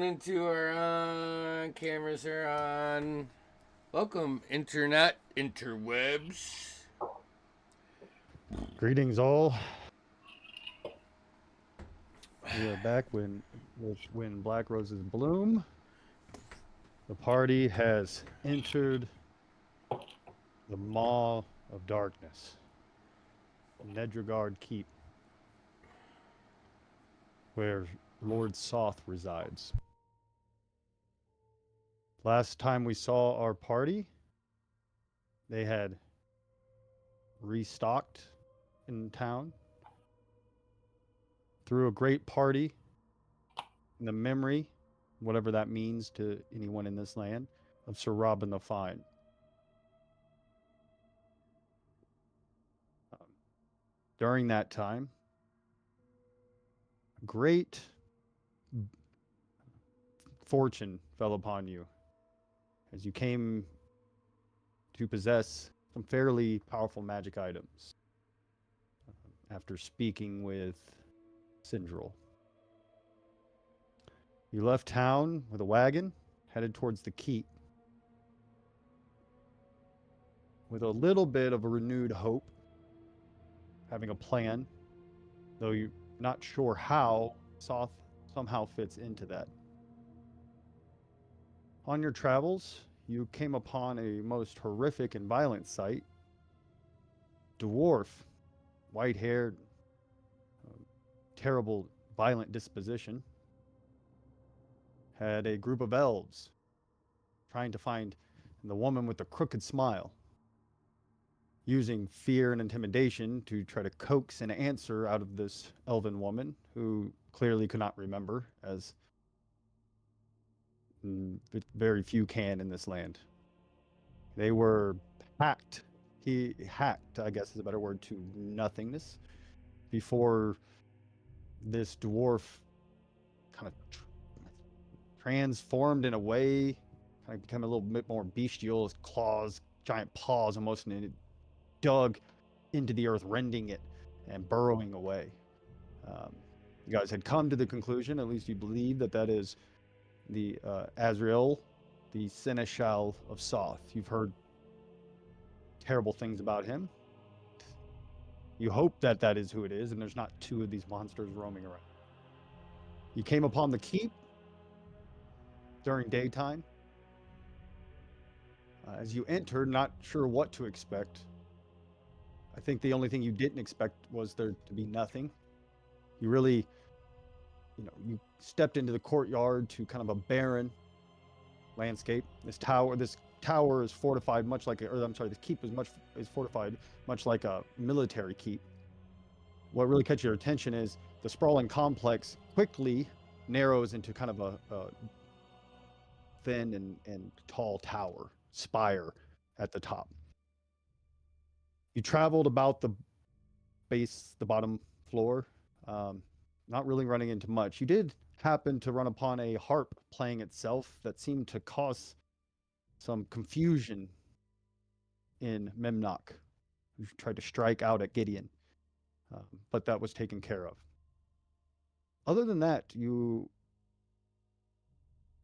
Into our on, cameras are on. Welcome, internet interwebs. Greetings, all. We are back when black roses bloom. The party has entered the Maw of Darkness, Nedragard Keep, where Lord Soth resides. Last time we saw our party, they had restocked in town, threw a great party in the memory, whatever that means to anyone in this land, of Sir Robin the Fine. During that time, great fortune fell upon you as you came to possess some fairly powerful magic items after speaking with Syndril. You left town with a wagon, headed towards the keep, with a little bit of a renewed hope, having a plan, though you're not sure how Soth somehow fits into that. On your travels, you came upon a most horrific and violent sight. Dwarf, white-haired, terrible, violent disposition, had a group of elves trying to find the woman with the crooked smile, using fear and intimidation to try to coax an answer out of this elven woman who clearly could not remember, as very few can in this land. They were hacked. He hacked, I guess is a better word, to nothingness before this dwarf kind of transformed in a way, kind of became a little bit more bestial, his claws, giant paws almost, and it dug into the earth, rending it and burrowing away. You guys had come to the conclusion, at least you believe, that that is the Azrael, the Seneschal of Soth. You've heard terrible things about him. You hope that that is who it is, and there's not two of these monsters roaming around. You came upon the keep during daytime. As you entered, not sure what to expect. I think the only thing you didn't expect was there to be nothing. You really, you stepped into the courtyard to kind of a barren landscape. This tower is fortified much like, the keep is fortified much like a military keep. What really catches your attention is the sprawling complex quickly narrows into kind of a thin and tall tower, spire at the top. You traveled about the bottom floor, not really running into much. You did happen to run upon a harp playing itself that seemed to cause some confusion in Memnock, who tried to strike out at Gideon, but that was taken care of. Other than that, you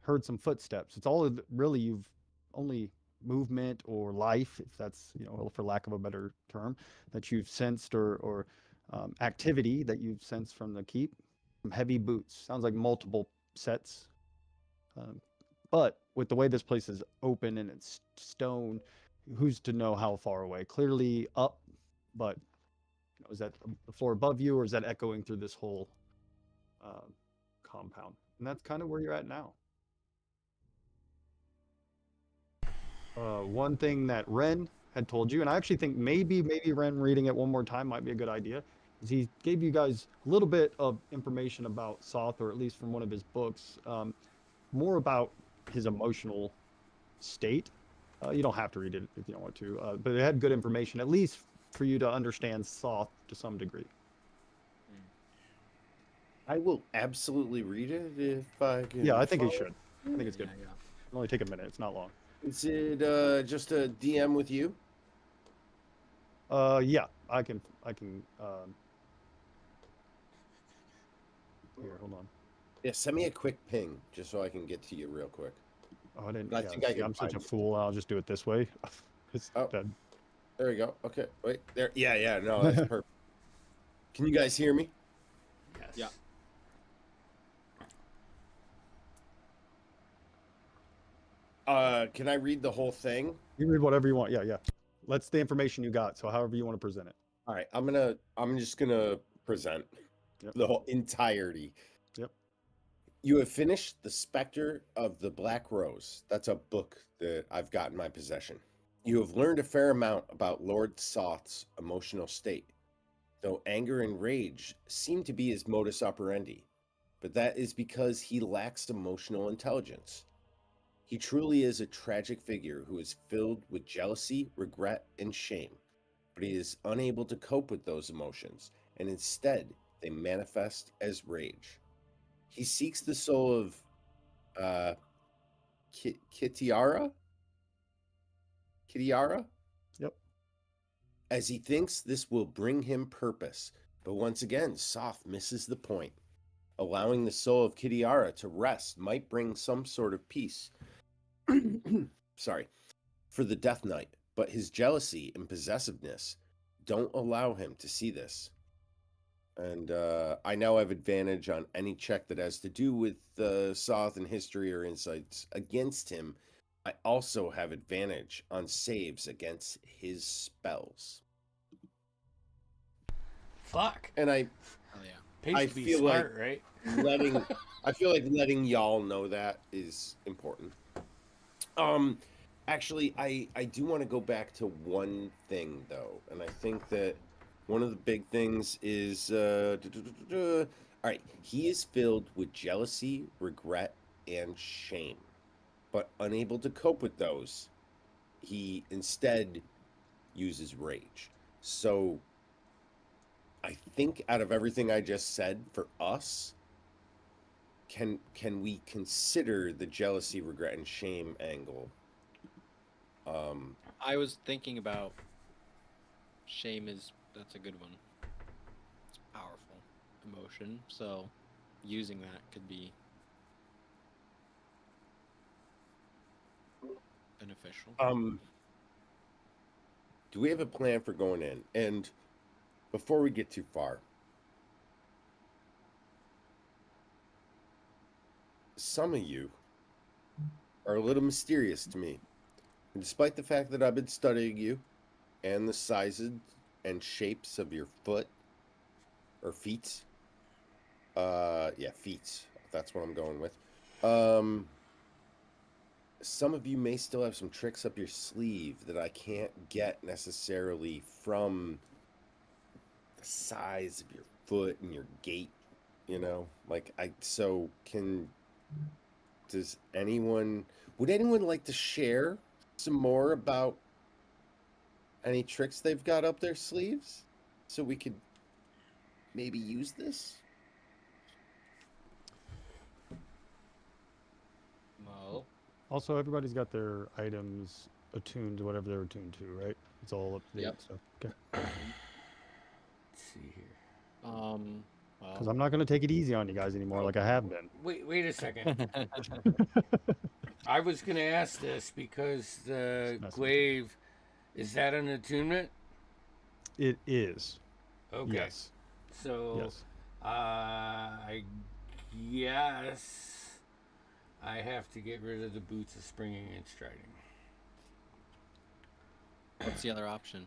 heard some footsteps. It's all really you've only movement or life, if that's, for lack of a better term, that you've sensed or activity that you've sensed from the keep. Some heavy boots. Sounds like multiple sets. But with the way this place is open and it's stone, who's to know how far away? Clearly up, but is that the floor above you, or is that echoing through this whole compound? And that's kind of where you're at now. One thing that Ren had told you, and I actually think maybe Ren reading it one more time might be a good idea, is he gave you guys a little bit of information about Soth, or at least from one of his books, more about his emotional state. You don't have to read it if you don't want to, but it had good information, at least for you to understand Soth to some degree. I will absolutely read it if I can. Yeah, I think you should. I think it's good. It'll only take a minute. It's not long. Is it just a DM with you? Yeah, I can. Here, hold on. Yeah, send me a quick ping just so I can get to you real quick. Oh, I didn't. I Yeah, think I see, can I'm such a find you. fool. I'll just do it this way. It's Oh. that. There we go. Okay, wait there. Yeah. No, that's perfect. Can you guys hear me? Yes. Yeah. Can I read the whole thing? You read whatever you want. Yeah. That's the information you got. So however you want to present it. All right, I'm just gonna present Yep. the whole entirety. Yep. You have finished The Spector of the Black Rose. That's a book that I've got in my possession. You have learned a fair amount about Lord Soth's emotional state, though anger and rage seem to be his modus operandi. But that is because he lacks emotional intelligence. He truly is a tragic figure who is filled with jealousy, regret, and shame, but he is unable to cope with those emotions, and instead they manifest as rage. He seeks the soul of Kitiara? Kitiara? Yep. As he thinks this will bring him purpose, but once again, Soth misses the point. Allowing the soul of Kitiara to rest might bring some sort of peace. Sorry. For the Death Knight, but his jealousy and possessiveness don't allow him to see this. And I now have advantage on any check that has to do with Soth and history or insights against him. I also have advantage on saves against his spells. Fuck. And I Hell yeah. Pays I to be feel smart, right? I feel like letting y'all know that is important. Actually, I do want to go back to one thing though, and I think that one of the big things is all right, he is filled with jealousy, regret, and shame, but unable to cope with those, he instead uses rage. So I think out of everything I just said for us, can we consider the jealousy, regret, and shame angle? I was thinking about shame that's a good one. It's a powerful emotion, so using that could be beneficial. Do we have a plan for going in? And before we get too far, some of you are a little mysterious to me. And despite the fact that I've been studying you and the sizes and shapes of your foot or feet, feet. That's what I'm going with. Some of you may still have some tricks up your sleeve that I can't get necessarily from the size of your foot and your gait, does anyone would anyone like to share some more about any tricks they've got up their sleeves so we could maybe use this? Well, Also, everybody's got their items attuned to whatever they're attuned to, right? It's all up to date Yep. stuff. Okay. Let's see here. Because well, I'm not going to take it easy on you guys anymore, like I have been. Wait a second. I was gonna ask this because the That's glaive, is that an attunement? It is. Okay. Yes. So, Yes. I guess I have to get rid of the boots of springing and striding. what's the other option?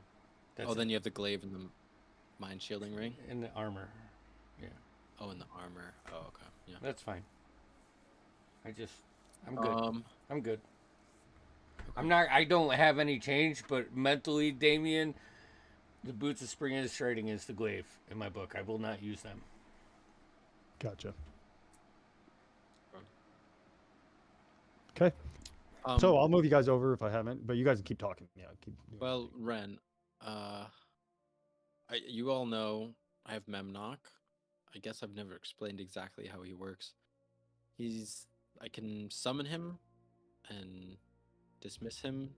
That's Oh, then you have the glaive and the mind shielding ring. in the armor. Yeah, Oh, and the armor. Oh, okay. Yeah. that's fine. I'm good. I'm good. I don't have any change, but mentally, Damien, the boots of springing and striding is the glaive in my book. I will not use them. Gotcha. Okay. Um, So I'll move you guys over if I haven't, but you guys can keep talking. Yeah. Keep doing well, your thing. Ren, you all know I have Memnock. I guess I've never explained exactly how he works. I can summon him and dismiss him.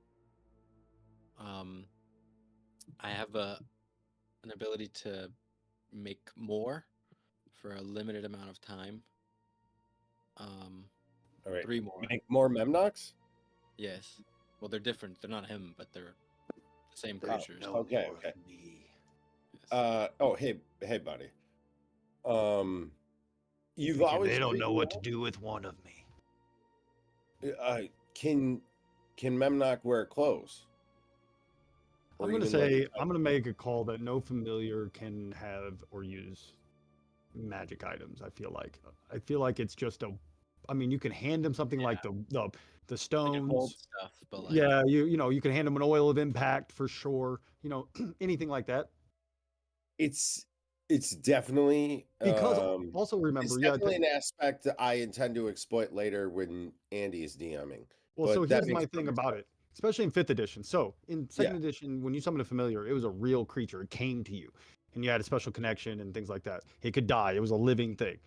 I have an ability to make more for a limited amount of time. All right. 3 more. Make more Memnox? Yes. Well, they're different. They're not him, but they're the same Oh, creatures. no. Okay, more okay. of me. Yes. Hey, buddy. You've Thinking always they don't know what to written do with one of me. well? Can Memnock wear clothes? Or I'm gonna even, like, say I'm gonna make a call that no familiar can have or use magic items. I feel like it's just a. I mean, you can hand him something like the Like it stones. holds stuff, but like Yeah, you can hand him an oil of impact for sure. Anything like that. it's definitely Because also it's remember, definitely an aspect that I intend to exploit later when Andy is DMing. well, But so that here's my makes thing perfect about sense. it, especially in 5th edition. So in second Yeah. edition, when you summon a familiar, it was a real creature. It came to you, and you had a special connection and things like that. It could die. It was a living thing.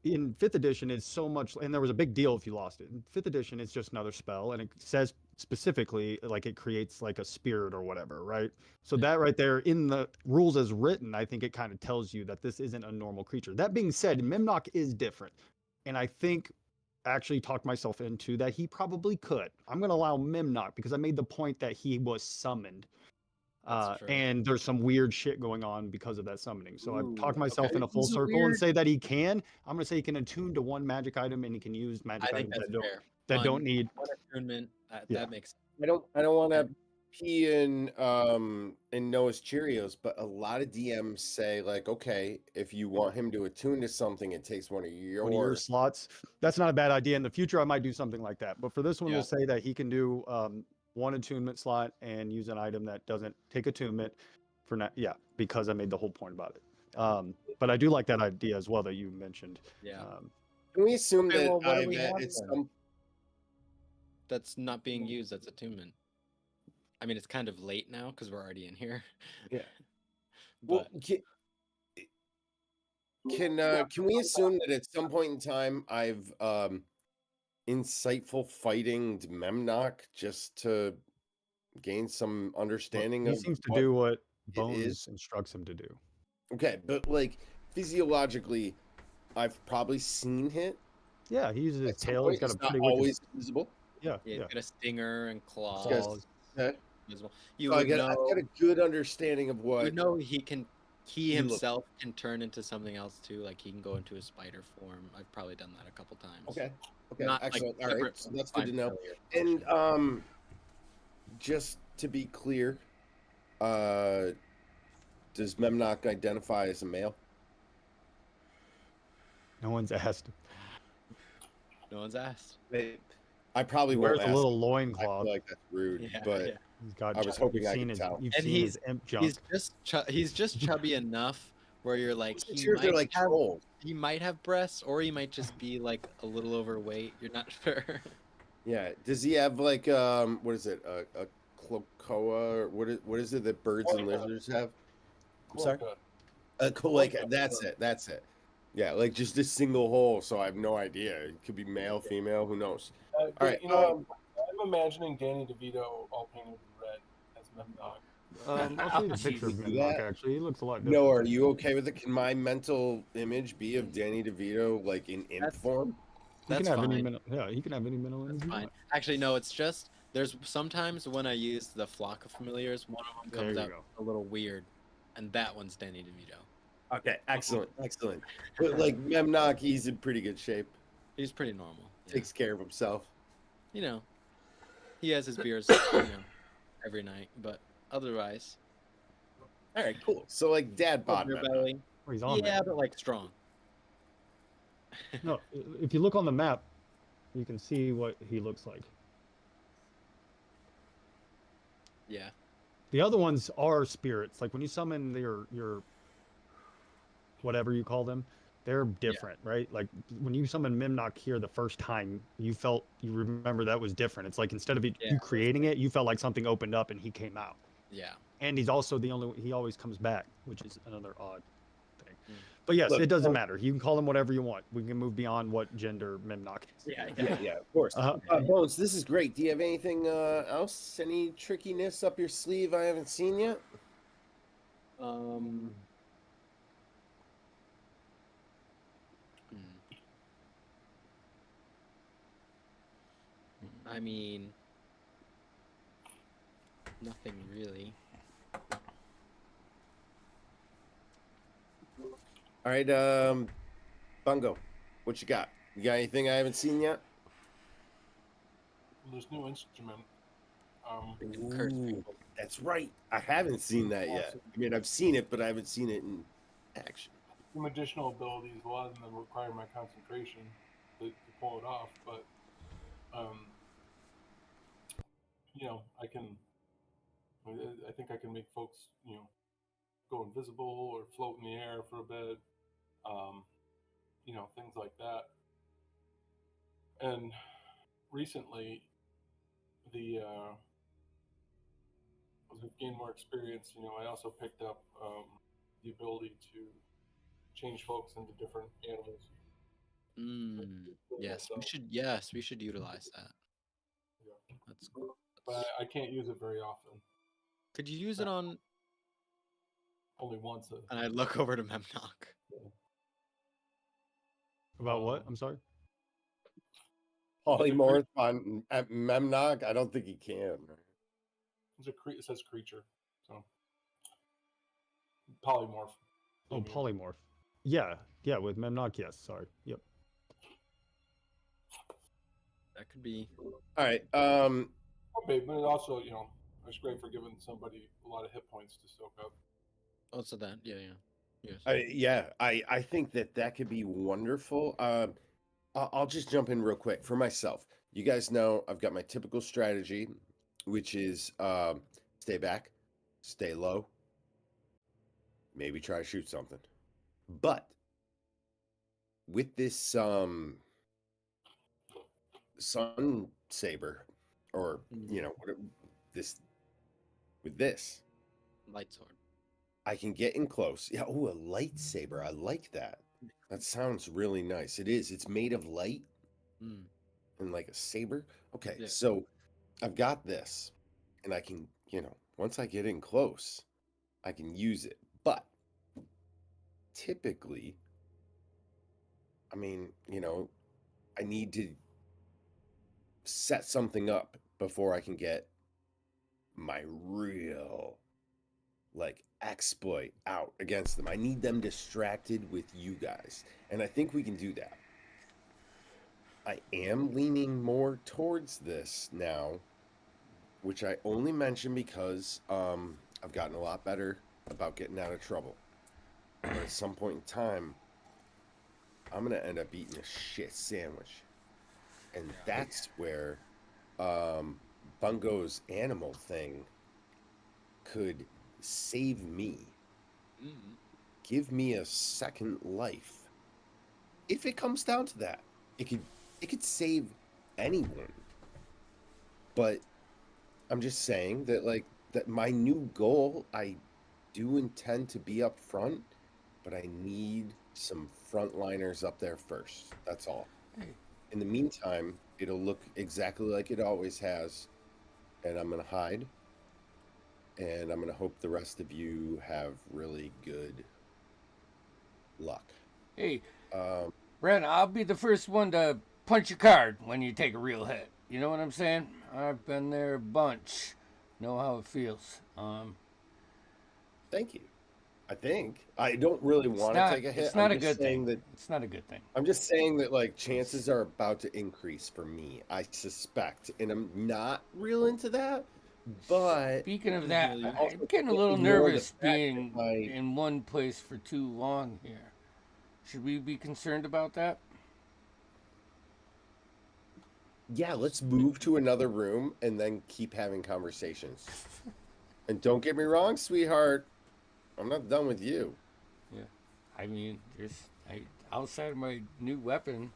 In 5th edition, it's so much, and there was a big deal if you lost it. In 5th edition, it's just another spell, and it says specifically like it creates like a spirit or whatever, right? So that right there in the rules as written, I think it kind of tells you that this isn't a normal creature. That being said, Mimnock is different, and I think actually talked myself into that he probably could. I'm going to allow Mimnock because I made the point that he was summoned. That's true. And there's some weird shit going on because of that summoning. So I've talked Ooh, myself okay. in a full This is circle and weird. say that he can. I'm gonna say he can attune to one magic item and he can use magic I think items that's that fair. don't need. One attunement. Yeah. That makes I don't want to pee in Noah's Cheerios, but a lot of DMs say like, okay, if you want him to attune to something, it takes one of your One of your slots. That's not a bad idea. In the future, I might do something like that. But for this one, Yeah. we'll say that he can do one attunement slot and use an item that doesn't take attunement for now. Yeah, because I made the whole point about it. But I do like that idea as well that you mentioned. Yeah. Can we assume Okay, that well, what do I've we have it's then? some That's not being used. That's attunement. I mean, it's kind of late now because we're already in here. Yeah. Well, But can we assume that at some point in time I've insightful fighting Memnock just to gain some Look, understanding he of seems to what do what it Bones is? instructs him to do. Okay, but like physiologically, I've probably seen it Yeah, he uses his at some tail. He's point. got a It's not pretty wicked. always visible. Yeah, yeah, yeah. it's got a stinger and claws. Claws. Okay. Visible. You So would I've know. got a good understanding of You what would know he can. He he looks himself can turn into something else too. Like he can go into a spider form. I've probably done that a couple times. Okay. Okay. Not like Excellent. All right. separate So from that's good to my know. familiar And function. just to be clear, does Memnock identify as a male? No one's asked. No one's asked. I probably He won't wears a ask. little I loincloth. feel like that's rude, Yeah, but yeah. He's got. I was hoping you've I seen could his. tell. You've And seen his imp junk. he's just chubby enough where you're like Those cheers are like trolls. he might have breasts or he might just be like a little overweight. You're not sure. Yeah. Does he have like what is it? A cloacoa or what is it that birds and lizards have? I'm sorry. Like that's it. That's it. Yeah, like just a single hole. So I have no idea. It could be male, female. Who knows? All right. I'm imagining Danny DeVito all painted red as Memnock. I'll show you the Oh, picture of Jesus. Mimlock. That- Actually, he looks a lot different. No, are you okay with it? Can my mental image be of Danny DeVito like in imp That's- form? He That's can have any fine. mental. Yeah, he can have any mental That's image. you fine. want. Actually, no. It's just there's sometimes when I use the flock of familiars, one of them There comes you out go. a little weird, and that one's Danny DeVito. Okay, excellent, excellent. But like Memnock, he's in pretty good shape. He's pretty normal. Yeah. Takes care of himself. You know, he has his beers, every night, but otherwise, All right, cool. So like dad bod beer Memnock. belly. Oh, he's on Yeah, there. but like strong. No, if you look on the map, you can see what he looks like. Yeah. The other ones are spirits. Like when you summon your whatever you call them, they're different, right? Like when you summon Mimnock here the first time, you remember that was different. It's like instead of you creating it, you felt like something opened up and he came out. Yeah. And he's also he always comes back, which is another odd thing. Mm. But yes, Look, it doesn't matter. You can call him whatever you want. We can move beyond what gender Mimnock is. Yeah, of course. Uh-huh. Bones, this is great. Do you have anything else? Any trickiness up your sleeve I haven't seen yet? Hmm. I mean, nothing really. All right, Bungo, what you got? You got anything I haven't seen yet? This new instrument. We can curse Ooh, people. that's right. I haven't seen that yet. I mean, I've seen it, but I haven't seen it in action. Some additional abilities. A lot of them require my concentration to pull it off, but um, I can. I think I can make folks, go invisible or float in the air for a bit. Um, things like that. And recently, as I've gained more experience, I also picked up the ability to change folks into different animals. Yes, we Myself. should. Yes, we should utilize that. Yeah. That's. But I can't use it very often. Could you use it on? Only once. And I look over to Memnock. About what? I'm sorry. Polymorph on at Memnock? I don't think he can. It says creature, so polymorph. Oh, polymorph. Yeah, yeah. With Memnock, yes. Sorry. Yep. That could be. All right. Okay, but it also, it's great for giving somebody a lot of hit points to soak up. Also that. Yeah. Yes. I think that could be wonderful. I'll just jump in real quick for myself. You guys know I've got my typical strategy, which is stay back, stay low, maybe try to shoot something. But with this sun saber, or this with this Light sword. I can get in close. Yeah, oh, a lightsaber. I like that. That sounds really nice. It is. It's made of light and like a saber. Okay, Yeah. so I've got this, and I can, once I get in close, I can use it. But typically, I mean, I need to set something up before I can get my real exploit out against them. I need them distracted with you guys. And I think we can do that. I am leaning more towards this now, which I only mention because I've gotten a lot better about getting out of trouble. But at some point in time, I'm going to end up eating a shit sandwich. And that's where Bungo's animal thing could save me. Give me a second life. If it comes down to that, it could save anyone. But I'm just saying that that my new goal, I do intend to be up front, but I need some frontliners up there first. That's all. In the meantime, it'll look exactly like it always has, and I'm gonna hide. And I'm going to hope the rest of you have really good luck. Hey, Ren, I'll be the first one to punch your card when you take a real hit. You know what I'm saying? I've been there a bunch. Know how it feels. Thank you. I think I don't really want to take a hit. It's not a good thing. It's not a good thing. I'm just saying that chances are about to increase for me. I suspect, and I'm not real into that. But speaking of that, I'm I'm getting a little nervous being in one place for too long here. Should we be concerned about that? Yeah, let's move to another room and then keep having conversations. And don't get me wrong, sweetheart, I'm not done with you. Yeah, I mean, outside of my new weapon,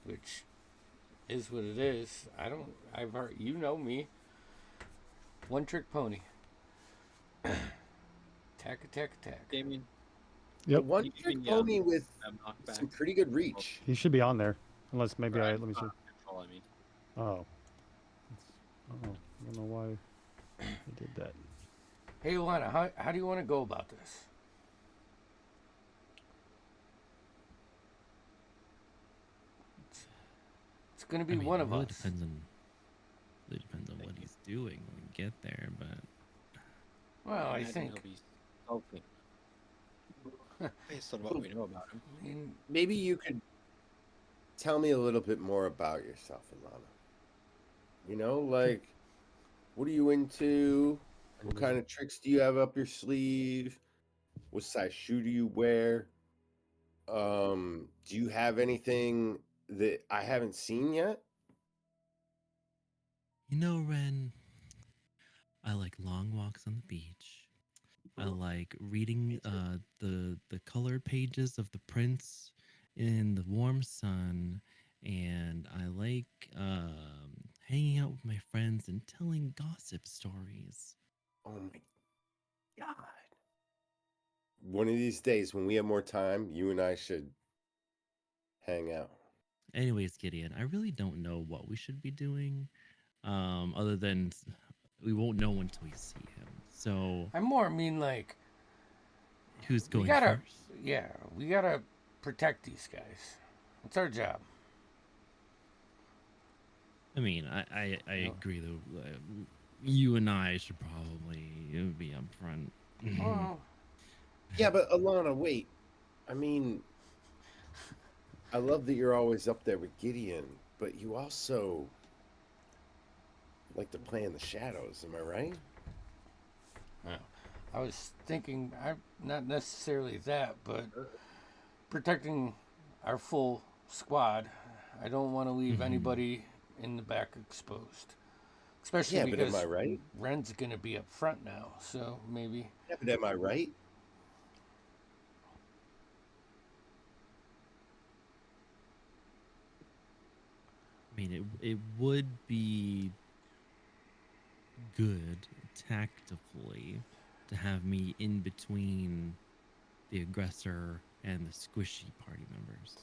which is what it is. I've heard, you know me. One trick pony. Attack. Damien. Yep. One trick pony with some pretty good reach. He should be on there, unless maybe Right. let me see. Control, I mean. Oh. I don't know why I did that. Hey, Lana, how do you want to go about this? It's going to be one of us. Depends on doing when we get there, but Well, I imagine think he'll be sulking based on what we know about him. I mean, Maybe you could tell me a little bit more about yourself, Ilana. You know, like, what are you into? What kind of tricks do you have up your sleeve? What size shoe do you wear? Do you have anything that I haven't seen yet? you know, Ren, I like long walks on the beach. I like reading the colored pages of the prints in the warm sun, and I like hanging out with my friends and telling gossip stories. Oh my God. One of these days when we have more time, you and I should hang out. Anyways, Gideon, I really don't know what we should be doing, other than we won't know until we see him. So I more mean like who's we going gotta, first? yeah, we gotta protect these guys. It's our job. I mean, I agree though. You and I should probably be up front. Well, Yeah, but Alana, wait. I mean, I love that you're always up there with Gideon, but you also like to play in the shadows. Am I right? no. I was thinking, not necessarily that, but protecting our full squad. I don't want to leave Mhm. anybody in the back exposed, especially Yeah, but am because I right? Ren's gonna be up front now. So maybe Yeah, but am I right? I mean, it would be good tactically to have me in between the aggressor and the squishy party members,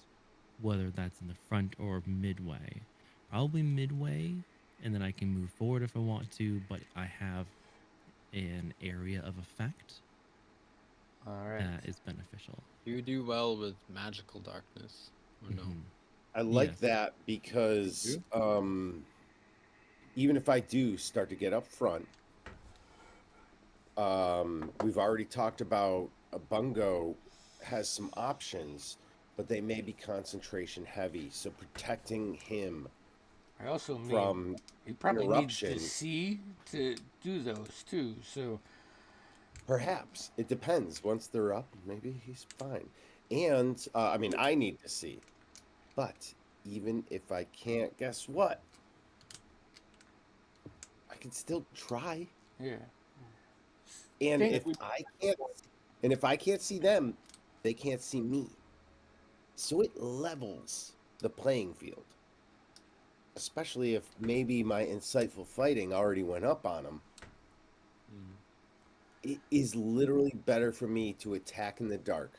whether that's in the front or midway. Probably midway, and then I can move forward if I want to, but I have an area of effect all right. that is beneficial. You do well with magical darkness, or no? Mhm. I like Yes. that because even if I do start to get up front, we've already talked about a bungo has some options, but they may be concentration heavy. So protecting him I also mean from he probably needs interruption, to see to do those too. So perhaps it depends. Once they're up, maybe he's fine. And I mean, I need to see. But even if I can't, guess what? I can still try. yeah, And Think- if I can't see them, they can't see me. So it levels the playing field. Especially if maybe my insightful fighting already went up on them. It is literally better for me to attack in the dark.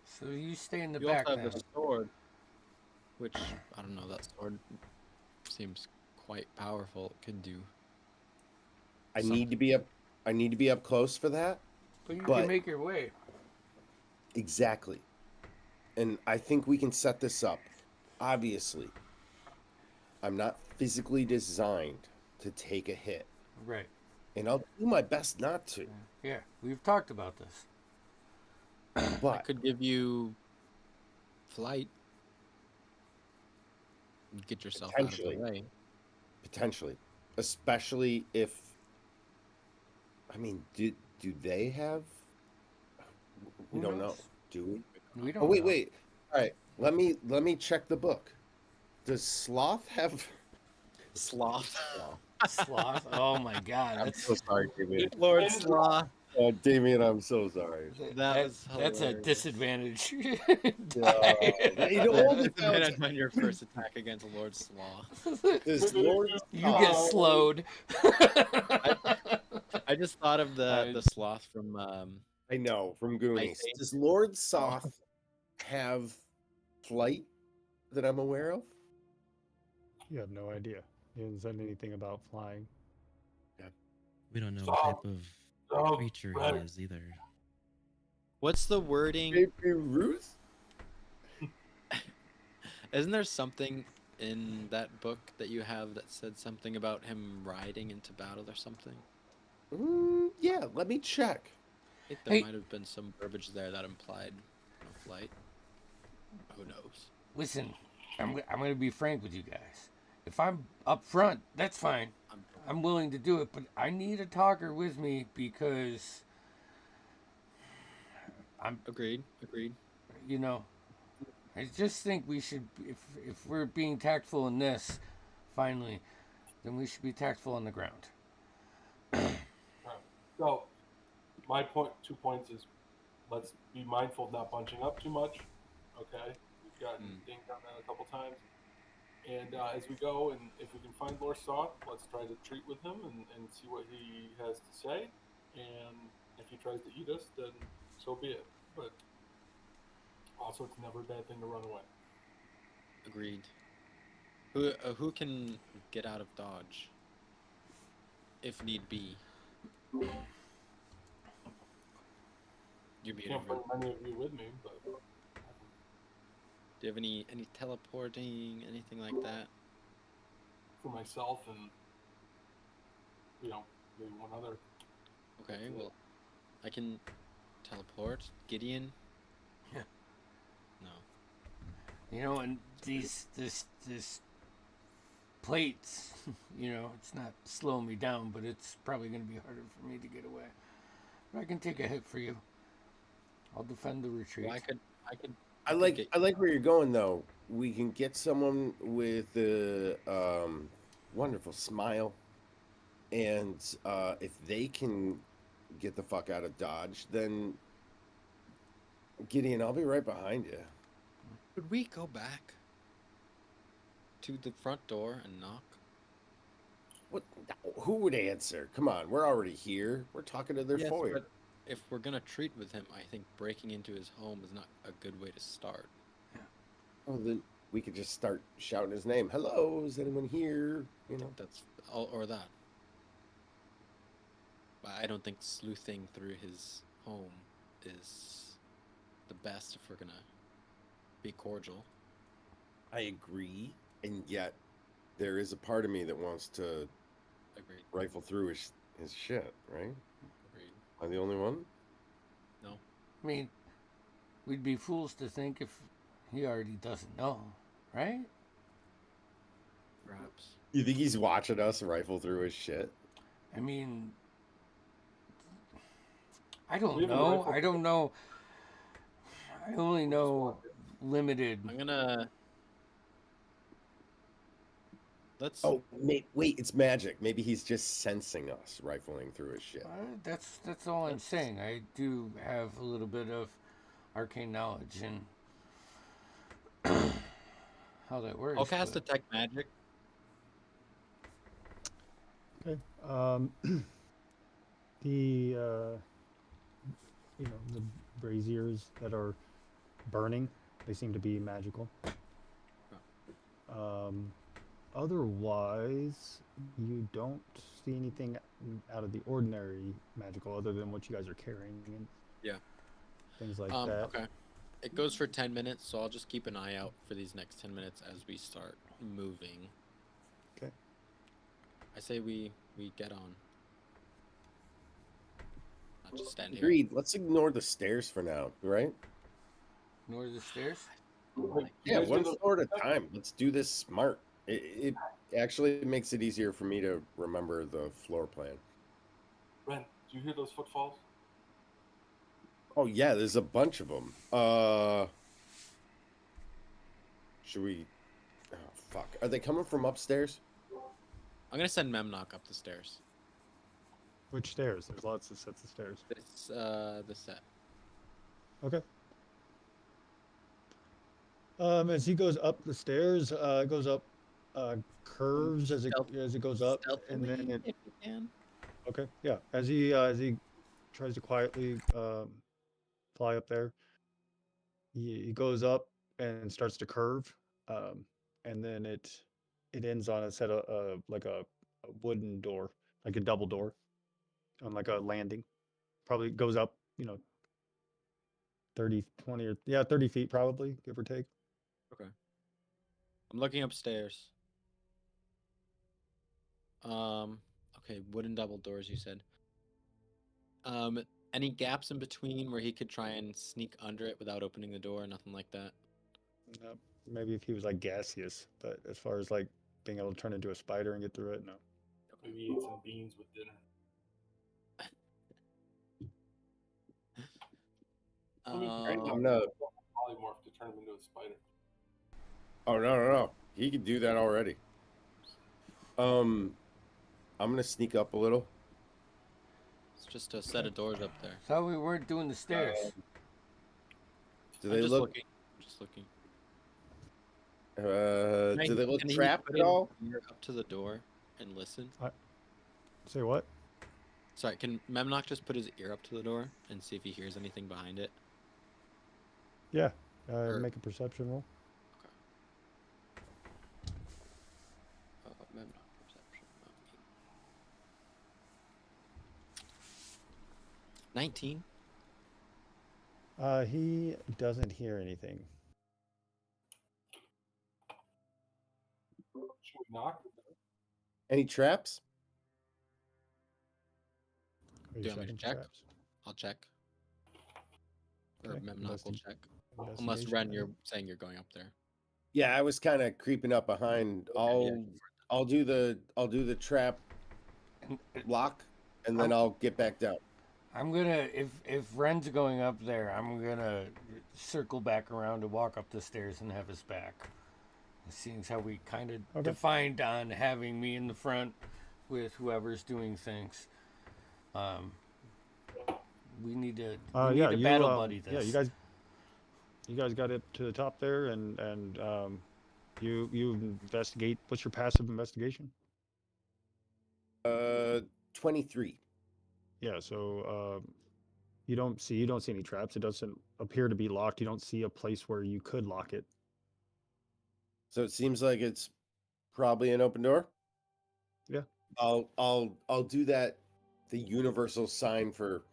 so you stay in the You back also have now. the sword, which I don't know. That sword seems quite powerful. It could do. I need to be up close for that. But you but- can make your way. Exactly. And I think we can set this up. Obviously, I'm not physically designed to take a hit. Right. And I'll do my best not to. Yeah, we've talked about this. I But could give you flight. Get yourself out of the Potentially. way. potentially, especially if, I mean, do they have? We Who don't know. knows? Do we? We don't. Oh wait, know. wait. All right, let me check the book. Does Sloth have? Sloth. Sloth. Oh my God, I'm that's so sorry, Damien. Lord Sloth. Damien, I'm so sorry. was that's a hilarious. disadvantage. You know, Disadvantage on your first attack against Lord Sloth. Does Lord You get Sloth- slowed. I just thought of I- the sloth from I know from Goonies. think- Does Lord Soth have flight that I'm aware of? You have no idea. He hasn't said anything about flying. We don't know what type of creature he is either. What's the wording? Baby Ruth? Isn't there something in that book that you have that said something about him riding into battle or something? Yeah, let me check. I think there Hey, might have been some verbiage there that implied flight. Who knows? listen, I'm going to be frank with you guys. If I'm up front, that's fine. I'm I'm willing to do it, but I need a talker with me because I'm, agreed. Agreed. you know, I just think we should, if we're being tactful in this, finally, then we should be tactful on the ground. All right. So my point, 2 points is let's be mindful of not bunching up too much. Okay, we've gotten dinged on that a couple times. And as we go, and if we can find Lord Soth, let's try to treat with him and see what he has to say. And if he tries to eat us, then so be it. But also, it's never a bad thing to run away. Agreed. Who can get out of dodge if need be? You mean Can't bring many of you with me, but do you have any teleporting, anything like that? for myself and maybe one other. Okay, well, I can teleport. Gideon? Yeah. No. You know, and this plates, it's not slowing me down, but it's probably going to be harder for me to get away. But I can take a hit for you. I'll defend the retreat. Well, I could I like where you're going though. We can get someone with a wonderful smile, and if they can get the fuck out of Dodge, then Gideon, I'll be right behind you. Could we go back to the front door and knock? What? Who would answer? Come on, we're already here. We're talking to their Yes, foyer. but if we're gonna treat with him, I think breaking into his home is not a good way to start. Oh, then we could just start shouting his name. Hello, is anyone here? I think that's all, or that. But I don't think sleuthing through his home is the best if we're gonna be cordial. I agree, and yet there is a part of me that wants to Agreed. rifle through his shit. Right? Agreed. Am I the only one? No. I mean, we'd be fools to think if he already doesn't know, right? Perhaps. You think he's watching us rifle through his shit? I mean, I don't We have a know. rifle. I don't know. I only know limited. I'm gonna let's Oh, wait, it's magic. Maybe he's just sensing us rifling through his shit. That's all I'm saying. I do have a little bit of arcane knowledge and how that works. I'll cast but- detect magic. Okay. The the braziers that are burning, they seem to be magical. Otherwise, you don't see anything out of the ordinary magical other than what you guys are carrying and things like that. Okay. It goes for 10 minutes, so I'll just keep an eye out for these next 10 minutes as we start moving. Okay. I say we get on. Not just stand here. Agreed. Let's ignore the stairs for now, right? Nor the stairs. You Yeah, guys one do the- floor at a time. Let's do this smart. It actually makes it easier for me to remember the floor plan. Ren, do you hear those footfalls? Oh yeah, there's a bunch of them. Should we? Oh fuck! Are they coming from upstairs? I'm gonna send Memnock up the stairs. Which stairs? There's lots of sets of stairs. This the set. Okay. As he goes up the stairs, it goes up curves as it goes up, and then Stealthily, it. if you can. Okay, yeah. As he tries to quietly fly up there, he goes up and starts to curve, and then it ends on a set of like a wooden door, like a double door, on like a landing. Probably goes up, 30, 20, or 30 feet probably, give or take. Okay. I'm looking upstairs. Okay, wooden double doors. You said. Any gaps in between where he could try and sneak under it without opening the door? Nothing like that. No, maybe if he was like gaseous, but as far as like being able to turn into a spider and get through it, no. Maybe eat some beans with dinner. I'm gonna Polymorph to turn him into a spider. Oh no. He could do that already. I'm gonna sneak up a little. It's just a set of doors up there. Thought we weren't doing the stairs. Do I'm they just look? looking. Just looking. Do they look Can he trapped put at his all? ear up to the door and listen? Say what? Sorry, can Memnock just put his ear up to the door and see if he hears anything behind it? Yeah. Or- Make a perception roll. Memnock perception. not me. 19. He doesn't hear anything. Should we knock? Any traps? Are Do you want me to checking for check? traps? I'll check. Or Okay, Memnock will check. Unless investigation, Ren, I you're think. saying you're going up there. Yeah, I was kind of creeping up behind. Okay, I'll do the trap lock, and then I'll get back down. I'm gonna if Ren's going up there, I'm gonna circle back around to walk up the stairs and have his back. Seeing how we kind of Okay. defined on having me in the front with whoever's doing things. We need to battle buddy this. Yeah, you guys got it to the top there, and you investigate. What's your passive investigation? 23. Yeah, so you don't see any traps. It doesn't appear to be locked. You don't see a place where you could lock it. So it seems like it's probably an open door. Yeah. I'll do that. The universal sign for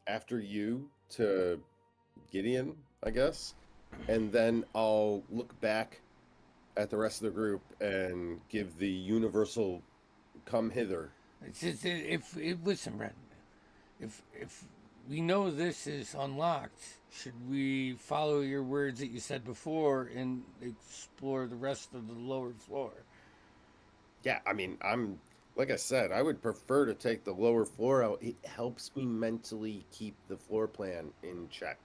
after you to Gideon, I guess, and then I'll look back at the rest of the group and give the universal come hither. It's just, listen, Ren. If we know this is unlocked, should we follow your words that you said before and explore the rest of the lower floor? Yeah, I mean, like I said, I would prefer to take the lower floor out. It helps me mentally keep the floor plan in check.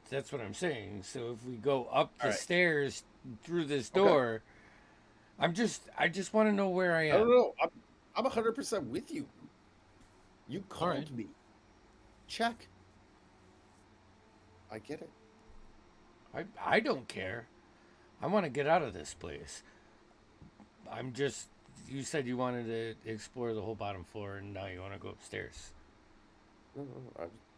That's what I'm saying. So if we go up the All right. stairs through this door, I just want to know where I I am. don't know. I'm 100% with you. You called right. me. Check. I get it. I don't care. I want to get out of this place. You said you wanted to explore the whole bottom floor, and now you want to go upstairs. No,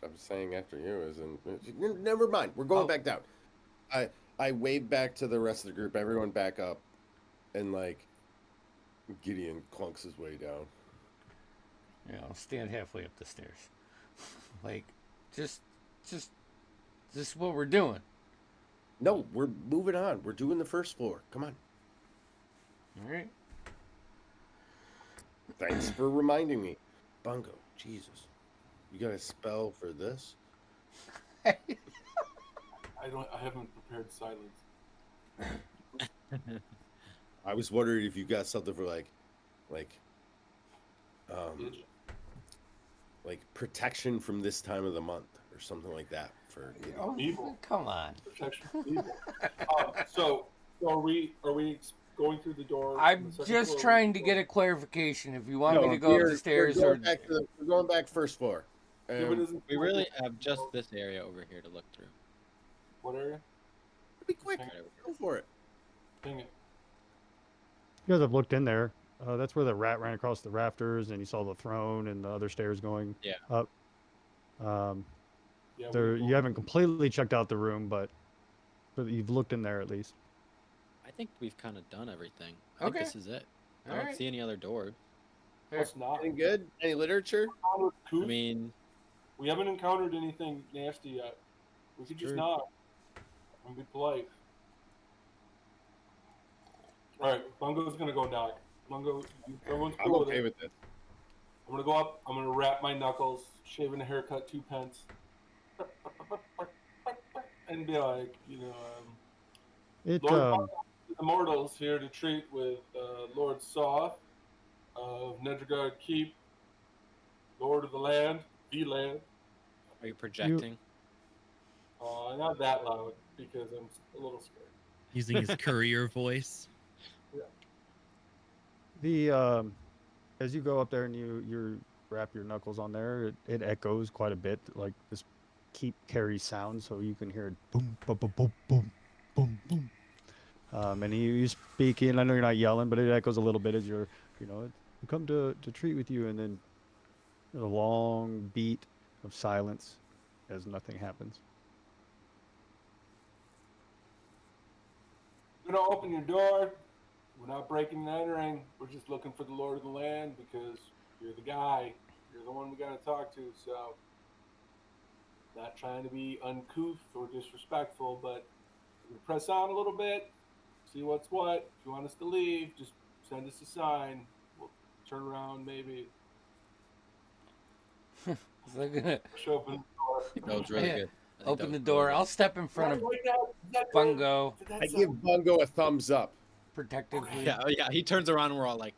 I'm saying after you isn't. Never mind. We're going back down. I wave back to the rest of the group. Everyone back up, and like Gideon clunks his way down. I'll stand halfway up the stairs. Like, just this is what we're doing. No, we're moving on. We're doing the first floor. Come on. All right. Thanks for reminding me. Bungo, Jesus. You got a spell for this? I haven't prepared silence. I was wondering if you got something for like protection from this time of the month or something like that for Oh, Evil. come on. Protection from evil. So are we going through the door? I'm on the second just floor? trying to get a clarification. If you want me to go up the stairs we're or going back first floor. Yeah, but isn't We really have just this area over here to look through. What area? Be quick. Okay. Go for it. Dang it. You guys have looked in there. That's where the rat ran across the rafters, and you saw the throne and the other stairs going up. Yeah, You haven't completely checked out the room, but you've looked in there at least. I think we've kind of done everything. I think Okay. this is it. I All don't right. see any other doors. Let's not. Anything good? Any literature? I mean, We haven't encountered anything nasty yet. We could just True. knock and be polite. All right, Bungo's gonna go knock. Bungo, everyone's I'm cool with okay it. with this. I'm gonna go up. I'm gonna wrap my knuckles, shaving a haircut, 2 pence, and be like, It Lord Immortals here to treat with Lord Soth of Nedregard Keep, Lord of the Land, the Land. Are you projecting? Not that loud because I'm a little scared. Using his courier voice. the as you go up there and you wrap your knuckles on there, it echoes quite a bit, like this keep carry sound, so you can hear it boom, boom, boom, boom, boom, boom, boom. And you speaking. I know you're not yelling, but it echoes a little bit as you're, we come to treat with you, and then a long beat of silence as nothing happens. We're gonna open your door. We're not breaking and entering. We're just looking for the Lord of the Land because you're the guy. You're the one we gotta talk to. So, not trying to be uncouth or disrespectful, but we're gonna press on a little bit, see what's what. If you want us to leave, just send us a sign. We'll turn around, maybe So they're gonna push open the door. I think that was really Yeah. good. I think open that the was door. really I'll good. step in front of Like that? Is that good? Bungo Did that I sound- give Bungo a thumbs up. protectively. Yeah, oh, yeah. He turns around and we're all like,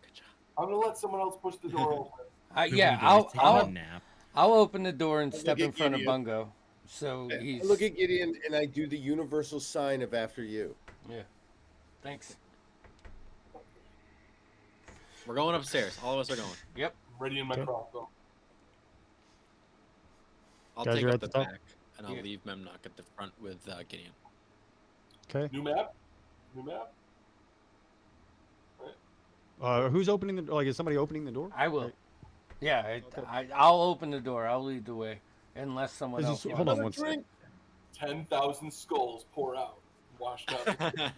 "Good job." I'm gonna let someone else push the door open. Yeah, Open the door, he's taking a nap. I'll open the door and I step look in at front of Gideon. Bungo. So I he's look at Gideon and I do the universal sign of after you. yeah. Thanks. We're going upstairs. All of us are going. Yep. I'm ready in my Okay. crossbow. I'll Guys, take you're up at the the top? back and I'll Yeah. leave Memnock at the front with Gideon. Okay. New map? New map? Who's opening the door? Like, is somebody opening the door? I will. Right. Yeah, Okay. I'll open the door. I'll lead the way, unless someone As you else s- wants. hold on Another one second. drink. 10,000 skulls pour out, washed out.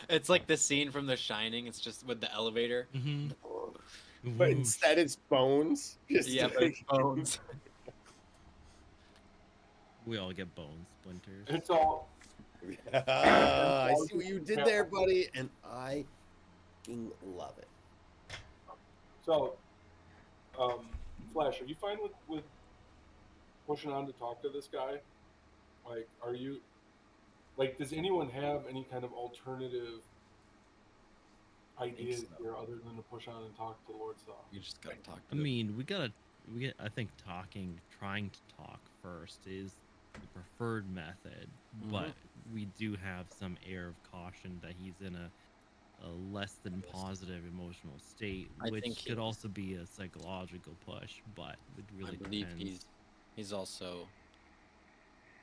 It's like the scene from The Shining. It's just with the elevator. Mm-hmm. But instead it's bones. Just Yeah, but it's bones. We all get bone splinters. It's all I see what you did there, buddy, and I fucking love it. so. Flash, are you fine with pushing on to talk to this guy? Like, are you like? Does anyone have any kind of alternative ideas so. here other than to push on and talk to Lord Saw? You just gotta talk I to them. mean, I think trying to talk first is the preferred method, but we do have some air of caution that he's in a less than positive emotional state, I which think could also be a psychological push, but it really I believe depends. he's also.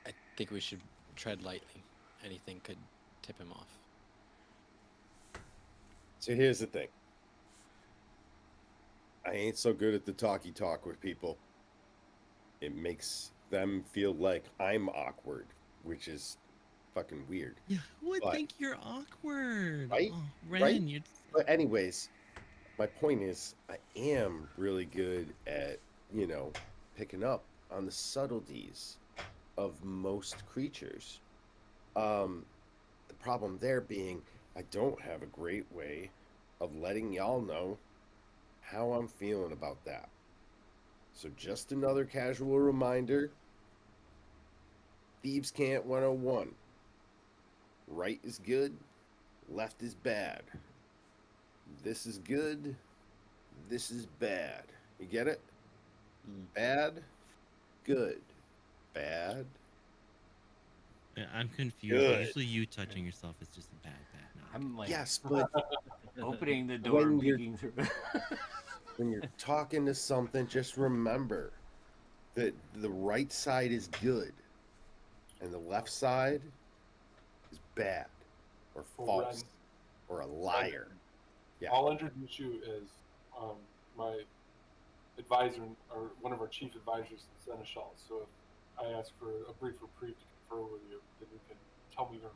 I think we should tread lightly. Anything could tip him off. So here's the thing. I ain't so good at the talky talk with people. It makes them feel like I'm awkward, which is fucking weird. Yeah, who would But- think you're awkward? Right? Oh, Ren, Right? you're But anyways, my point is I am really good at, picking up on the subtleties of most creatures. The problem there being I don't have a great way of letting y'all know how I'm feeling about that. So just another casual reminder. Thieves Can't 101. Right is good, left is bad. This is good, this is bad. You get it? Bad, good, bad. I'm confused. Good. Usually, you touching yourself is just a bad knock. I'm like Yes, but opening the door, When you're- peeking through. when you're talking to something, just remember that the right side is good and the left side is bad or false or a liar. Yeah. I'll introduce you as my advisor or one of our chief advisors, Seneschal. So if I ask for a brief reprieve to confer with you, then you can tell me your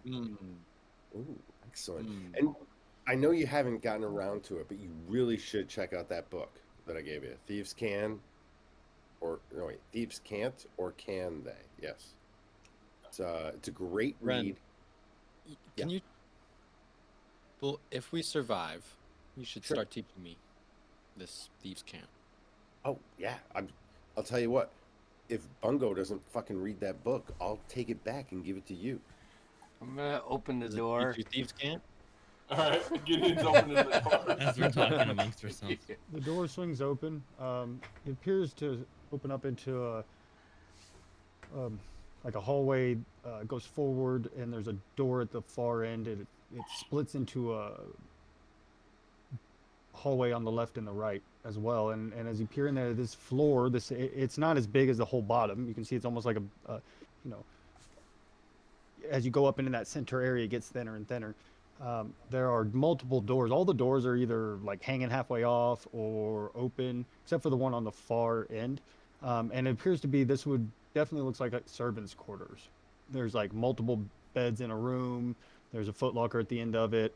Ooh, excellent. And I know you haven't gotten around to it, but you really should check out that book that I gave you. Thieves Can't or Can They? Yes. It's a great Ren, read. Can you Well, if we survive, you should Sure. start teaching me this thieves' camp. Oh yeah, I'll tell you what. If Bungo doesn't fucking read that book, I'll take it back and give it to you. I'm gonna open the Does it door. teach you thieves' camp? All right, Gideon's opening the door. As we're talking amongst ourselves. The door swings open. It appears to open up into like a hallway. Goes forward, and there's a door at the far end. It splits into a hallway on the left and the right as well. And as you peer in there, this floor, it's not as big as the whole bottom. You can see it's almost like you know, as you go up into that center area, it gets thinner and thinner. There are multiple doors. All the doors are either like hanging halfway off or open, except for the one on the far end. And it appears to be, this would definitely looks like a servants' quarters. There's like multiple beds in a room. There's a footlocker at the end of it.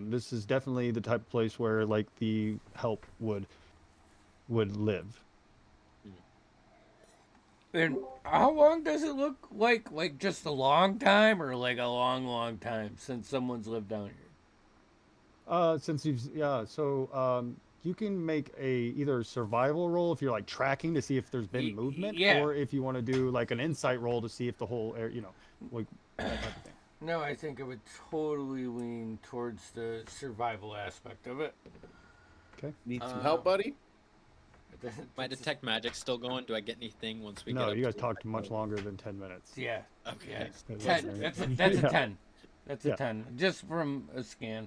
This is definitely the type of place where like the help would live. And how long does it look like? Like just a long time, or like a long, long time since someone's lived down here? Since you've so you can make a either survival roll if you're like tracking to see if there's been movement, yeah. or if you want to do like an insight roll to see if the whole area, like that type of thing. No, I think I would totally lean towards the survival aspect of it. Okay. Need some help, buddy? My detect magic's still going. Do I get anything once we get No, up you guys to talked much longer than 10 minutes. Yeah. Okay. Yeah. 10. That's Yeah. a 10. That's a Yeah. 10. Just from a scan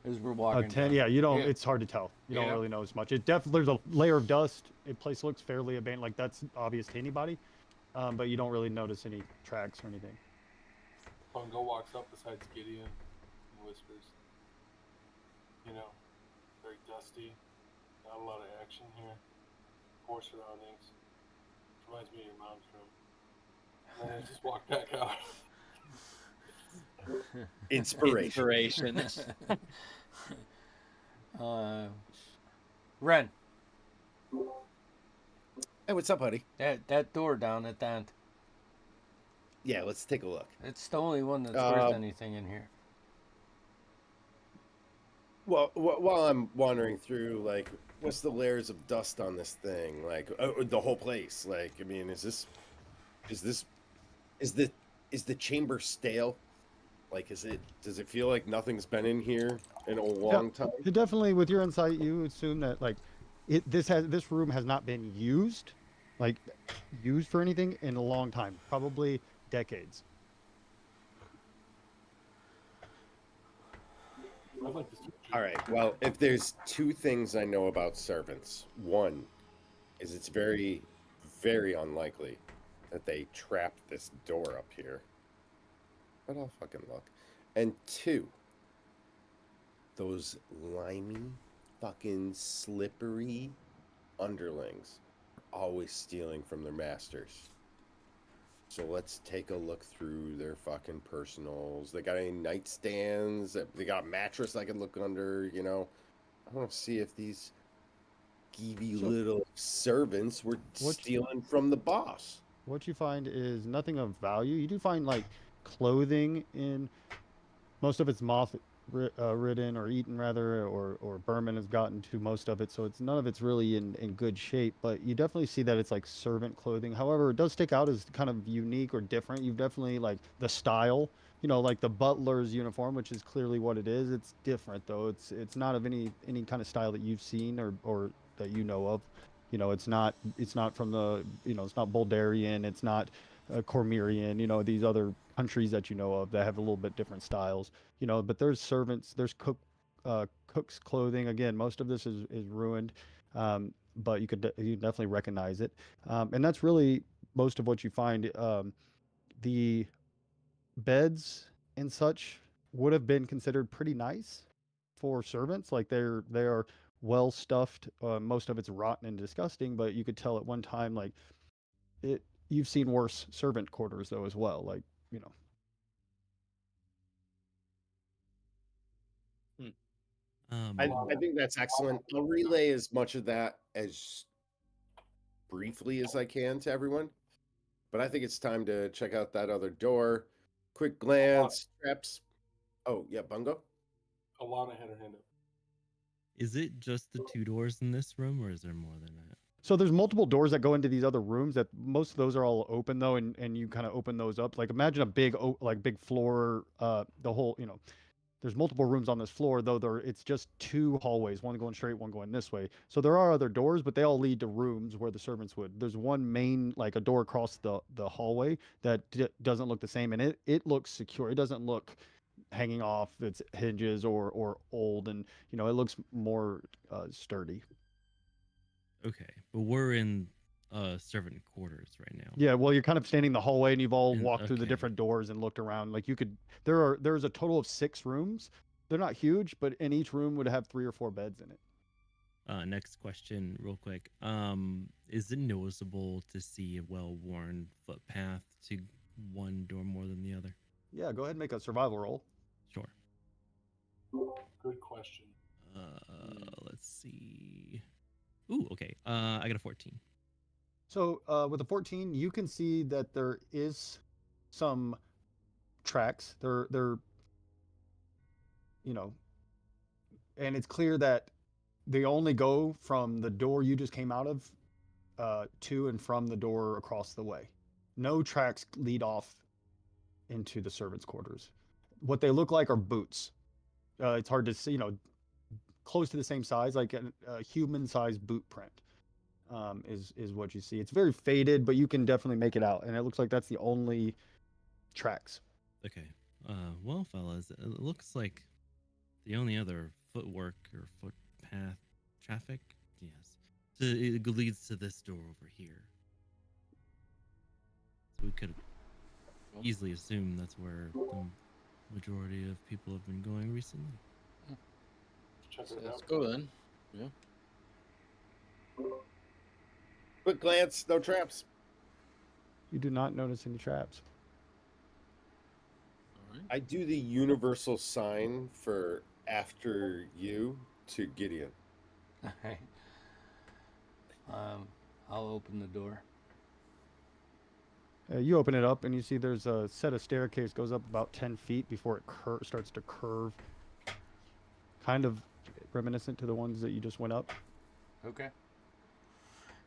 as we're walking. 10. down. Yeah, you don't. Yeah. It's hard to tell. You don't Yeah. really know as much. It definitely, there's a layer of dust. The place looks fairly abandoned. Like that's obvious to anybody, but you don't really notice any tracks or anything. Bungo walks up beside Gideon and whispers, very dusty, not a lot of action here, poor surroundings. Reminds me of your mom's room. And then I just walk back out. Inspiration. Ren, Hey, what's up, buddy? that door down at the end. Yeah, let's take a look. It's the only one that's worth anything in here. Well, while I'm wandering through, like, what's the layers of dust on this thing? Like, the whole place. Like, I mean, is the chamber stale? Like, does it feel like nothing's been in here in a long time? It definitely, with your insight, you assume that like this room has not been used for anything in a long time, probably decades. I'd like to see. All right. Well, if there's two things I know about servants, one is it's very, very unlikely that they trapped this door up here. But I'll fucking look. And two, those limey, fucking slippery underlings are always stealing from their masters. So let's take a look through their fucking personals. They got any nightstands? They got a mattress I can look under, I want to see if these skeevy little servants were stealing from the boss. What you find is nothing of value. You do find like clothing in most of it's moth ridden or eaten rather, or Berman has gotten to most of it, so none of it's really in good shape, but you definitely see that it's like servant clothing. However, it does stick out as kind of unique or different. You've definitely like the style, like the butler's uniform, which is clearly what it is. It's different though. It's not of any kind of style that you've seen or that you know of. It's not from the, it's not Bulgarian, it's not Cormyrian, these other countries that you know of that have a little bit different styles. But there's servants, there's cook's clothing. Again, most of this is ruined, but you definitely recognize it, and that's really most of what you find. The beds and such would have been considered pretty nice for servants. Like they are well stuffed. Most of it's rotten and disgusting, but you could tell at one time like it. You've seen worse servant quarters though as well. Like I think that's excellent. I'll relay as much of that as briefly as I can to everyone, but I think it's time to check out that other door. Quick glance, traps. Oh yeah, Bungo. Alana had her hand up. Is it just the 2 doors in this room, or is there more than that? So there's multiple doors that go into these other rooms. That most of those are all open though, and you kind of open those up. Like imagine a big big floor. The whole there's multiple rooms on this floor though. It's just 2 hallways, one going straight, one going this way. So there are other doors, but they all lead to rooms where the servants would. There's one main like a door across the hallway that doesn't look the same, and it looks secure. It doesn't look hanging off its hinges or old, and it looks more sturdy. Okay, but we're in servant quarters right now. Yeah, well, you're kind of standing in the hallway, and you've all walked through the okay. different doors and looked around. Like there's a total of 6 rooms. They're not huge, but in each room would have 3 or 4 beds in it. Next question, real quick. Is it noticeable to see a well-worn footpath to one door more than the other? Yeah, go ahead and make a survival roll. Sure. Good question. Let's see. Ooh, okay. I got a 14. So with a 14, you can see that there is some tracks. They're and it's clear that they only go from the door you just came out of to and from the door across the way. No tracks lead off into the servants' quarters. What they look like are boots. It's hard to see, close to the same size, like a human-sized boot print. Is what you see. It's very faded, but you can definitely make it out, and it looks like that's the only tracks. Okay. Well, fellas, it looks like the only other footwork or footpath traffic, yes, so it leads to this door over here. So we could easily assume that's where the majority of people have been going recently. Check So it let's out. go then. Yeah. Quick glance, no traps. You do not notice any traps. All right. I do the universal sign for after you to Gideon. All right. I'll open the door. You open it up, and you see there's a set of staircase goes up about 10 feet before it starts to curve, kind of reminiscent to the ones that you just went up. Okay.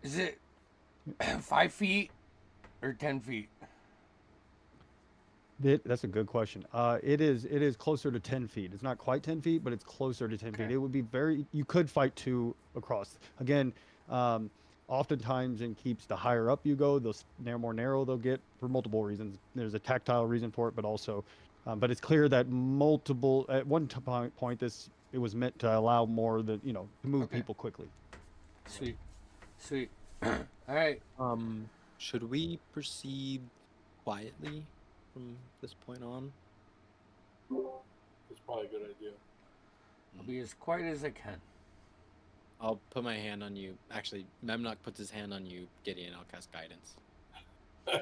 Is it 5 feet or 10 feet? That's a good question. It is closer to 10 feet. It's not quite 10 feet, but it's closer to 10 feet. Okay. It would be you could fight 2 across. Again, oftentimes in keeps, the higher up you go, the more narrow they'll get for multiple reasons. There's a tactile reason for it, but also, but it's clear that at one point it was meant to allow more to move Okay. people quickly. Sweet. All right. Should we proceed quietly from this point on? It's probably a good idea. I'll be as quiet as I can. I'll put my hand on you. Actually, Memnock puts his hand on you, Gideon. I'll cast guidance. All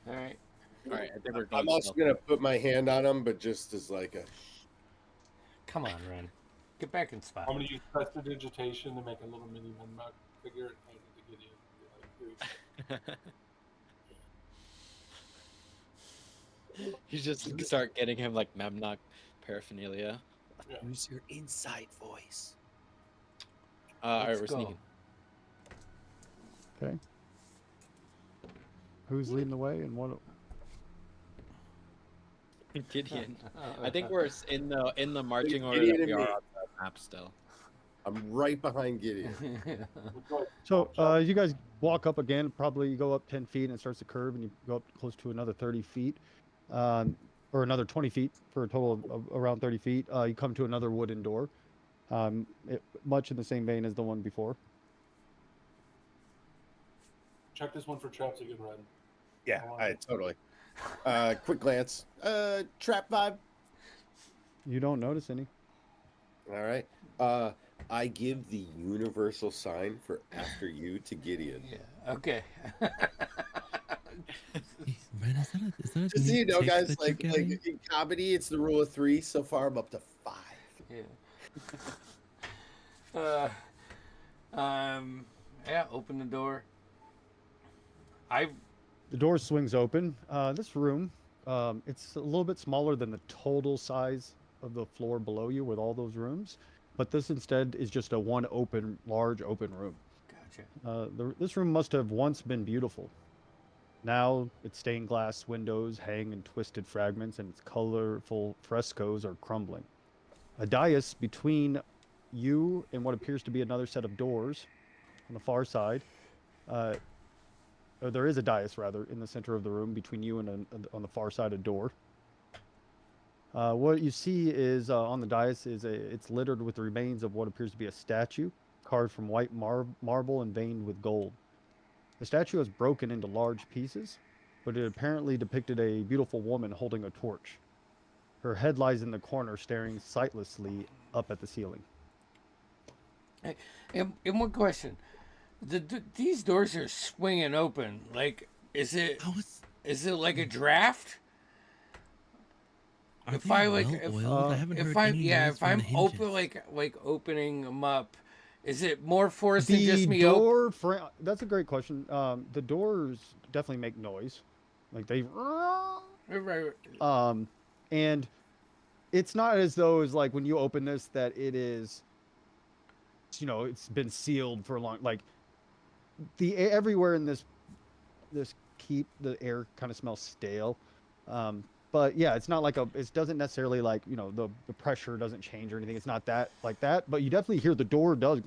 right. All right, I think we're going. I'm also gonna put my hand on him, but just as like a. Come on, Ren. Get back in spot. I'm going to use prestidigitation to make a little mini Memnock figure and hand it to Gideon. Be like, "Here you You just start getting him like Memnock paraphernalia. Yeah. Use your inside voice. All right, Let's we're go. sneaking. Okay. Who's leading the way and what? Gideon. I think we're in the marching order Gideon that we and are me. on the map still. I'm right behind Gideon. go." So you guys walk up again, probably you go up 10 feet and it starts to curve, and you go up close to another 30 feet, or another 20 feet for a total of around 30 feet. You come to another wooden door, much in the same vein as the one before. Check this one for traps again, Ren. Yeah, I want it. totally. Quick glance. Trap vibe. You don't notice any. All right. I give the universal sign for after you to Gideon. Yeah. Okay. Ren, is that a Just so you know, new tick guys, that you're like getting? in comedy, it's the rule of 3. So far, I'm up to 5. Yeah. Yeah. Open the door. The door swings open. This room, It's a little bit smaller than the total size of the floor below you with all those rooms, but this instead is just a one open, large open room. Gotcha. This room must have once been beautiful. Now its stained glass windows hang in twisted fragments and its colorful frescoes are crumbling. A dais between you and what appears to be another set of doors on the far side. Uh, or there is a dais, rather, in the center of the room between you and on the far side a door. What you see is on the dais it's littered with the remains of what appears to be a statue carved from white marble and veined with gold. The statue is broken into large pieces, but it apparently depicted a beautiful woman holding a torch. Her head lies in the corner, staring sightlessly up at the ceiling. Hey, and one question: these doors are swinging open. Like, is it How is like a draft? are If they I like, well oiled? I haven't if heard I'm any yeah, noise if from I'm the hinges. open like opening them up, is it more force than The just me open? door frame. That's a great question. The doors definitely make noise, like they. And it's not as though it's like when you open this that it is, it's been sealed for a long. Like everywhere in this keep, the air kind of smells stale. But yeah, it's not like it doesn't necessarily like, the pressure doesn't change or anything. It's not that like that, but you definitely hear the door does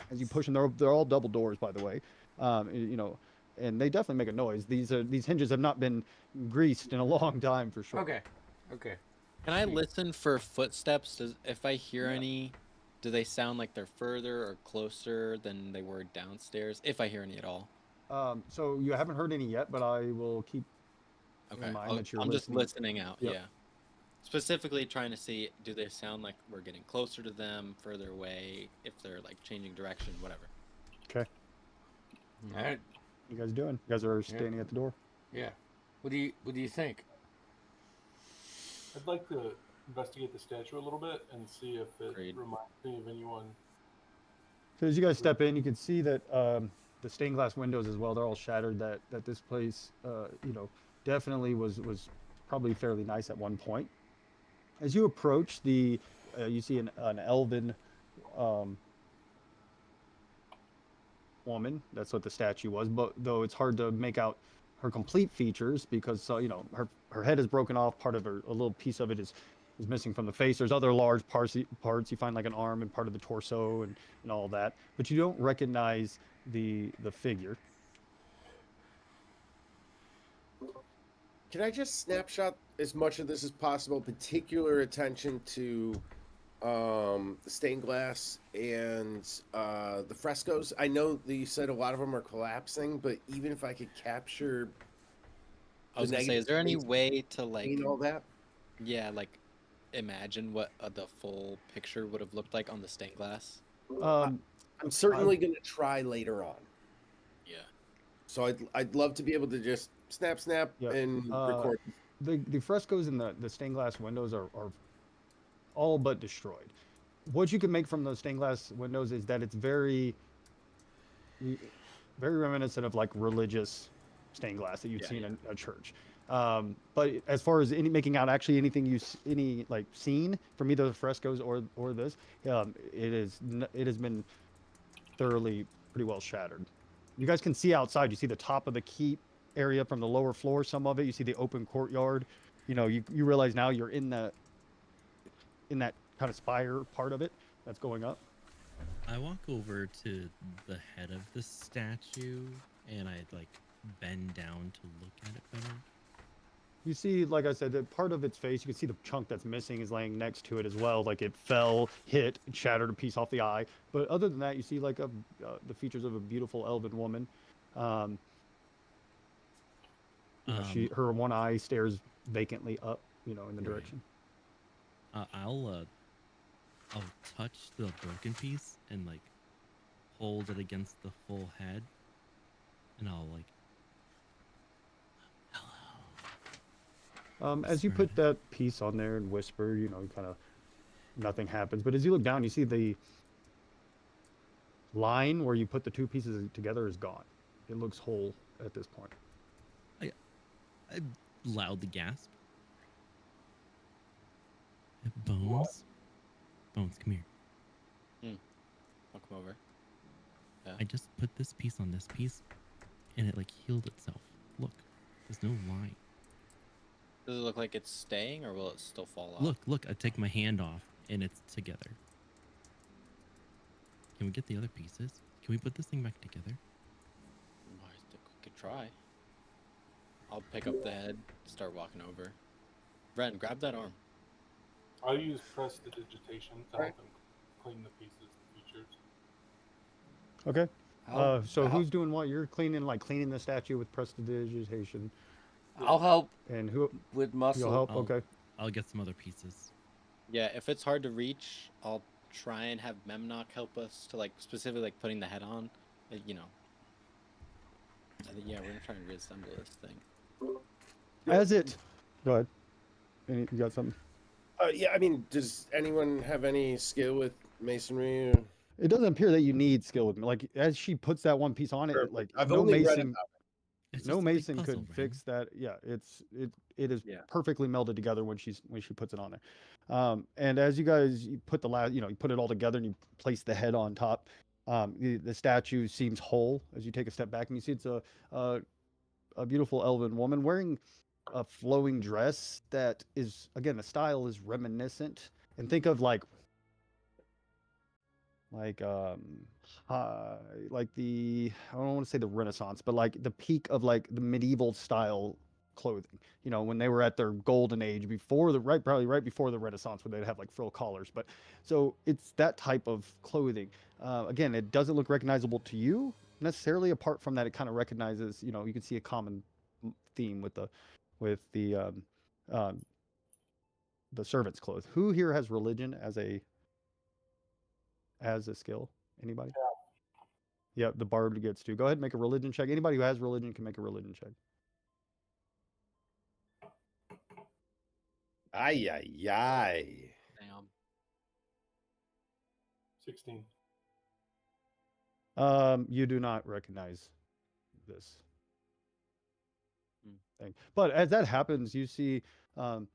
as you push them. They're all double doors, by the way. And they definitely make a noise. These hinges have not been greased in a long time for sure. Okay, okay. Can I listen for footsteps? If I hear Yeah. any, do they sound like they're further or closer than they were downstairs? If I hear any at all. So you haven't heard any yet, but I will keep Okay, in mind that you're I'm just listening. listening out. Yep. Yeah. Specifically trying to see, do they sound like we're getting closer to them, further away, if they're like changing direction, whatever. Okay. All right. You guys doing? You guys are standing at the door. Yeah. What do you think? I'd like to investigate the statue a little bit and see if it Agreed. reminds me of anyone. So as you guys step in, you can see that the stained glass windows as well, they're all shattered. That this place, definitely was probably fairly nice at one point. As you approach you see an elven woman. That's what the statue was. But though it's hard to make out her complete features because her head is broken off. Part of a little piece of it is missing from the face. There's other large parts you find, like an arm and part of the torso and all that. But you don't recognize the figure. Can I just snapshot as much of this as possible? Particular attention to the stained glass and the frescoes. I know that you said a lot of them are collapsing, but even if I could capture, I was gonna say, is there any way to like, all that? yeah, like imagine what the full picture would have looked like on the stained glass? Um, I'm certainly going to try later on. Yeah. So I'd love to be able to just snap Yeah. and record. the frescoes in the stained glass windows are all but destroyed. What you can make from those stained glass windows is that it's very reminiscent of like religious stained glass that you'd see in a church. But as far as making out actually anything seen from either the frescoes or this, it has been thoroughly pretty well shattered. You guys can see outside. You see the top of the keep area from the lower floor. Some of it. You see the open courtyard. You realize now you're in that kind of spire part of it that's going up. I walk over to the head of the statue and I like bend down to look at it better. You see, like I said, that part of its face, you can see the chunk that's missing is laying next to it as well. Like it fell, hit, shattered a piece off the eye. But other than that, you see like the features of a beautiful elven woman. Her one eye stares vacantly up, in the direction. I'll touch the broken piece and like hold it against the full head, and I'll like, hello. As you put that piece on there and whisper, kind of nothing happens. But as you look down, you see the line where you put the two pieces together is gone. It looks whole at this point. loudly gasp. Bones? Bones, come here. I'll come over. Yeah. I just put this piece on this piece, and it like healed itself. Look, there's no line. Does it look like it's staying, or will it still fall off? Look, I take my hand off, and it's together. Can we get the other pieces? Can we put this thing back together? I think we could try. I'll pick up the head, start walking over. Ren, grab that arm. I'll use prestidigitation to Alright. help him clean the pieces and features. Okay. I'll, So I'll, who's doing what? You're cleaning the statue with prestidigitation, I'll help and who with muscle. you'll help? I'll- Okay. I'll get some other pieces. Yeah, if it's hard to reach, I'll try and have Memnock help us to like specifically like putting the head on. You know. I think, yeah, we're gonna try and reassemble this thing. As it. Go ahead. You got something? Yeah, I mean, does anyone have any skill with masonry? Or... It doesn't appear that you need skill with me. Like as she puts that one piece on it, Sure. like I've no only read mason, about It's no just a big mason puzzle, could Ren. fix that. Yeah, it is Yeah. perfectly melded together when she puts it on there. And as you guys you put you put it all together and you place the head on top. The statue seems whole as you take a step back and you see it's a beautiful elven woman wearing a flowing dress that is, again, the style is reminiscent. And think of like like the, I don't want to say the Renaissance, but like the peak of like the medieval style clothing. You know, when they were at their golden age before probably right before the Renaissance, when they'd have like frill collars. But so it's that type of clothing. Again, it doesn't look recognizable to you necessarily. Apart from that, it kind of recognizes. You know, you can see a common theme with um, the servant's clothes. Who here has religion as a skill? Anybody? Yep, the bard gets to. Go ahead and make a religion check. Anybody who has religion can make a religion check. Ay, ay, ay. Damn. 16. You do not recognize this Hmm. thing. But as that happens, you see, all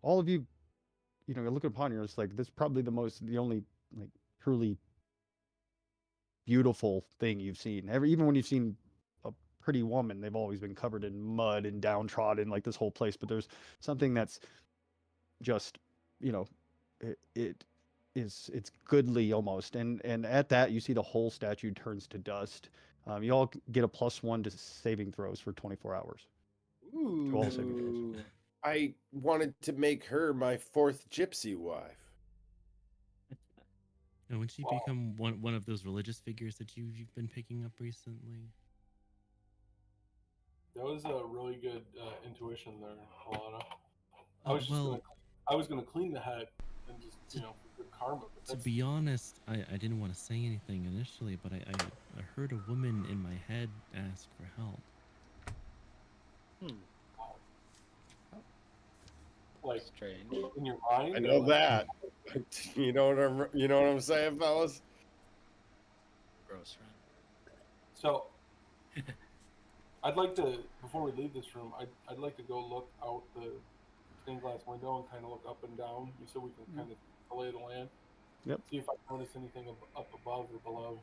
of you, you're looking upon you, it's like this is probably the only like truly beautiful thing you've seen. Even when you've seen a pretty woman, they've always been covered in mud and downtrodden, like this whole place. But there's something that's just, it's goodly almost. And at that, you see the whole statue turns to dust. You all get a +1 to saving throws for 24 hours. To all saving throws. Ooh. I wanted to make her my 4th gypsy wife. And when she Wow. become one of those religious figures that you've been picking up recently? That was a really good intuition there, Alana. Oh, I was gonna clean the head and just good karma. But to that's, be honest, I didn't want to say anything initially, but I heard a woman in my head ask for help. like Strange. in your mind. I or, know like, that. You know what I'm saying, fellas? Gross, Ren. So, I'd like to, before we leave this room, I'd like to go look out the stained glass window and kind of look up and down, so we can kind of lay the land. Yep. See if I notice anything up above or below.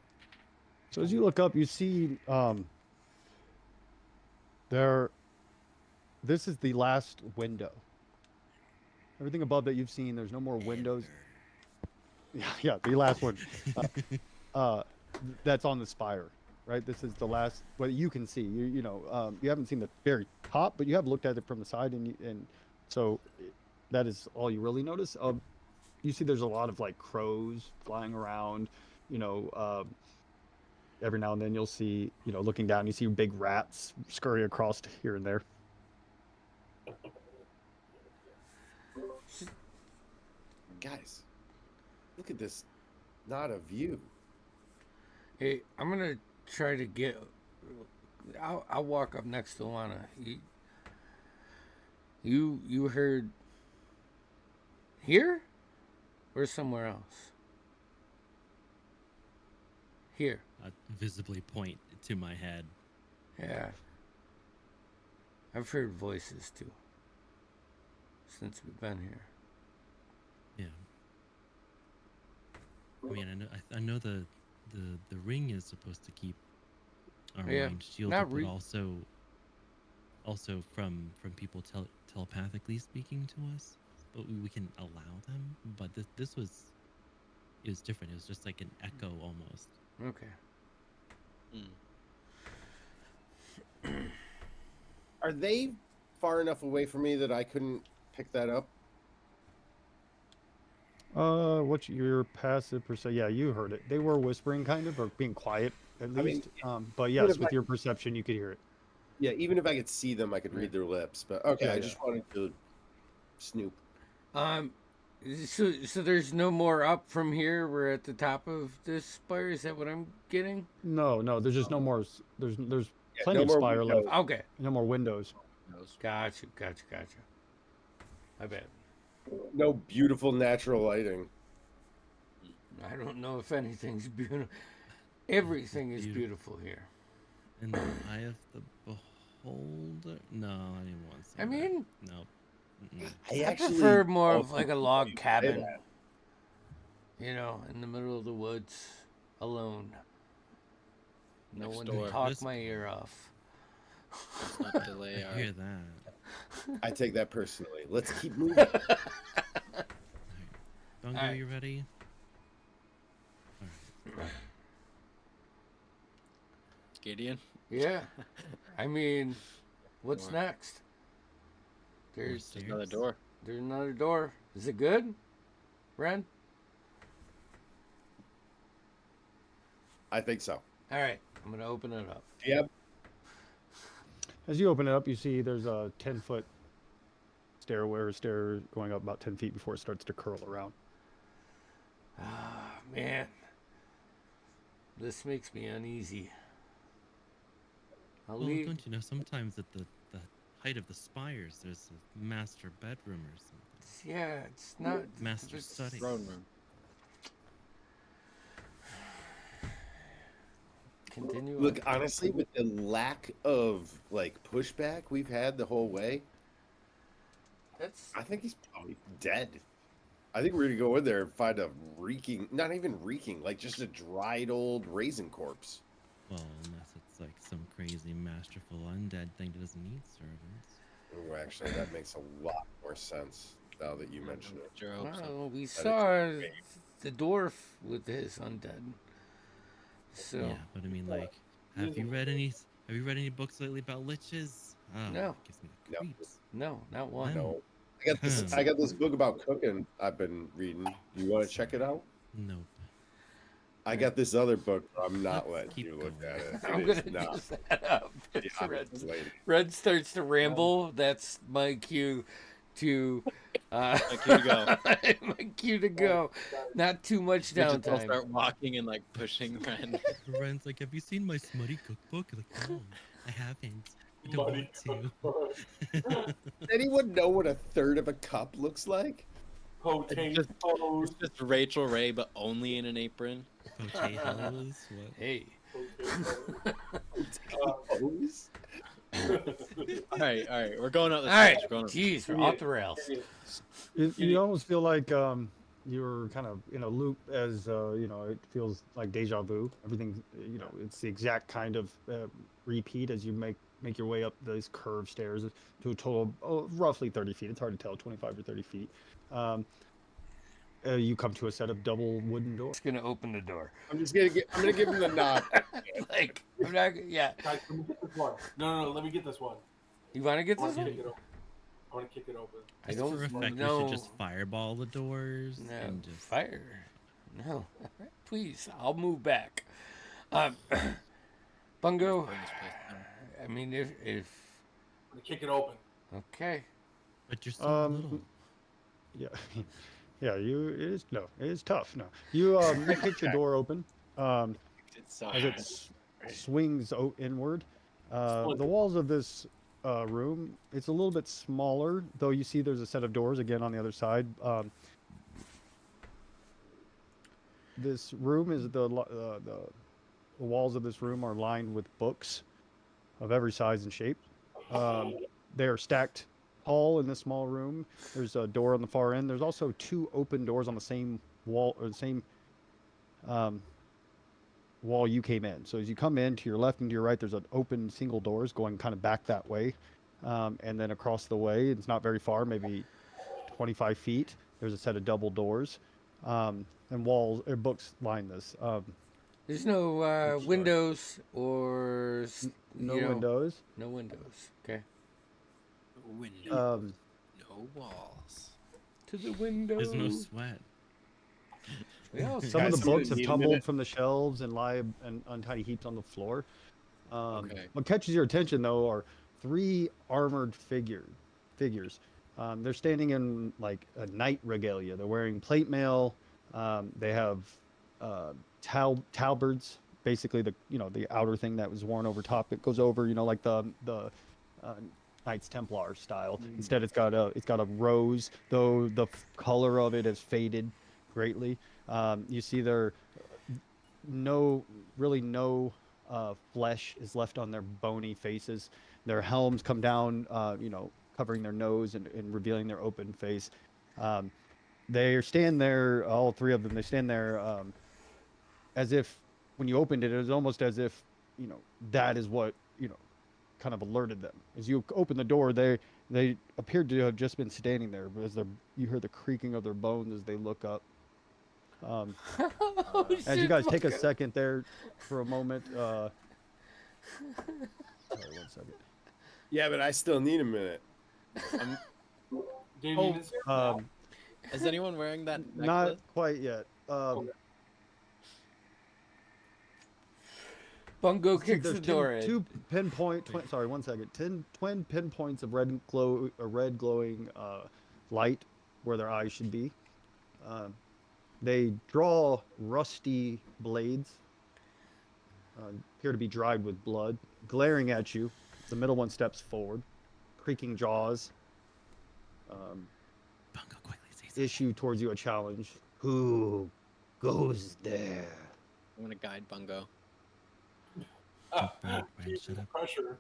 So as you look up, you see this is the last window. Everything above that you've seen, there's no more windows. Yeah, the last one. That's on the spire, right? This is the last. What you can see. You haven't seen the very top, but you have looked at it from the side, and so that is all you really notice. You see, there's a lot of like crows flying around. Every now and then you'll see, looking down, you see big rats scurry across here and there. Guys, look at this. Not a view. Hey, I'm gonna try to get. I'll walk up next to Lana. You heard here or somewhere else? Here. I visibly point to my head. Yeah. I've heard voices too since we've been here. Yeah. I mean, I know the ring is supposed to keep our Yeah, mind shielded, not but also from people telepathically speaking to us, but we can allow them. But this was, it was different. It was just like an echo almost. Okay. Are they far enough away from me that I couldn't pick that up? What's your passive perception? Yeah, you heard it. They were whispering, kind of, or being quiet at I mean, least. But even yes, if with I your could- perception, you could hear it. Yeah, even if I could see them, I could read their lips. But okay, Yeah, I yeah. just wanted to snoop. So there's no more up from here. We're at the top of this spire. Is that what I'm getting? No, there's just no more. There's Yeah, plenty no of more spire left. windows. Okay. No more windows. Gotcha. I bet. No beautiful natural lighting. I don't know if anything's beautiful. Everything is Beautiful. beautiful here. And the eye of the beholder. No, I didn't want to say I mean, that. No. Mm-mm. I I actually prefer more of also like a thought log you'd say cabin. that. You know, in the middle of the woods, alone. No Next one door. to talk This- my ear off. Let's not delay I our. hear that. I take that personally. Let's keep moving. Bungo, Alright. you ready? Gideon. Yeah. I mean, what's Door. next? There's There's another door. There's another door. Is it good, Ren? I think so. All right, I'm gonna open it up. Yep. As you open it up, you see there's a 10-foot stair going up about 10 feet before it starts to curl around. Ah, man, this makes me uneasy. I'll Well, leave. don't you know, sometimes at the height of the spires, there's a master bedroom or something. Yeah, it's not Master it's- study. Throne room. Continue. on. Look, honestly, with the lack of like pushback we've had the whole way, That's I think he's probably dead. I think we're gonna go in there and find a reeking, not even reeking, like just a dried old raisin corpse. Well, unless it's like some crazy masterful undead thing that doesn't need servants. Oh, actually, that makes a lot more sense now that you mention it. Sure hope so. well, we is saw great. the dwarf with his undead. So Yeah, but I mean, like, have you read any books lately about liches? Oh, No. it gives me the No. creeps. no, not one. No, I got this book about cooking I've been reading. You want to check it out? Nope. I got this other book. I'm not Let's letting keep you look going. at it. I'm It is gonna not. just set up. Yeah, I'm Red, waiting. Red starts to ramble. That's my cue to cue to go. my cue to go. Not too much We just all downtime. start walking and like pushing Ren. Ren's like, have you seen my smutty cookbook? Like, no, I haven't. I don't Muddy want to. Does anyone know what a third of a cup looks like? Potato It's toes. just Rachel Ray, but only in an apron. Potatoes? What? Hey, Potatoes? All right. We're going up the all right. stairs. We're going up. Jeez, we're off the rails. You almost feel like you're kind of in a loop as it feels like deja vu. Everything, it's the exact kind of repeat as you make your way up these curved stairs to a total of roughly 30 feet. It's hard to tell, 25 or 30 feet. You come to a set of double wooden doors. Just gonna open the door. I'm gonna give him the nod. Like, I'm not. Yeah. Guys, let me get this one. No, let me get this one. You want to get I this want to one? kick it open. I want to kick it open. I Just for don't effect, know. we should just fireball the doors No, and just fire. No, please. I'll move back. Bungo. Burn this place down. I mean, if I'm going to kick it open. okay. But you're so Um, little. Yeah, yeah. It is tough. No, you kick your door open. It's so As it swings inward. The walls of this room, it's a little bit smaller, though you see there's a set of doors again on the other side. This room is the walls of this room are lined with books of every size and shape. They are stacked tall in this small room. There's a door on the far end. There's also 2 open doors on the same wall, or the same wall you came in. So as you come in, to your left and to your right, there's an open single doors going kind of back that way. And then across the way, it's not very far, maybe 25 feet, there's a set of double doors. And walls or books line this. There's no windows or No you know, windows. No windows. Okay. Windows, no walls. To the windows. There's no sweat. Yeah, Some of Guys, the I'm books gonna have need a tumbled minute. from the shelves and lie in untidy heaps on the floor. Okay. What catches your attention, though, are 3 armored figures. They're standing in like a knight regalia. They're wearing plate mail. They have halberds, basically the outer thing that was worn over top. It goes over, like the Knights Templar style. Instead, it's got a rose, though the color of it has faded greatly. You see there no flesh is left on their bony faces. Their helms come down, covering their nose and revealing their open face. They stand there, all 3 of them. They stand there as if when you opened it, it was almost as if that is what kind of alerted them. As you open the door, they appeared to have just been standing there, but you hear the creaking of their bones as they look up. As you guys take a second there for a moment. Sorry, 1 second. Yeah, but I still need a minute. Damien is here now. Is anyone wearing that necklace? Not quite yet. Bungo kicks the There's door in. 2 sorry, 1 second. 10 twin pinpoints of red glowing light where their eyes should be. They draw rusty blades, appear to be dried with blood, glaring at you. The middle one steps forward, creaking jaws. Bungo, quickly say something. Issue towards you a challenge. Who goes there? I'm gonna guide Bungo. Brad, Keep shut the up. pressure.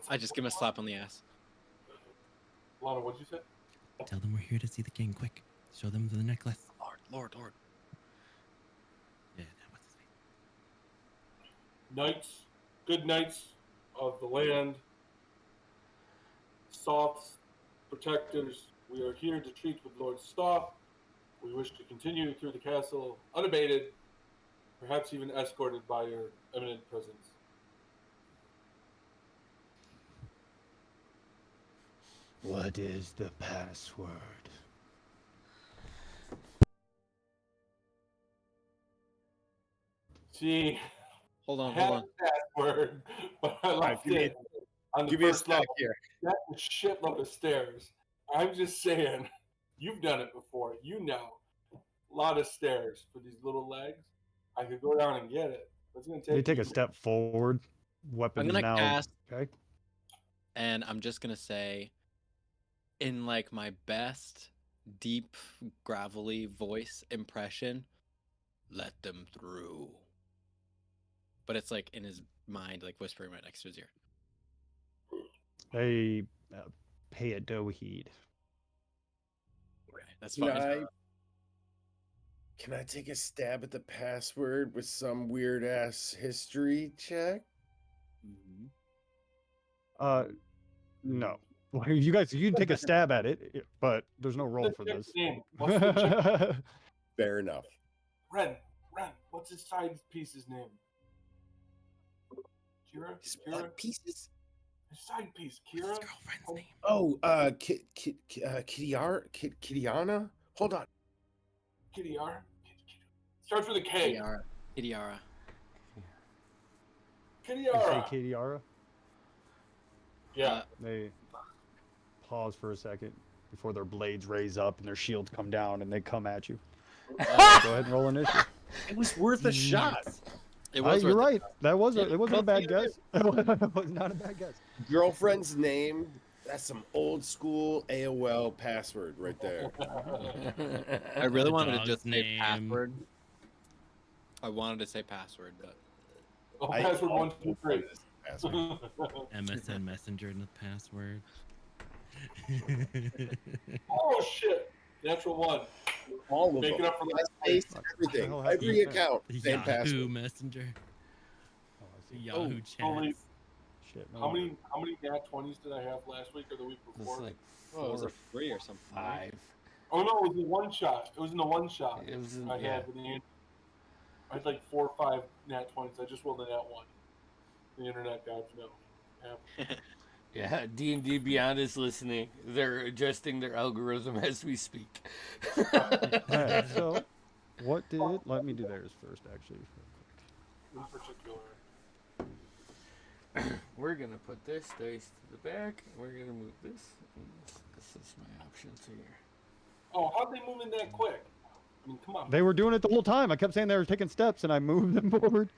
I just give him a slap on the ass. Lana, what'd you say? Tell them we're here to see the king. Quick, show them the necklace. Lord. Yeah, what's his face? Knights, good knights of the land, Soth's protectors, we are here to treat with Lord Stoth. We wish to continue through the castle unabated, perhaps even escorted by your eminent presence. What is the password? See, Hold I on. had a password, but I left give me it on the Give me a first stack level. here. That's a shitload of stairs. I'm just saying, you've done it before. You know, a lot of stairs for these little legs. I could go down and get it. But it's gonna take. They take you. a step forward. Weapons I'm gonna now. cast, Okay. and I'm just gonna say, in like my best deep gravelly voice impression, let them through. But it's like in his mind, like whispering right next to his ear. They pay it no heed. Okay, that's fine. Can I take a stab at the password with some weird ass history check? No. Well, you can take a stab at it, but there's no roll What's for the this. chick's name? What's the chick? Fair enough. Ren. What's his side piece's name? Kira. Kira. Pieces? His side piece. What's Kira. his girlfriend's name? Oh, Kitiana? Hold on. Kitty R. Starts with a K. Kitiara. Kitty They say R. Katiara. Yeah. They pause for a second before their blades raise up and their shields come down and they come at you. Go ahead and roll initiative. It was worth a shot. It was. You're worth it. right. It wasn't a bad Both guess. It was not a bad guess. Girlfriend's name. That's some old school AOL password right there. I really The wanted to dog's just say name. password. I wanted to say password, but Oh, I password 1, 2, 3. password. MSN Messenger in the password. Oh shit! Natural one. All of Make them. it up for last MySpace, week. What the everything. hell happened Every to that? account, same Yahoo password. Messenger. Oh, I see. Yahoo Oh, chats. only- Shit. No How wonder. many nat 20s did I have last week or the week It's before? like Oh, it was 4 like 3 or something. Right? 5. Oh no, it was in one shot. It was in the one shot It was in, I yeah. had with the. I had like 4 or 5 nat 20s. I just rolled a nat one. The internet gods know. Yeah. Yeah, D&D Beyond is listening. They're adjusting their algorithm as we speak. Alright, so what did? Let me do theirs first, actually, real quick. In particular. We're gonna put this dice to the back. And we're gonna move this. And this is my options here. Oh, how'd they move in that quick? I mean, come on. They were doing it the whole time. I kept saying they were taking steps, and I moved them forward.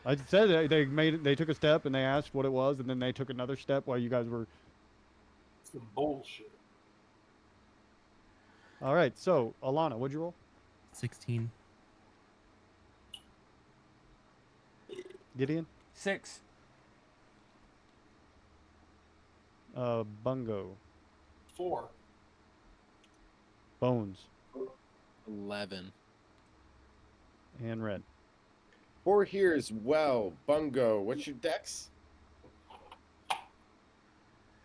I said they made it. They took a step, and they asked what it was, and then they took another step while you guys were. Some bullshit. All right. So Alana, what'd you roll? 16. Gideon. 6. Bungo. 4. Bones. 11. And Red. 4 here as well. Bungo. What's your dex?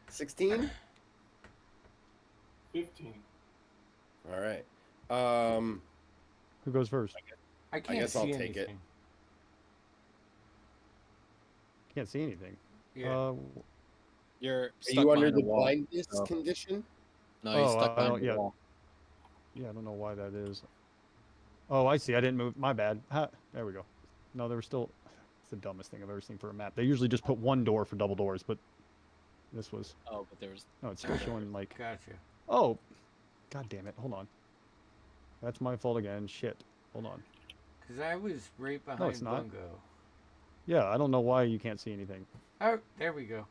16? 15. All right. Who goes first? I can't guess see I'll take it. anything. Can't see anything. Yeah. You're Are stuck you under behind a the wall. blindness so- condition? No, he's Oh, stuck I behind don't- the yeah. wall. Yeah, I don't know why that is. Oh, I see. I didn't move. My bad. Ha, there we go. No, there was still. It's the dumbest thing I've ever seen for a map. They usually just put one door for double doors, but this was. Oh, but there was. No, it's still showing like. Gotcha. Oh, god damn it! Hold on. That's my fault again. Shit. Hold on. Because I was right behind it's not. Bungo. Yeah, I don't know why you can't see anything. Oh, there we go.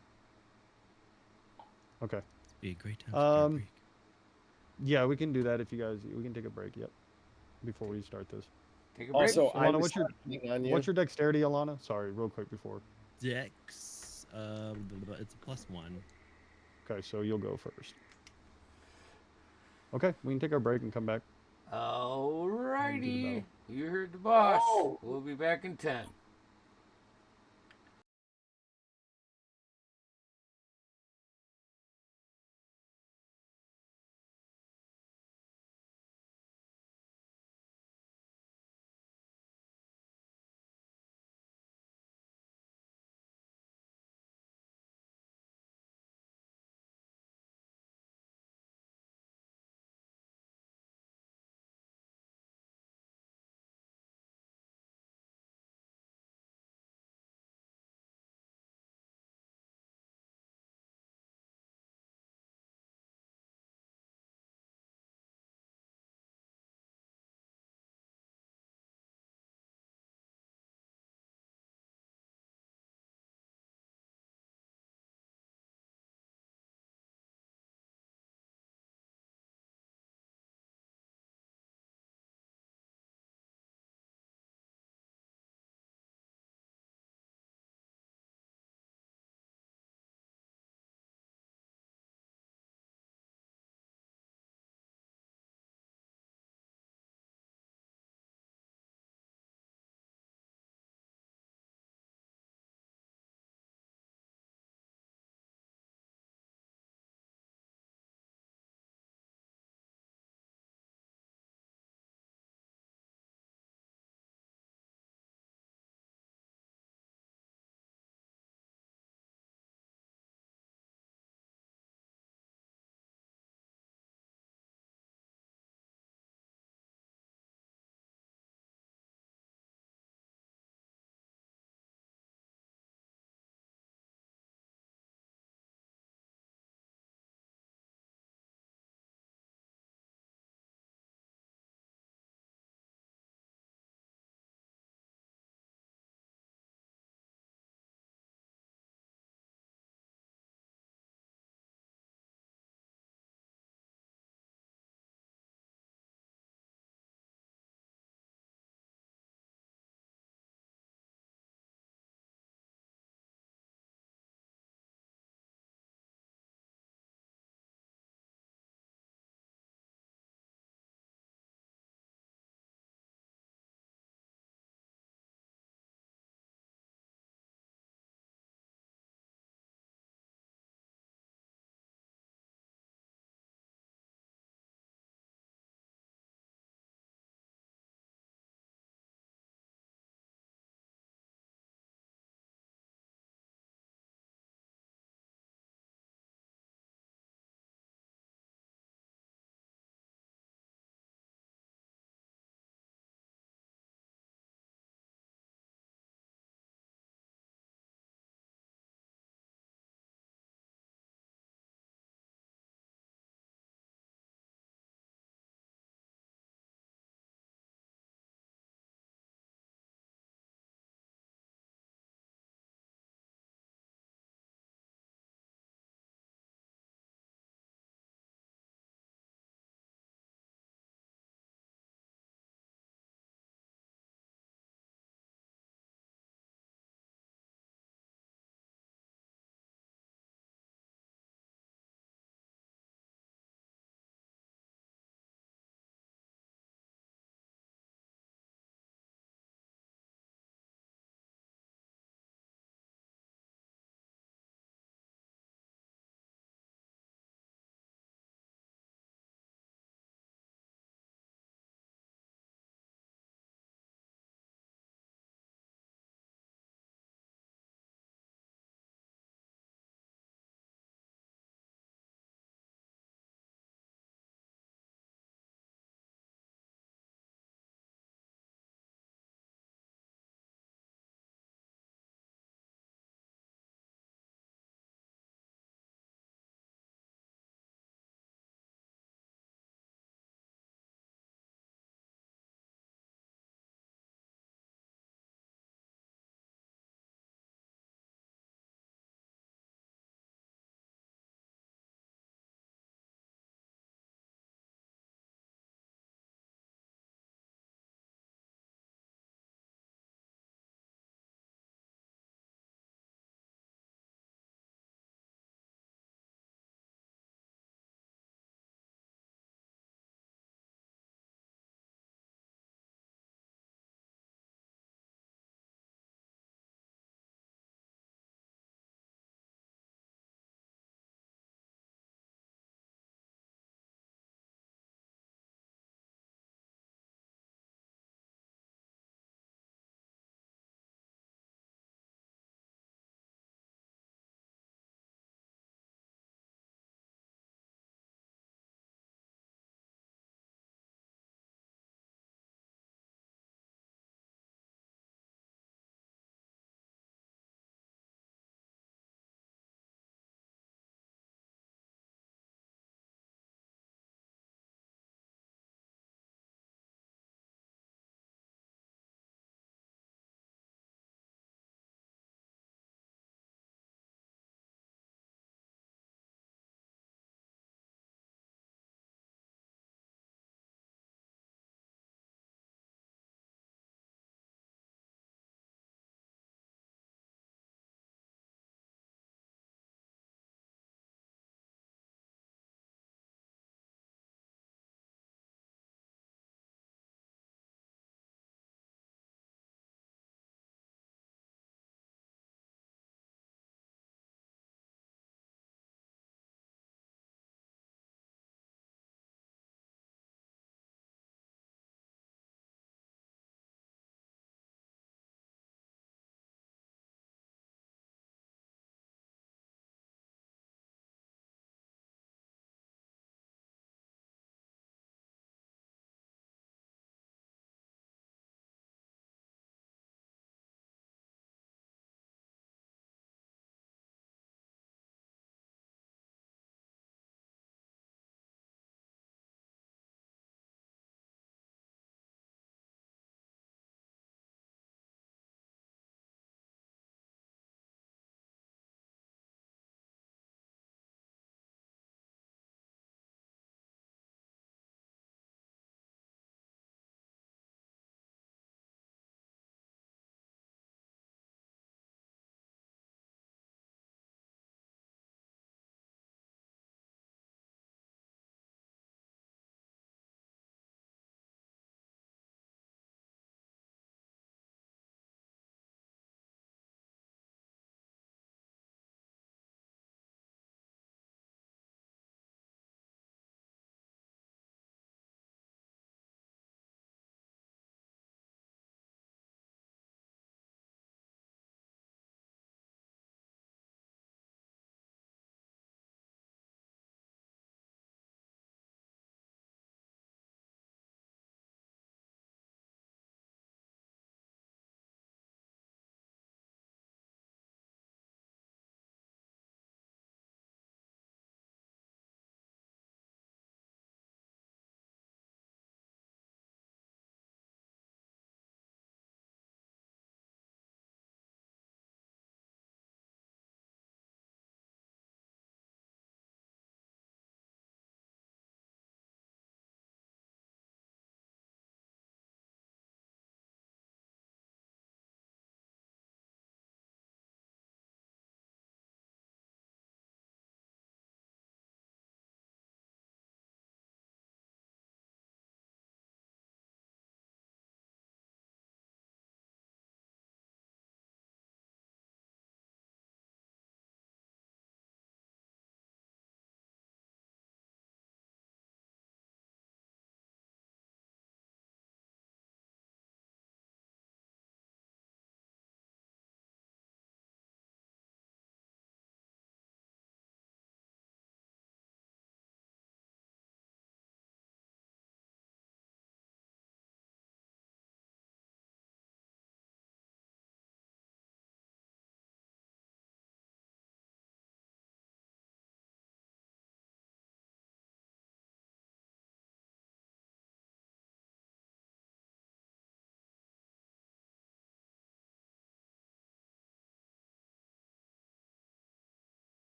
Okay. It'd be a great time to take a break. Yeah, we can do that if you guys. We can take a break. Yep. Before we start this. Take a break. Also, I Alana, was checking on you. what's your dexterity, Alana? Sorry, real quick before. Dex. It's a +1. Okay, so you'll go first. Okay, we can take our break and come back. Alrighty. You heard the boss. Oh. We'll be back in 10.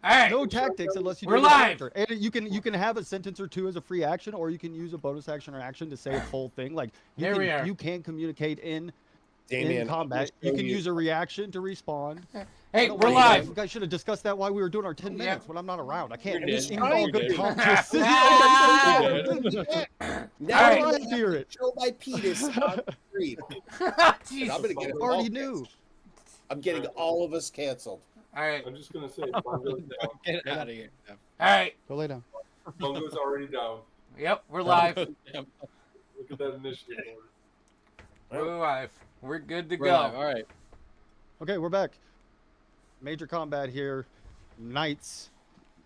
All right. No tactics unless you We're do the live. character. And you can have a sentence or two as a free action, or you can use a bonus action or action to say a full thing. Like you can communicate in Damien, I'm combat. gonna You show can use a reaction to respond. Hey, No, we're wait, live. You guys should have discussed that while we were doing our 10 Yeah. minutes when I'm not around. I can't. We did. In all We good did. conscience. Ah! now Alright. I'm I hear it. show my penis on the screen. Jesus. I'm gonna get You it already all knew. canceled. I'm getting all of us canceled. All right. I'm just gonna say Bungo's down. Get out of here. All right. Go lay down. Bungo's already down. Yep, we're live. Look at that initiative order. We're live. We're good to We're go. live. All right. Okay, we're back. Major combat here. Knights,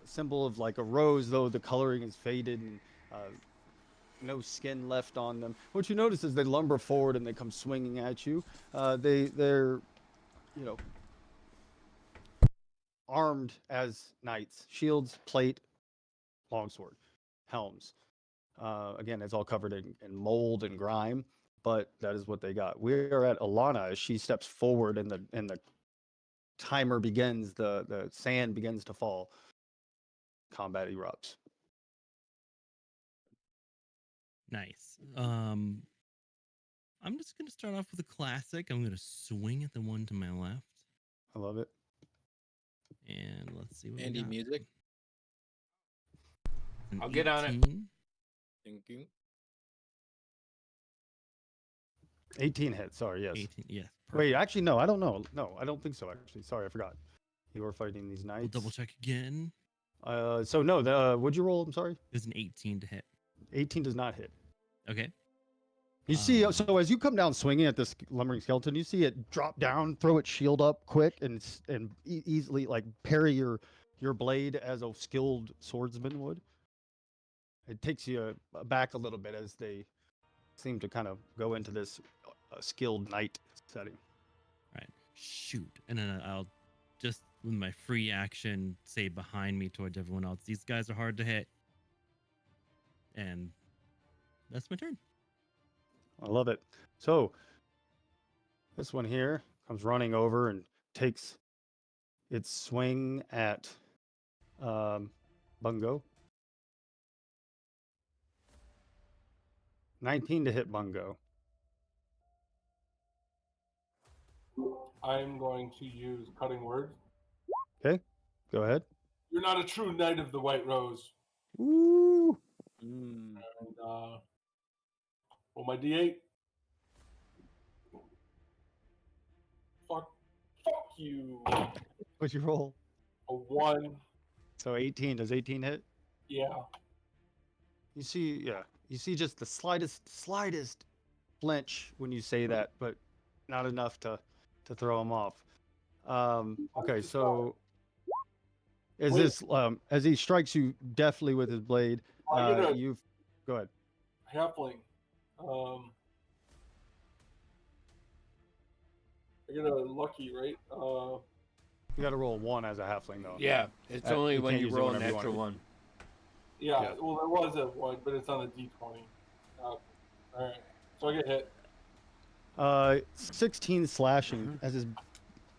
symbol of like a rose, though the coloring is faded and no skin left on them. What you notice is they lumber forward and they come swinging at you. They're, you know, armed as knights, shields, plate, longsword, helms. Again, it's all covered in mold and grime, but that is what they got. We are at Alana as she steps forward and the timer begins, the sand begins to fall. Combat erupts. Nice. I'm just gonna start off with a classic. I'm gonna swing at the one to my left, I love it. and let's see what we Andy, got. music. An I'll get on it. 18. Thank you. 18 hits. Sorry, yes. 18. Yes. Wait, perfect. actually, no, I don't know. No, I don't think so. Actually, sorry, I forgot. You were fighting these We'll knights. double check again. So no, the what'd you roll? I'm sorry. There's an 18 to hit. 18 does not hit. Okay. You see, Um, so as you come down swinging at this lumbering skeleton, you see it drop down, throw its shield up quick, and easily like parry your blade as a skilled swordsman would. It takes you back a little bit as they seem to kind of go into this skilled knight setting. Right. Shoot. And then I'll just with my free action say behind me towards everyone else. These guys are hard to hit. And that's my turn. I love it. So this one here comes running over and takes its swing at Bungo. 19 to hit Bungo. I'm going to use cutting words. Okay, go ahead. You're not a true knight of the White Rose. Woo! And roll my D8. Fuck you. What'd you roll? A 1. So 18. Does 18 hit? Yeah. You see just the slightest flinch when you say that, but not enough to throw him off. Okay, so is this as he strikes you deftly with his blade, you've go ahead. Halfling. I get a lucky, right? You got to roll 1 as a halfling though. Yeah, it's only you when can't you use it roll a whenever you natural want. one. Yeah, Yeah. well, there was a 1, but it's on a D20. All right. So I get hit. 16 slashing as his.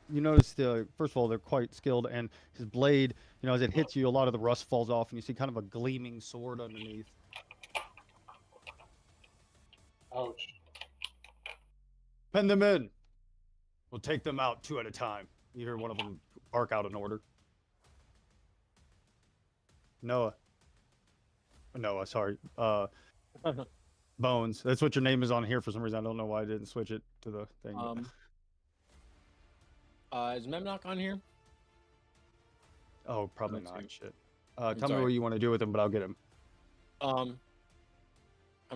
You notice first of all they're quite skilled, and his blade, as it hits you, a lot of the rust falls off, and you see kind of a gleaming sword underneath. Ouch. Pen them in. We'll take them out 2 at a time. You hear one of them bark out an order. Noah, sorry. Bones. That's what your name is on here for some reason. I don't know why I didn't switch it to the thing. Is Memnock on here? Oh, probably Let's not. see. Shit. Tell me sorry. what you want to do with him, but I'll get him. I'm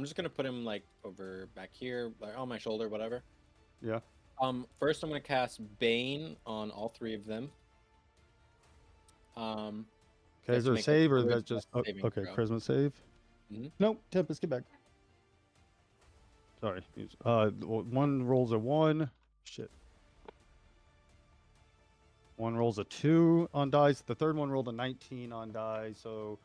just gonna put him like over back here, like on my shoulder, whatever. Yeah. First I'm gonna cast Bane on all 3 of them. Okay, have is to there a make a save or charisma that's just saving okay? throw. Charisma save. Mhm. Nope. Tempest, get back. Sorry. One rolls a 1. Shit. One rolls a 2 on dice. The third one rolled a 19 on die, so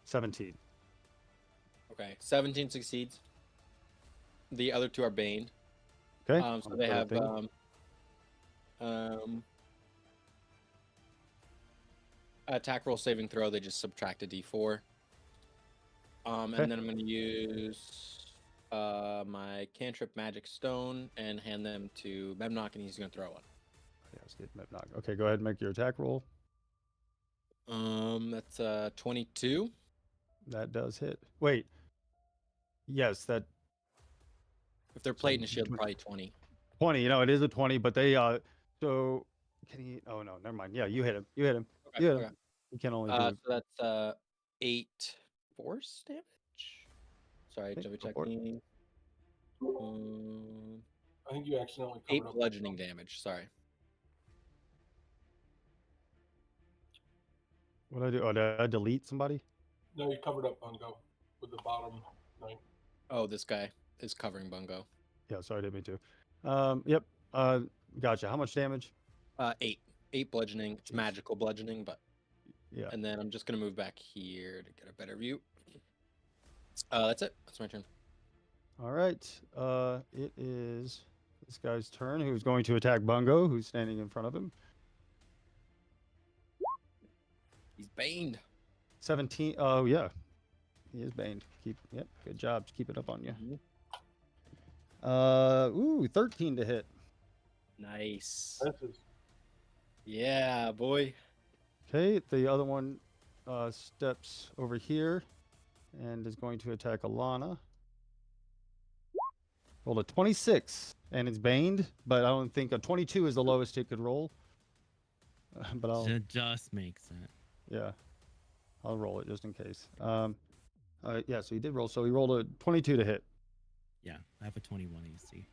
17. Okay, 17 succeeds. The other 2 are Bane. Okay. So they have Attack roll saving throw. They just subtract a d4. Okay. And then I'm going to use my cantrip magic stone and hand them to Memnock, and he's going to throw one. Yeah, let's get Mepnog. Okay, go ahead and make your attack roll. That's 22. That does hit. Wait. Yes, that If they're plate and a shield, probably 20. 20. You know, it is a 20, but they so can he? Oh no, never mind. Yeah, you hit him. You hit him. Okay. You hit Okay. him. You can only do. So that's 8 force damage. Sorry, Okay, double go for it. checking. I think you accidentally 8 covered up. bludgeoning damage. Sorry. What did I do? Oh, did I delete somebody? No, you covered up Bungo with the bottom 9. Oh, this guy is covering Bungo. Yeah, sorry, I didn't mean to. Yep. Gotcha. How much damage? 8 bludgeoning. It's Jeez. magical bludgeoning, but Yeah. and then I'm just gonna move back here to get a better view. That's it. That's my turn. All right. It is this guy's turn. Who's going to attack Bungo, who's standing in front of him? He's baned. 17. Oh yeah, he is baned. Yep. Good job. Keep it up on you. Mhm. 13 to hit. Nice. This is Yeah, boy. Okay, the other one steps over here and is going to attack Alana. Rolled a 26, and it's baned, but I don't think a 22 is the lowest it could roll. But I'll, It just makes it. yeah, I'll roll it just in case. Yeah, so he did roll. So he rolled a 22 to hit. Yeah, I have a 21 AC.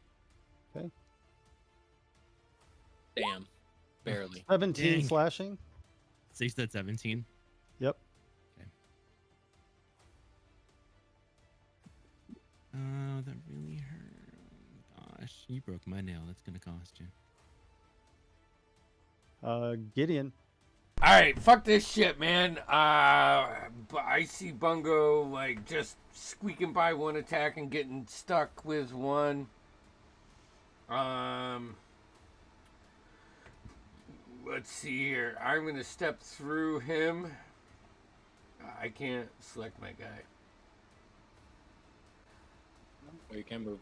Damn. Barely. 17 Dang. slashing. So you said 17? Yep. Oh, that really hurt. Gosh, you broke my nail. That's gonna cost you. Gideon. All right, fuck this shit, man. But I see Bungo like just squeaking by one attack and getting stuck with one. Let's see here. I'm gonna step through him. I can't select my guy. Oh, you can move.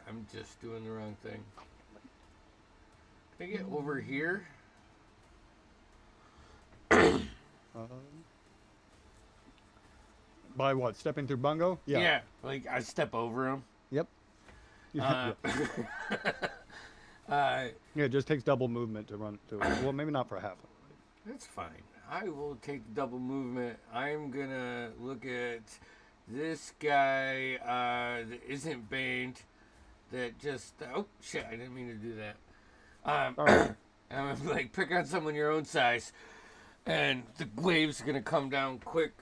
I'm just doing the wrong thing. Can I get over here? By what? Stepping through Bungo? Yeah. Like I step over him. Yep. Uh, Yeah, it just takes double movement to run through it. Well, maybe not for half. That's fine. I will take the double movement. I'm gonna look at this guy that isn't baned. That just oh shit! I didn't mean to do that. Alright. I'm like pick on someone your own size, and the wave's gonna come down quick.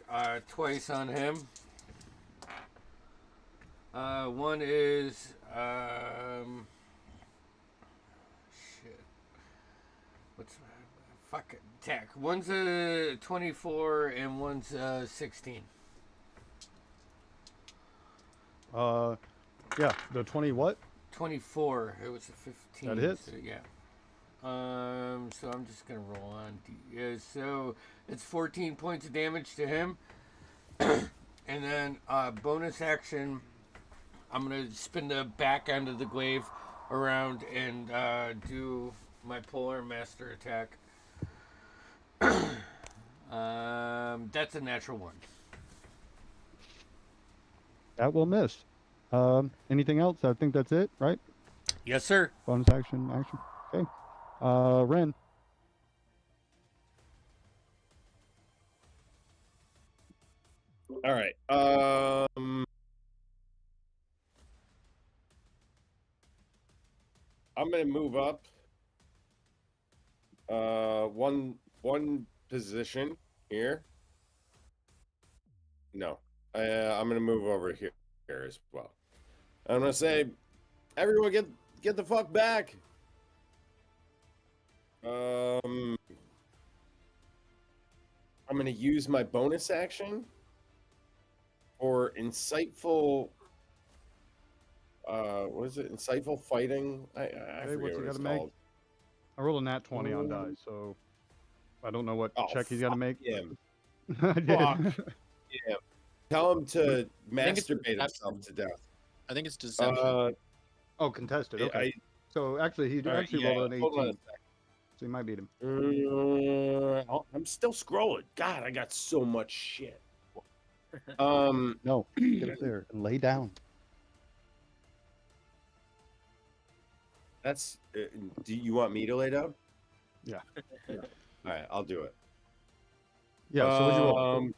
Twice on him. One is shit. What's fuck attack? One's a 24 and one's a 16. Yeah, the 20 what? 24. It was a 15. That hits? So, yeah. So I'm just gonna roll on. So it's 14 points of damage to him, and then bonus action. I'm gonna spin the back end of the glaive around and do my Polar Master attack. That's a natural one. That will miss. Anything else? I think that's it, right? Yes, sir. Bonus action. Okay. Ren. All right. I'm gonna move up one position here. No, I'm gonna move over here as well. I'm gonna say, everyone, get the fuck back. I'm gonna use my bonus action for insightful what is it? Insightful fighting. I Okay, forget what's he what it's gotta make? called. I rolled a nat 20 on die, so I don't know what Oh, check he's got to fuck make. him. I did. Fuck. Yeah. Tell him to I think it's masturbate himself deception. to death. I think it's deception. Oh, contested. I- Okay. I- So actually, he all right, actually yeah, rolled an hold on a 18, so he might beat him. I'm still scrolling. God, I got so much shit. No, get up there and lay down. That's. Do you want me to lay down? Yeah. All right, I'll do it. Yeah. So what'd you roll?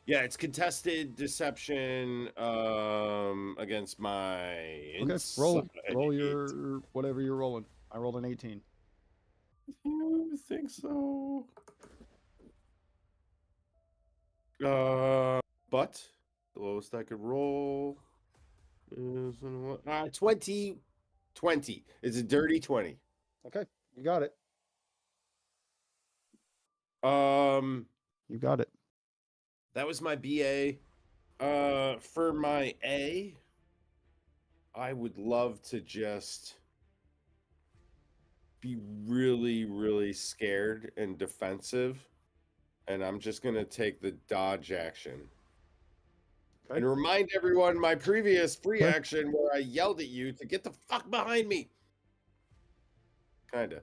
Yeah, it's contested deception against my. Okay, roll insight. your whatever you're rolling. I rolled an 18. You think so? But the lowest I could roll is 20. 20. It's a dirty 20. Okay, you got it. You got it. That was my BA. For my A, I would love to just be really, really scared and defensive. And I'm just going to take the dodge action. Okay. And remind everyone my previous free Okay. action where I yelled at you to get the fuck behind me. Kinda.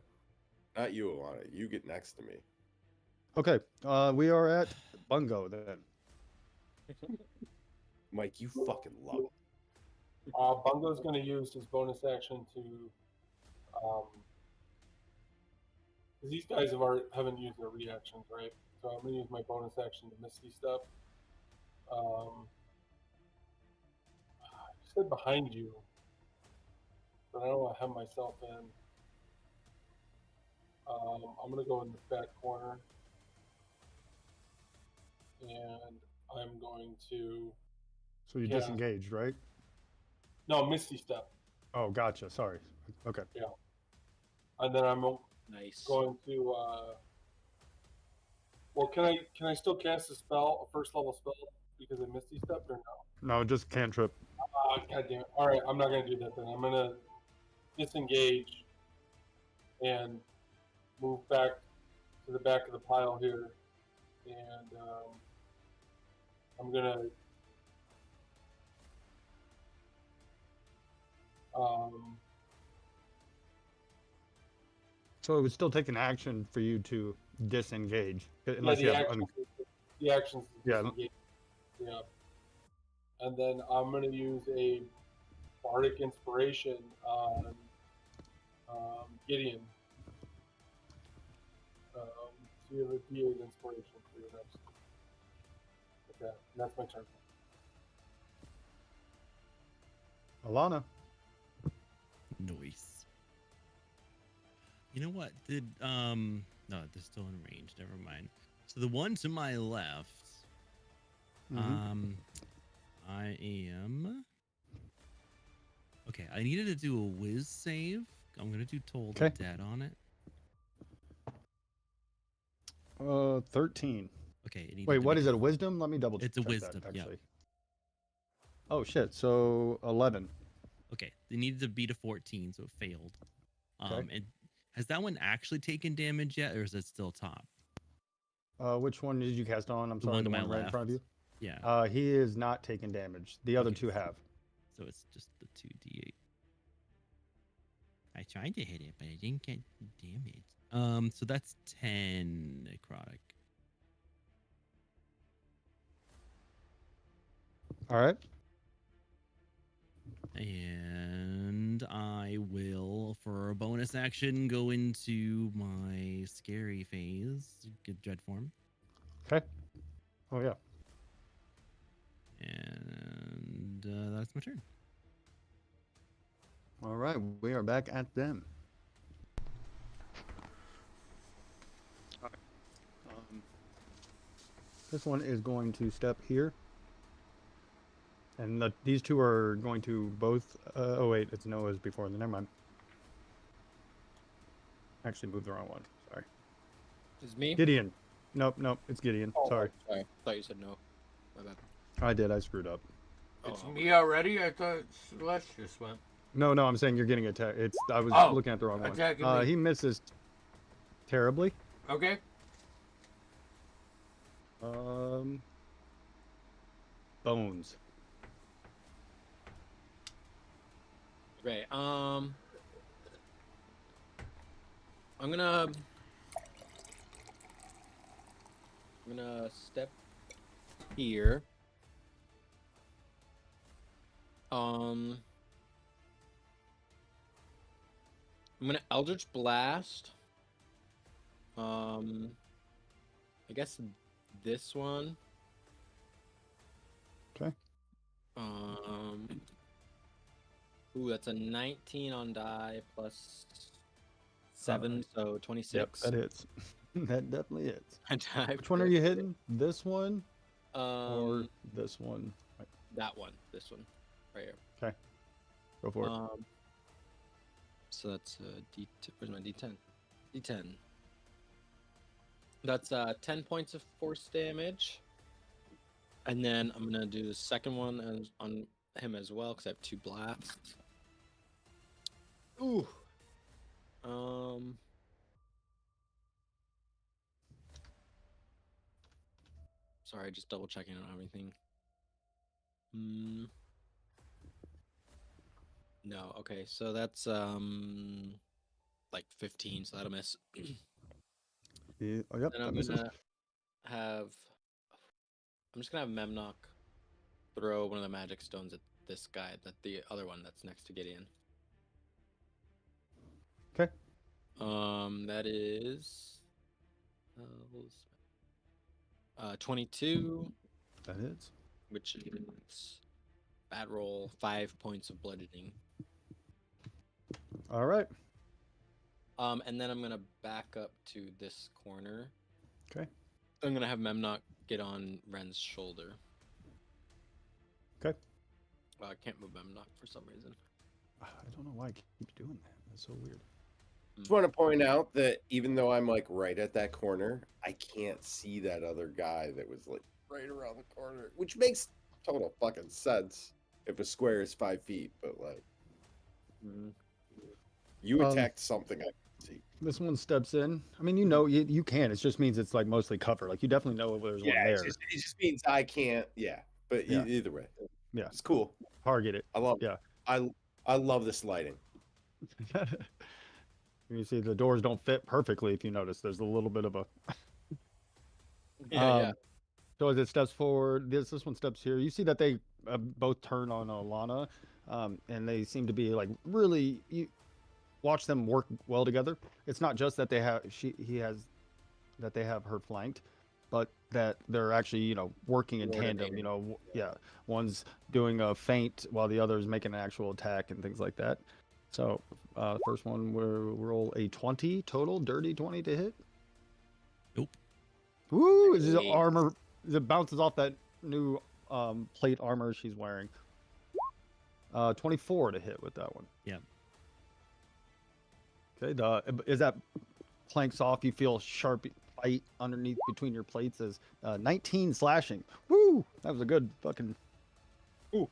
Not you, Alana. You get next to me. Okay, we are at Bungo then. Mike, you fucking love it. Bungo's going to use his bonus action to, because these guys haven't used their reactions, right? So I'm going to use my bonus action to Misty Step. I said behind you, but I don't want to hem myself in. I'm going to go in the back corner, and I'm going to. So you Yeah. disengaged, right? No, Misty Step. Oh, gotcha. Sorry. Okay. Yeah. And then I'm Nice. going to. Well, can I still cast a spell, a first level spell, because I Misty Stepped or no? No, just cantrip. God damn it. All right, I'm not going to do that then. I'm going to disengage and move back to the back of the pile here. And I'm going to So it would still take an action for you to disengage, unless you have. the actions. Yeah. Yeah. And then I'm going to use a bardic inspiration on Gideon. So you have a D8 inspiration for your next. Okay, and that's my turn. Alana. Nice. You know what? No, they're still in range. Never mind. So the one to my left, I am. Okay, I needed to do a whiz save. I'm gonna do Toll the Dead on it. 13. Okay. Wait, what is it? A wisdom? Let me double check. It's a wisdom. That, actually. Yeah. Oh shit! So 11. Okay, they needed to beat a 14, so it failed. Okay. And has that one actually taken damage yet, or is it still top? Which one did you cast on? I'm sorry, one to the my one right in front of you. Yeah. He is not taking damage. The other two have. So it's just the 2d8. I tried to hit it, but I didn't get damage. So that's 10 necrotic. All right. And I will, for a bonus action, go into my scary phase, get dread form. Okay. Oh yeah. And that's my turn. All right, we are back at them. All right. This one is going to step here. And these two are going to both. Oh wait, it's Noah's before. Never mind. Actually, moved the wrong one. Sorry. It's me? Gideon. Nope, it's Gideon. Oh, Sorry. Sorry. I thought you said no. My bad. I did. I screwed up. It's me already? I thought Celeste just went. No, I'm saying you're getting attacked. I was looking at the wrong one. Attacking me. He misses terribly. Okay. Bones. Right. I'm gonna step here. I'm gonna Eldritch Blast. I guess this one. Okay. Ooh, that's a 19 on die plus 7, so 26. Yep, that hits. That definitely hits. I die. Which one are you hitting? This one or Um, this one? that one. This one, right here. Okay. Go for it. So that's a D. Where's my D10? D10. That's 10 points of force damage, and then I'm gonna do the second one on him as well because I have 2 blasts. Ooh. Sorry, just double checking on everything. No, okay, so that's like 15, so that'll miss. Yeah, oh, yep, And that I'm misses. just gonna have Memnock throw one of the magic stones at this guy, the other one that's next to Gideon. Okay. That is 22, That hits. which is bad roll, 5 points of bludgeoning. All right. And then I'm gonna back up to this corner. Okay. I'm gonna have Memnock get on Ren's shoulder. Okay. Well, I can't move Memnock for some reason. I don't know why I keep doing that. That's so weird. Just want to point out that even though I'm like right at that corner, I can't see that other guy that was like right around the corner, which makes total fucking sense if a square is 5 feet. But like, you attacked something I can see. This one steps in. I mean, you can. It just means it's like mostly cover. Like you definitely know there's one there. It just means I can't. Yeah, but Yeah. either way, Yeah. it's cool. Target it. I love. Yeah. I love this lighting. You see the doors don't fit perfectly. If you notice, there's a little bit of a. Yeah. So as it steps forward, this one steps here. You see that they both turn on Alana, and they seem to be like really. You watch them work well together. It's not just that they have they have her flanked, but that they're actually working in tandem. One's doing a feint while the other is making an actual attack and things like that. So first one we'll roll a 20 total, dirty 20 to hit. Nope. Woo! Is the armor? It bounces off that new plate armor she's wearing. 24 to hit with that one. Yeah. Okay. Is that planks off? You feel sharp bite underneath between your plates. As 19 slashing. Woo! That was a good fucking. Ooh.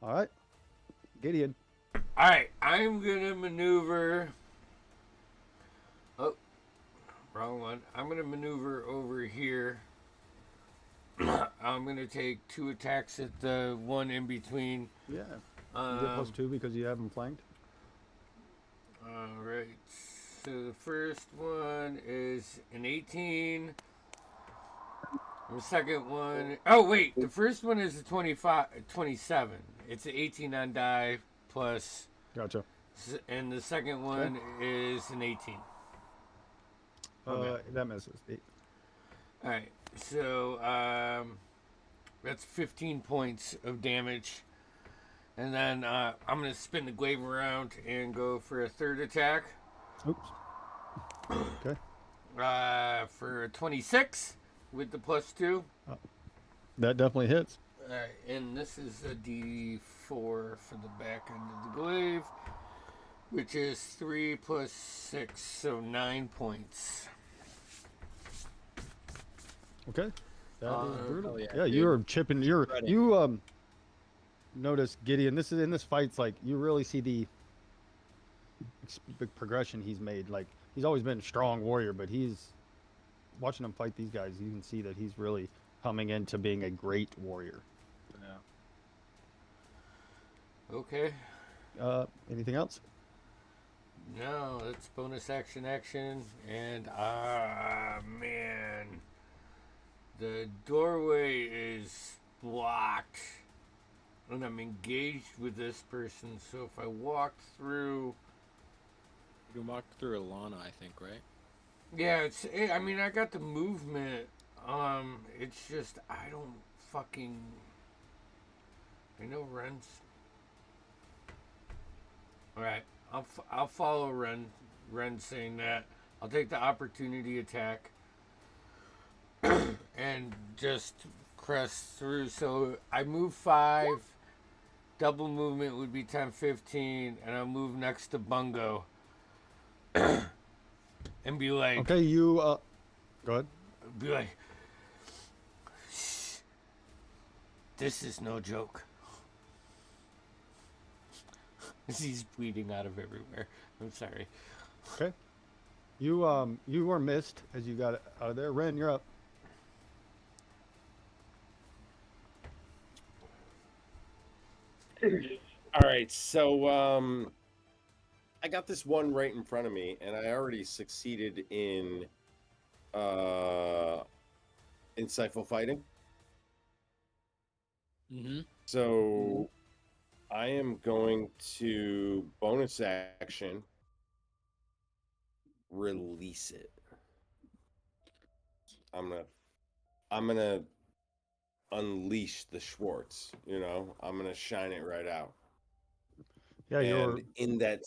All right. Gideon. All right, I'm gonna maneuver. Oh, wrong one. I'm gonna maneuver over here. I'm gonna take 2 attacks at the one in between. Yeah. You get +2 because you have them flanked. All right. So the first one is an 18. The second one. Oh wait, the first one is a 27. It's an 18 on die plus. Gotcha. And the second one is an 18. That misses. All right. So that's 15 points of damage. And then I'm going to spin the glaive around and go for a third attack. Oops. Okay. For a 26 with the +2. That definitely hits. All right, and this is a D4 for the back end of the glaive, which is 3 + 6, so 9 points. Okay. That is brutal. hell yeah, Yeah, dude. you're chipping. Shredding. You notice Gideon. This is in this fight's like you really see the progression he's made. Like he's always been a strong warrior, but he's watching him fight these guys. You can see that he's really coming into being a great warrior. Yeah. Okay. Anything else? No, it's bonus action, and man, the doorway is blocked, and I'm engaged with this person. So if I walk through, You can walk through Alana, I think, right? yeah, I mean, I got the movement. It's just I don't fucking. I know Ren's. All right. I'll follow Ren. Ren saying that. I'll take the opportunity attack and just crest through. So I move 5. Double movement would be 10, 15, and I'll move next to Bungo and be like, Okay, you go ahead. be like, this is no joke. He's bleeding out of everywhere. I'm sorry. Okay. You were missed as you got out of there. Ren, you're up. All right, so I got this one right in front of me, and I already succeeded in insightful fighting. Mm-hmm. So I am going to bonus action release it. I'm gonna unleash the Schwartz. You know, I'm gonna shine it right out. Yeah, you're And in that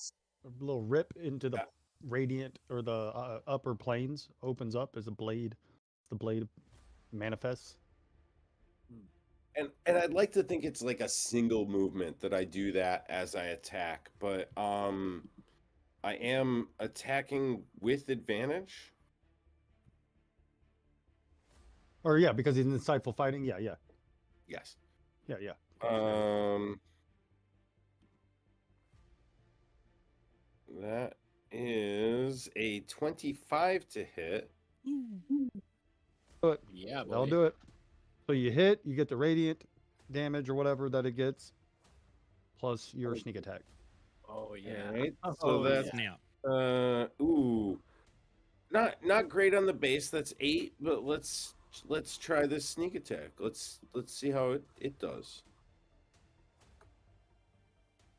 a little rip into the radiant or the upper planes opens up as a blade. The blade manifests. and I'd like to think it's like a single movement that I do that as I attack, but I am attacking with advantage. Or yeah, because he's insightful fighting. Yeah, yeah, Yes. yeah, yeah. That is a 25 to hit. But Yeah, that'll boy. do it. So you hit, you get the radiant damage or whatever that it gets, plus your sneak attack. Oh yeah. All right. So Oh, that's Snap. not great on the base. That's 8, but let's try this sneak attack. Let's see how it does.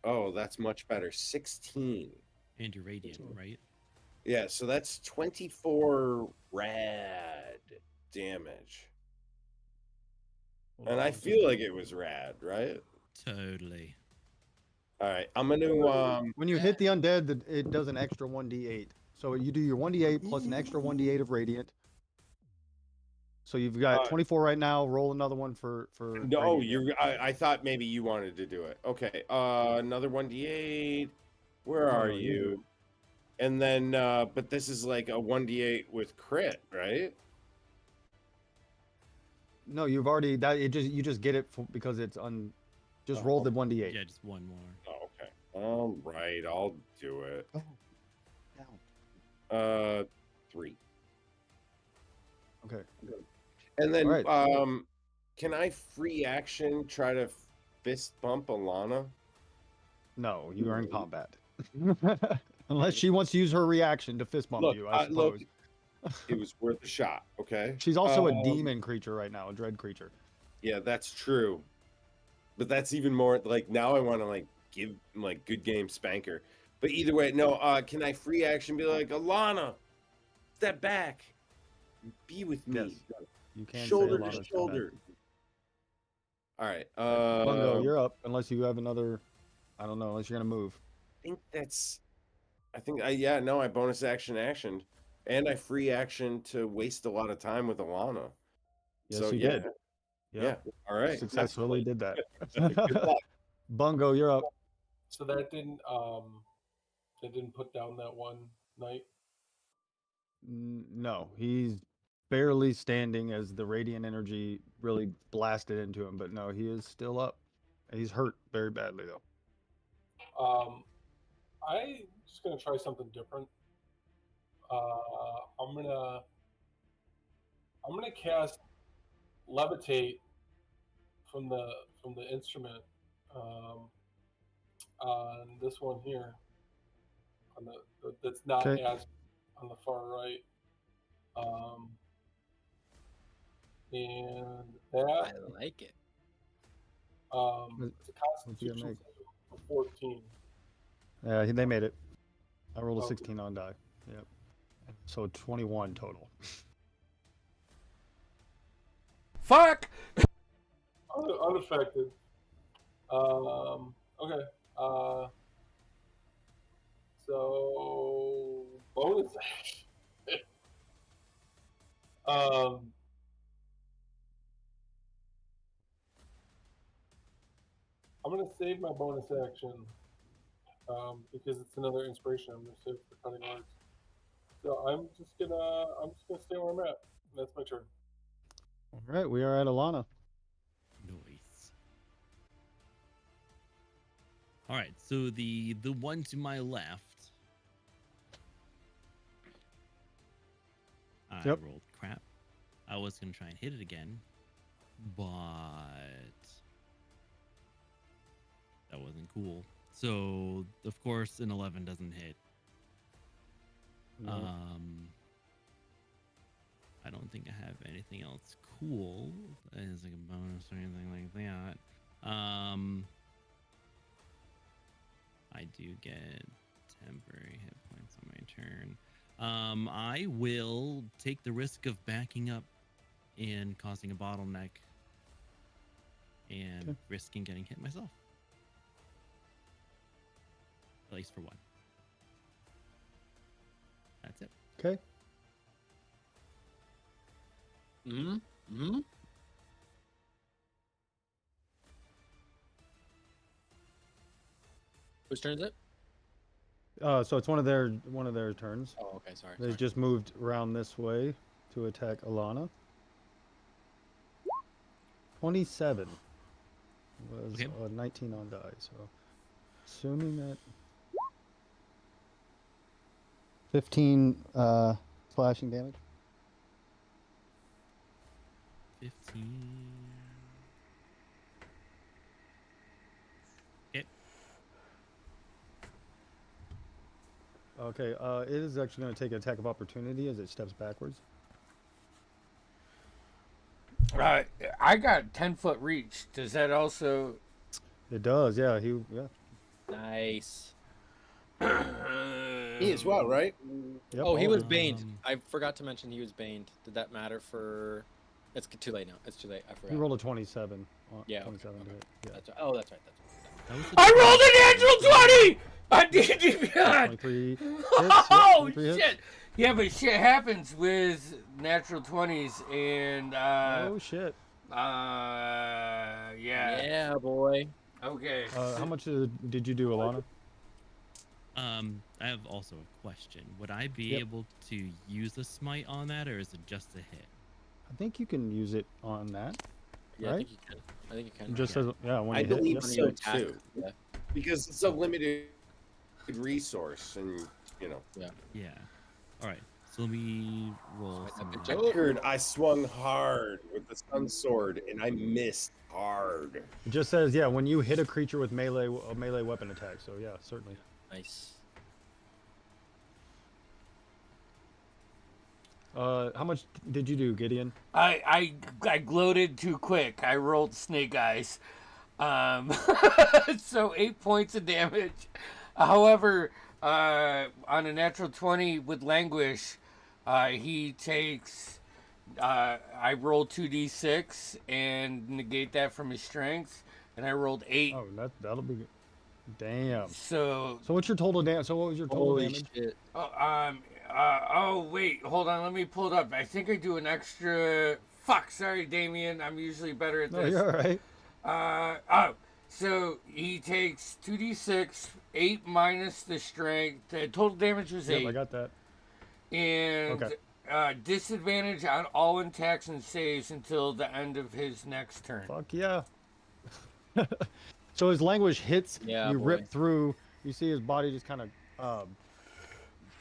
Oh, that's much better. 16. And your radiant, right? Yeah, so that's 24 rad damage. And I feel like it was rad, right? Totally. All right, I'm gonna When you hit the undead, it does an extra 1d8. So you do your 1d8 plus an extra 1d8 of radiant. So you've got 24 right now. Roll another one for no, radiant. I thought maybe you wanted to do it. Okay, another 1d8. Where are No, you do you? And then but this is like a 1d8 with crit, right? No, you've already that you just get it because it's just roll the 1d8. Yeah, just one more. Oh, okay. All right, I'll do it. Oh, 3. okay. And then All right. can I free action try to fist bump Alana? No, you are in combat. Unless she wants to use her reaction to fist bump you, I suppose. It was worth a shot, okay? She's also a demon creature right now, a dread creature. Yeah, that's true. But that's even more like now I want to like give like good game spanker. But either way, no, can I free action be like, Alana, step back. Be with me. Yes, you can Shoulder say to Alana's shoulder. All right. Bungo, you're up. Unless you have another, I don't know. Unless you're gonna move. I bonus action, and I free action to waste a lot of time with Alana. Yes, So you yeah, did. yeah. All right. Successfully did that. Good luck. Bungo, you're up. So that didn't put down that one night. No, he's barely standing as the radiant energy really blasted into him. But no, he is still up. He's hurt very badly though. I'm just gonna try something different. I'm gonna cast levitate from the instrument on this one here, on that's not Okay. as on the far right, and I that like it. it's a What's he gonna Constitution make? save of 14. Yeah, they made it. I rolled a Okay. 16 on die. Yep. So 21 total. Fuck! Unaffected. Okay. So bonus action. I'm gonna save my bonus action because it's another inspiration. I'm gonna save it for cutting words. So I'm just gonna stay where I'm at. That's my turn. All right, we are at Alana. Nice. All right, so the one to my left. I Yep. rolled crap. I was gonna try and hit it again, but that wasn't cool. So of course an 11 doesn't hit. No. I don't think I have anything else cool as like a bonus or anything like that. I do get temporary hit points on my turn. I will take the risk of backing up and causing a bottleneck and Okay. risking getting hit myself. At least for one. That's it. Okay. Whose turn is it? So it's one of their turns. Oh, okay. Sorry. They just moved around this way to attack Alana. 27 was Okay. 19 on die. So assuming that 15 slashing damage. 15. Okay. It is actually going to take an attack of opportunity as it steps backwards. I got 10-foot reach. Does that also? It does. Yeah. Yeah. Nice. Me as well, right? Yep, Oh, he all was of baned. Um, I forgot to mention he was baned. Did that matter for? It's too late now. It's too late. I You forgot. rolled a 27. Yeah, okay, 27 to okay. hit. Yeah. That's right. Oh, that's right. That was a I rolled a natural 20. I did. 23 hits. Oh 23 hits. shit! Yeah, but shit happens with natural 20s, and Oh shit. yeah. Yeah, boy. Okay. How much did you do, Alana? I have also a question. Would I be Yep. able to use a smite on that, or is it just a hit? I think you can use it on that. Yeah, I Right? think you can. I think you can. It just Yeah. says, yeah, when I you hit. believe Yep. When so you attack. too, Yeah. because it's a limited resource, and Yeah. All right. So let me roll. Smite Some that of bitch that. up. record, I swung hard with the sun sword, and I missed hard. It just says, yeah, when you hit a creature with a melee weapon attack. So yeah, certainly. Nice. How much did you do, Gideon? I gloated too quick. I rolled snake eyes. So 8 points of damage. However, on a natural 20 with languish, he takes. I rolled 2d6 and negate that from his strength, and I rolled 8. Oh, that'll be good. Damn. So So what's your total damage? So what was your total Holy damage? shit. oh wait, hold on, let me pull it up. I think I do an extra. Fuck, sorry, Damien. I'm usually better at No, this. you're all right. So he takes 2d6, 8 minus the strength. The total damage was 8. Yep, I got that. And Okay. Disadvantage on all attacks and saves until the end of his next turn. Fuck yeah. So his language hits, Yeah, you boy. rip through, you see his body just kind of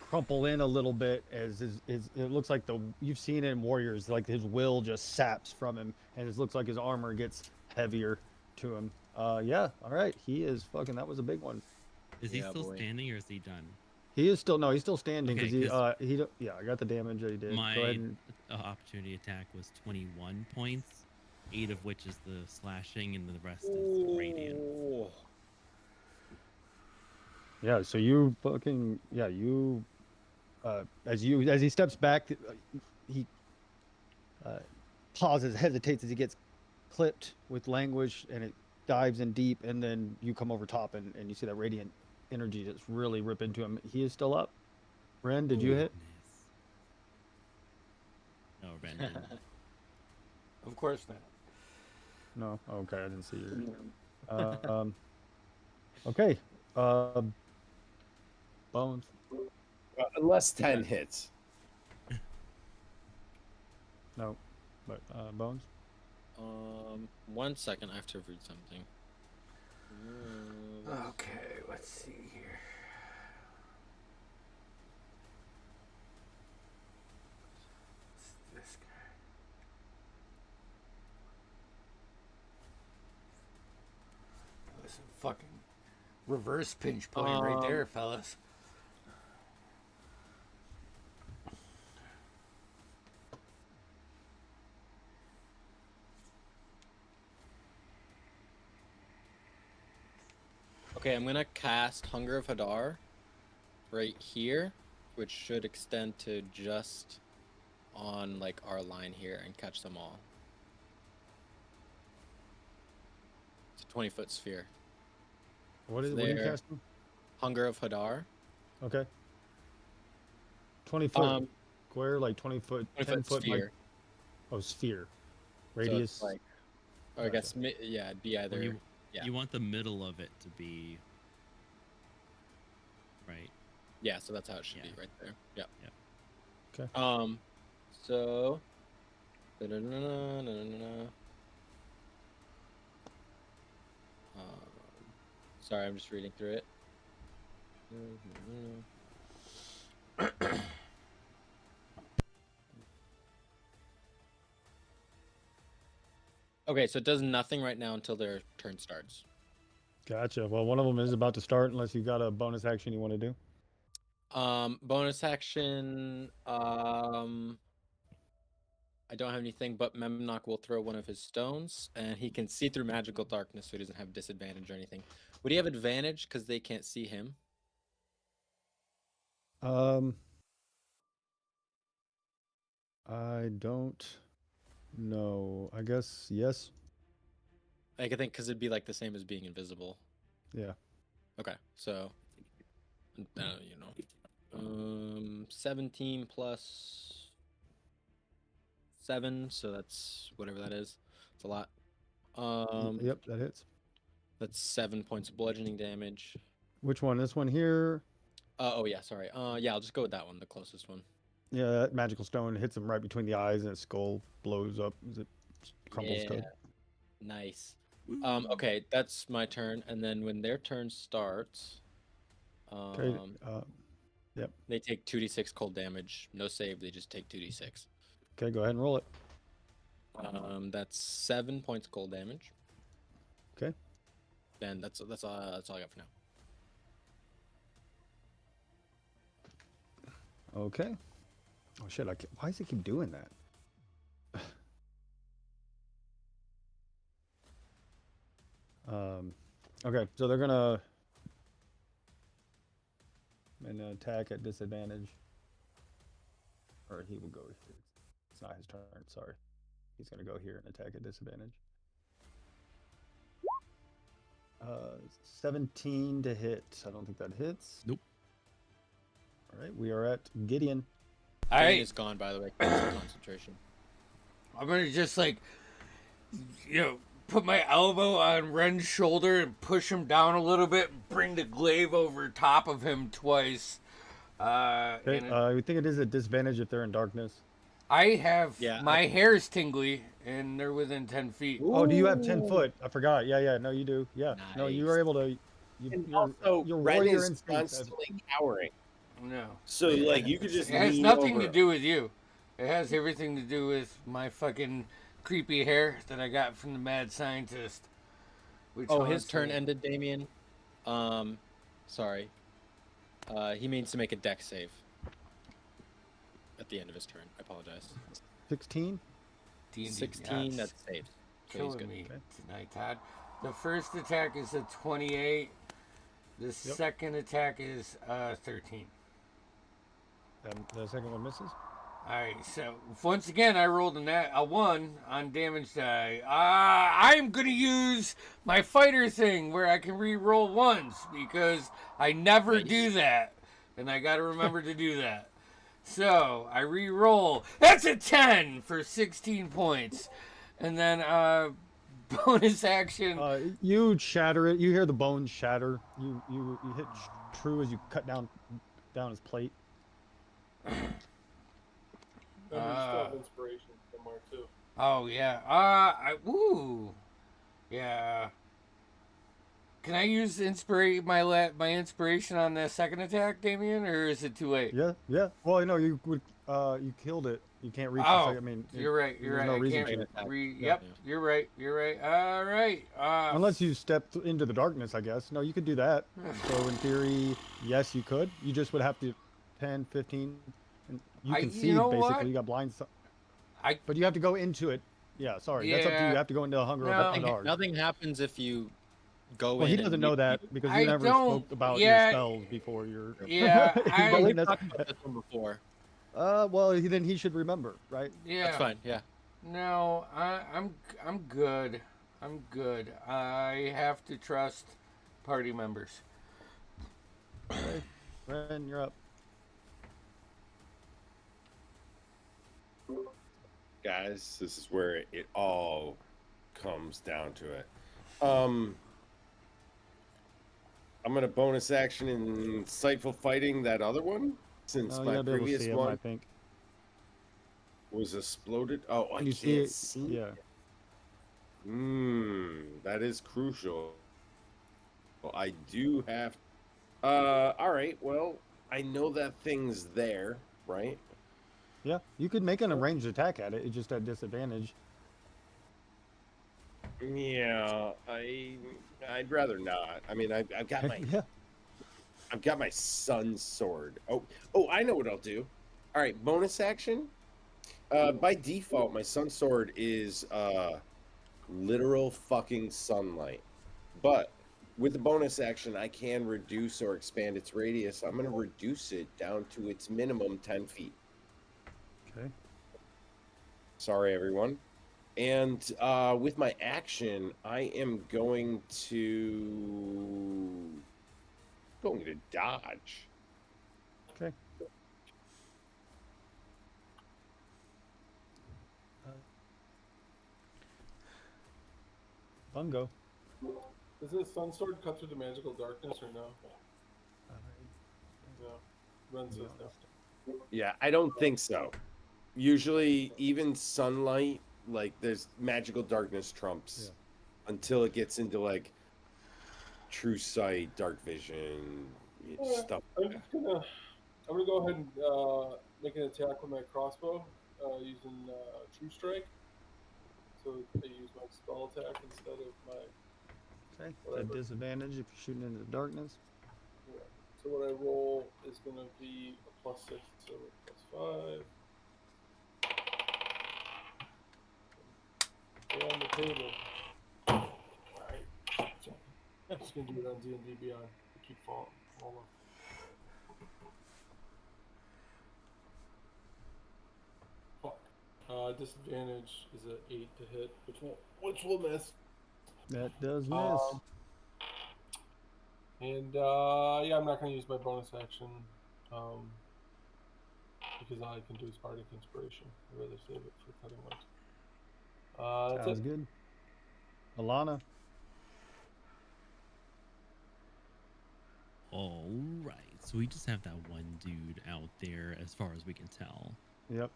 crumple in a little bit as it looks like you've seen it in Warriors, like his will just saps from him, and it looks like his armor gets heavier to him. Yeah, all right, he is fucking, that was a big one. Is he Yeah, still boy. standing or is he done? He is still, no, he's still standing Okay, because 'cause yeah, I got the damage that he did. Go My ahead and, opportunity attack was 21 points, 8 of which is the slashing, and the rest is radiant. Ooh. yeah, so you fucking, yeah, you, as he steps back, he pauses, hesitates as he gets clipped with language, and it dives in deep, and then you come over top, and you see that radiant energy just really rip into him. He is still up. Ren, did you hit? Goodness. No, Ren didn't. Of course not. No. Okay, I didn't see your. Okay. Bones. Unless 10 hits. No, but Bones. 1 second, I have to read something. Okay, let's see here. This guy. That was a fucking reverse pinch point right there, fellas. Okay, I'm gonna cast Hunger of Hadar right here, which should extend to just on like our line here and catch them all. It's a 20-foot sphere. What are you There. casting? Hunger of Hadar. Okay. 20 foot Um, square, like 20 foot, 10 20-foot foot. sphere. Oh, sphere. So it's Radius. like, or I guess yeah, it'd be either. You, Yeah. you want the middle of it to be right. Yeah, so that's how it should be Yeah. right there. Yep. Okay. So. Da-da-da-da-da-da-da. Sorry, I'm just reading through it. Okay, so it does nothing right now until their turn starts. Gotcha. Well, one of them is about to start, unless you got a bonus action you want to do. Bonus action. I don't have anything, but Memnock will throw one of his stones, and he can see through magical darkness, so he doesn't have disadvantage or anything. Would he have advantage because they can't see him? I don't know. I guess yes. Like, I think because it'd be like the same as being invisible. Yeah. Okay, so, you know, 17 plus 7, so that's whatever that is. It's a lot. Yep, that hits. That's 7 points of bludgeoning damage. Which one? This one here? Oh yeah, sorry. Yeah, I'll just go with that one, the closest one. Yeah, that magical stone hits him right between the eyes, and his skull blows up as it crumbles to. Nice. Okay, that's my turn, and then when their turn starts, Okay. Yep. they take 2d6 cold damage. No save, they just take 2d6. Okay, go ahead and roll it. That's 7 points cold damage. Okay. And that's all I got for now. Okay. Oh shit! Why does it keep doing that? Okay, so they're gonna attack at disadvantage, or he will go here. It's not his turn. Sorry, he's gonna go here and attack at disadvantage. 17 to hit. I don't think that hits. Nope. All right, we are at Gideon. All Gideon right, is gone, by the way. Concentration. I'm gonna just put my elbow on Ren's shoulder and push him down a little bit, and bring the glaive over top of him twice, Okay, and we think it is a disadvantage if they're in darkness. I have Yeah, my hair's tingly, and they're within 10 feet. Oh, do you have 10 Ooh. foot? I forgot. Yeah. No, you do. Yeah. No, you are Nice. able to. And Your also, Ren warrior is instincts. constantly cowering. No, So, like, you could it just has lean nothing over. to do with you. It has everything to do with my fucking creepy hair that I got from the mad scientist. Which Oh, his haunts turn me. ended, Damien. Sorry. He means to make a deck save at the end of his turn. I apologize. 16. D&D, 16, yeah, that's it's saved. So he's killing good. me tonight, Todd. The first attack is a 28. The second attack is 13. The second one misses. Alright, so once again I rolled a 1 on damage die. I'm gonna use my fighter thing where I can re-roll once because I never Nice. do that. And I gotta remember to do that. So I re-roll. That's a 10 for 16 points. And then bonus action. You shatter it. You hear the bones shatter. You hit true as you cut down his plate. Remember, you still have inspiration somewhere too. Oh yeah. Yeah. Can I use my inspiration on the second attack, Damien, or is it too late? Yeah. Well, no, you would. You killed it. You can't reach the Oh, second. I mean, you're right. there's no I reason can't to. Yep, you're right. All right. Unless you stepped into the darkness, I guess. No, you could do that. So in theory, yes, you could. You just would have to 10, 15. And you can see you know basically. what? You got blind. I But you have to go into it. Yeah, sorry. That's up to you. Yeah. You have to go into the hunger No. of Eldar. Nothing happens if you go Well, in. he doesn't know that because you I never don't- spoke about yeah, your spells before your. yeah, But I- We've that's- talked about this one before. well, then he should remember, right? yeah. That's fine. Yeah. No, I'm good. I'm good. I have to trust party members. Okay. Ren, you're up. Guys, this is where it all comes down to it. I'm gonna bonus action in Insightful Fighting that other one, since You my gotta be able to previous see him, one I think. was exploded. Oh, I You can't see it? see. Yeah. That is crucial. Well, I do have. All right. Well, I know that thing's there, right? Yeah. You could make an ranged attack at it. It's just at disadvantage. Yeah, I'd rather not. I mean, I've got my Yeah. I've got my sun sword. Oh, I know what I'll do. All right, bonus action. By default, my sun sword is literal fucking sunlight. But with the bonus action, I can reduce or expand its radius. I'm going to reduce it down to its minimum 10 feet. Okay. Sorry, everyone. And with my action, I am going to dodge. Okay. Bungo. Does this sun sword cut through the magical darkness or no? No. Ren says no. Yeah, I don't think so. Usually, even sunlight, like there's magical darkness trumps until it gets into like true sight, dark vision, stuff. I'm gonna go ahead and make an attack with my crossbow using True Strike. So I use my spell attack instead of my. Okay. Whatever. At disadvantage if you're shooting into the darkness. Yeah. So what I roll is gonna be a +6, so +5. Stay on the table. Alright. I'm just gonna do it on D&D Beyond. Keep falling. Fuck. Disadvantage is an 8 to hit, which will miss. That does miss. And yeah, I'm not gonna use my bonus action because all I can do is Bardic Inspiration. I'd rather save it for cutting wounds. That's Sounds it. good. Alana. All right. So we just have that one dude out there, as far as we can tell. Yep.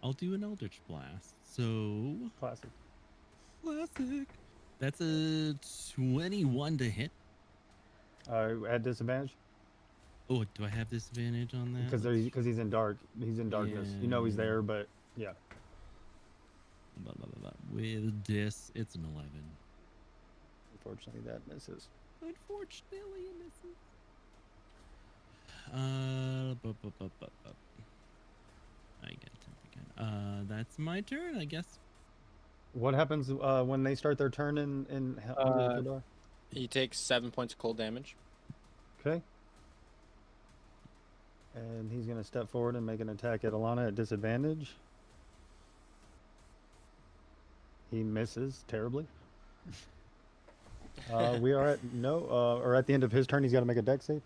I'll do an Eldritch Blast. So Classic. classic. That's a 21 to hit. At disadvantage Oh, do I have disadvantage on that? because he's in dark. He's in darkness. You know he's Yeah. there, but yeah. Blah, blah, blah, blah. With dis, it's an 11. Unfortunately, that misses. Unfortunately, it misses. I get 10 again. That's my turn, I guess. What happens when they start their turn in Under the Door? He takes 7 points of cold damage. Okay. And he's going to step forward and make an attack at Alana at disadvantage. He misses terribly. We are at or at the end of his turn, he's got to make a dex save.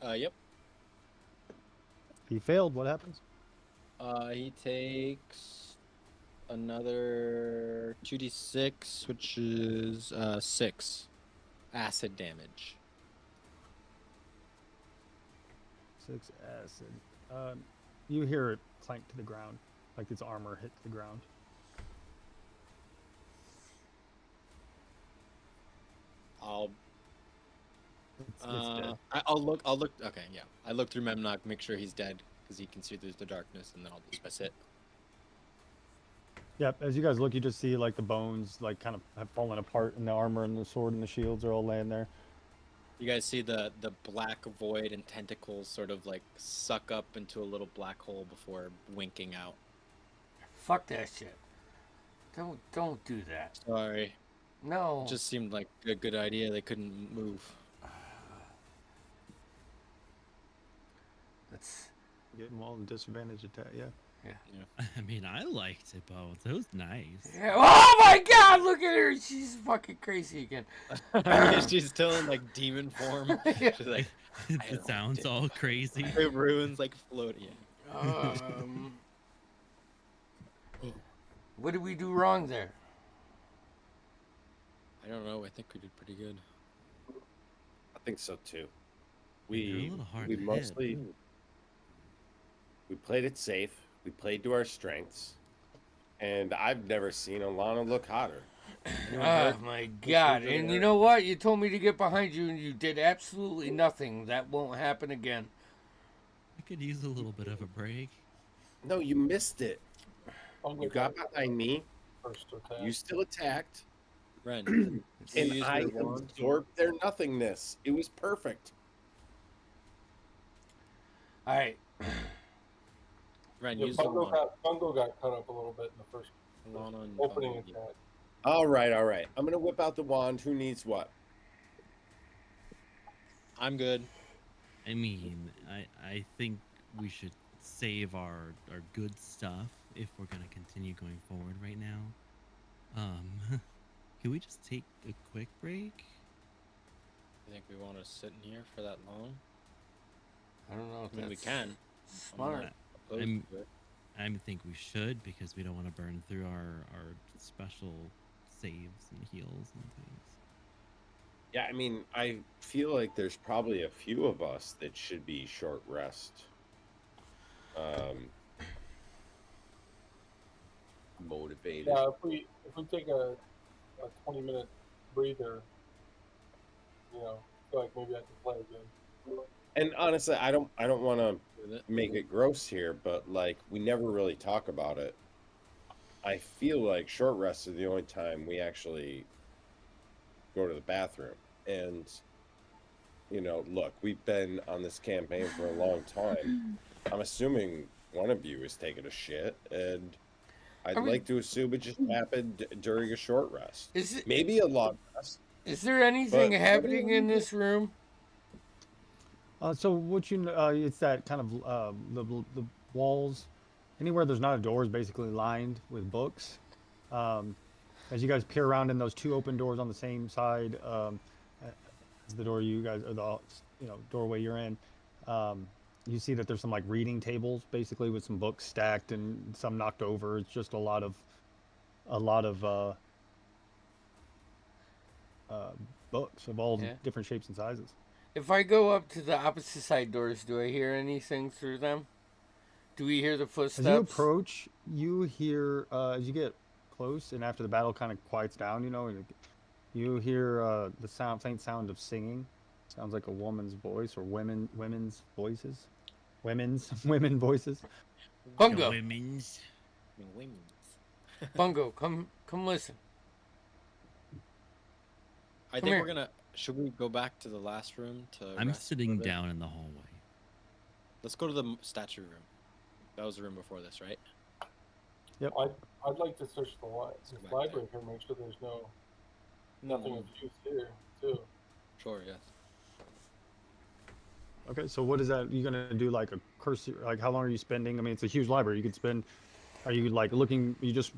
Yep. He failed. What happens? He takes another 2d6, which is 6 acid damage. 6 acid. You hear it clank to the ground, like its armor hit the ground. It's dead. I'll look. Okay, yeah. I look through Memnock, make sure he's dead, because he can see through the darkness, and then I'll dismiss it. Yeah, as you guys look, you just see like the bones like kind of have fallen apart, and the armor and the sword and the shields are all laying there. You guys see the black void and tentacles sort of like suck up into a little black hole before winking out. Fuck that shit. Don't do that. Sorry. No. It just seemed like a good idea. They couldn't move. That's Getting all the disadvantage attack, yeah. I mean, I liked it both. It was nice. yeah. Oh my god, look at her. She's fucking crazy again. She's still in like demon form. Yeah. She's like, It sounds all crazy. it ruins like floating. What did we do wrong there? I don't know. I think we did pretty good. I think so too. You're a We little hard we to hit. mostly we played it safe. We played to our strengths, and I've never seen Alana look hotter. Oh my god. And you know what? You told me to get behind you and you did absolutely nothing. That won't happen again. I could use a little bit of a break. No, you missed it. I'll You got behind me. first attack. You still attacked, Ren, and use I your wand. absorbed their nothingness. It was perfect. Alright. Ren, Yeah, use the Bungo wand. got cut up a little bit in the first Alana and opening Bungo. attack. All right. I'm gonna whip out the wand. Who needs what? I'm good. I mean, I think we should save our good stuff if we're gonna continue going forward right now. Can we just take a quick break? I think we want to sit in here for that long. I don't know if I mean, we that's can. smart. Opposed I'm- to it. I think we should, because we don't want to burn through our special saves and heals and things. Yeah, I mean, I feel like there's probably a few of us that should be short rest. Motivated. Yeah, if we take a 20-minute breather, you know, I feel like maybe I can play again. And honestly, I don't want to With it. make it gross here, but like we never really talk about it. I feel like short rests are the only time we actually go to the bathroom. And you know, look, we've been on this campaign for a long time. I'm assuming one of you is taking a shit, and I'd Are we- like to assume it just happened during a short rest. Is it Maybe a long rest. is there anything But- happening in this room? So what it's that kind of the walls, anywhere there's not a door is basically lined with books. As you guys peer around in those two open doors on the same side, as the door you guys or the doorway you're in, You see that there's some like reading tables, basically with some books stacked and some knocked over. It's just a lot of books of all Yeah. different shapes and sizes. If I go up to the opposite side doors, do I hear anything through them? Do we hear the footsteps? As you approach, you hear as you get close, and after the battle kind of quiets down, and you hear the faint sound of singing. Sounds like a woman's voice or women's voices, women voices. Bungo, Women's. Bungo, come listen. I Come think here. we're gonna. Should we go back to the last room to? I'm rest for a sitting bit? down in the hallway. Let's go to the statue room. That was the room before this, right? I'd like to search the Let's go this back library here, make sure there's nothing of use here too. Sure. Yes. Okay, so what is that? You gonna do like a cursory? Like, how long are you spending? I mean, it's a huge library. You could spend. Are you like looking? You just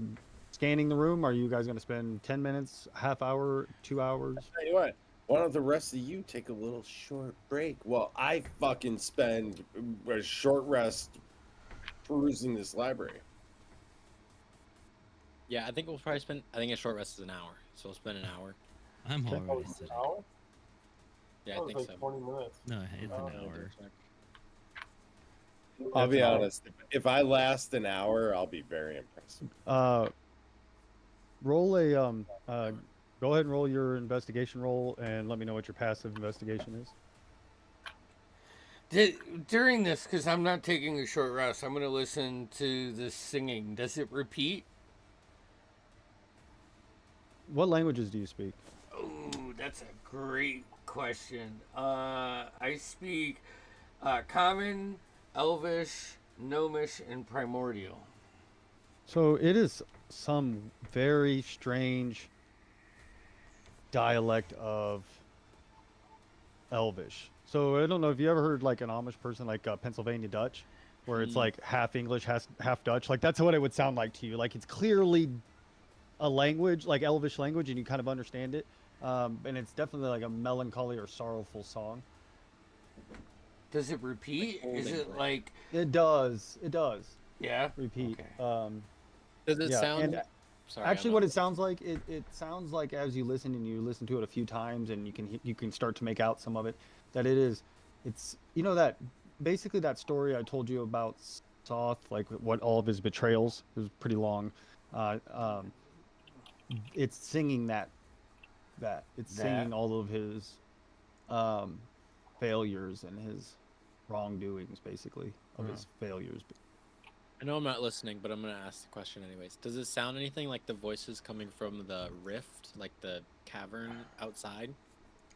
scanning the room? Are you guys gonna spend 10 minutes, half hour, 2 hours? Tell you what, why don't the rest of you take a little short break? Well, I fucking spend a short rest perusing this library. Yeah, I think we'll probably spend. I think a short rest is an hour, so we'll spend an hour. I'm Okay. Oh, already it's an sitting. hour? Yeah, Oh, I it's think like so. 20 minutes. No, it's Oh, an yeah, hour. I'll be That's an hour. honest. If I last an hour, I'll be very impressed. Roll a go ahead and roll your investigation roll, and let me know what your passive investigation is. During this, because I'm not taking a short rest, I'm going to listen to the singing. Does it repeat? What languages do you speak? Oh, that's a great question. I speak Common, Elvish, Gnomish, and Primordial. So it is some very strange dialect of Elvish. So I don't know if you ever heard like an Amish person like Pennsylvania Dutch, where it's like half English, half Dutch. Like that's what it would sound like to you. Like it's clearly a language, like Elvish language, and you kind of understand it. And it's definitely like a melancholy or sorrowful song. Does it repeat? Is it like... It does. Yeah? Repeat. Okay. Does it Yeah, sound? and Sorry. actually, what it sounds like, it sounds like as you listen and you listen to it a few times, and you can start to make out some of it, that it's that basically that story I told you about Soth, like what all of his betrayals. It was pretty long. It's singing that it's singing all of his failures and his wrongdoings, basically of his failures. I know I'm not listening, but I'm gonna ask the question anyways. Does it sound anything like the voices coming from the rift, like the cavern outside?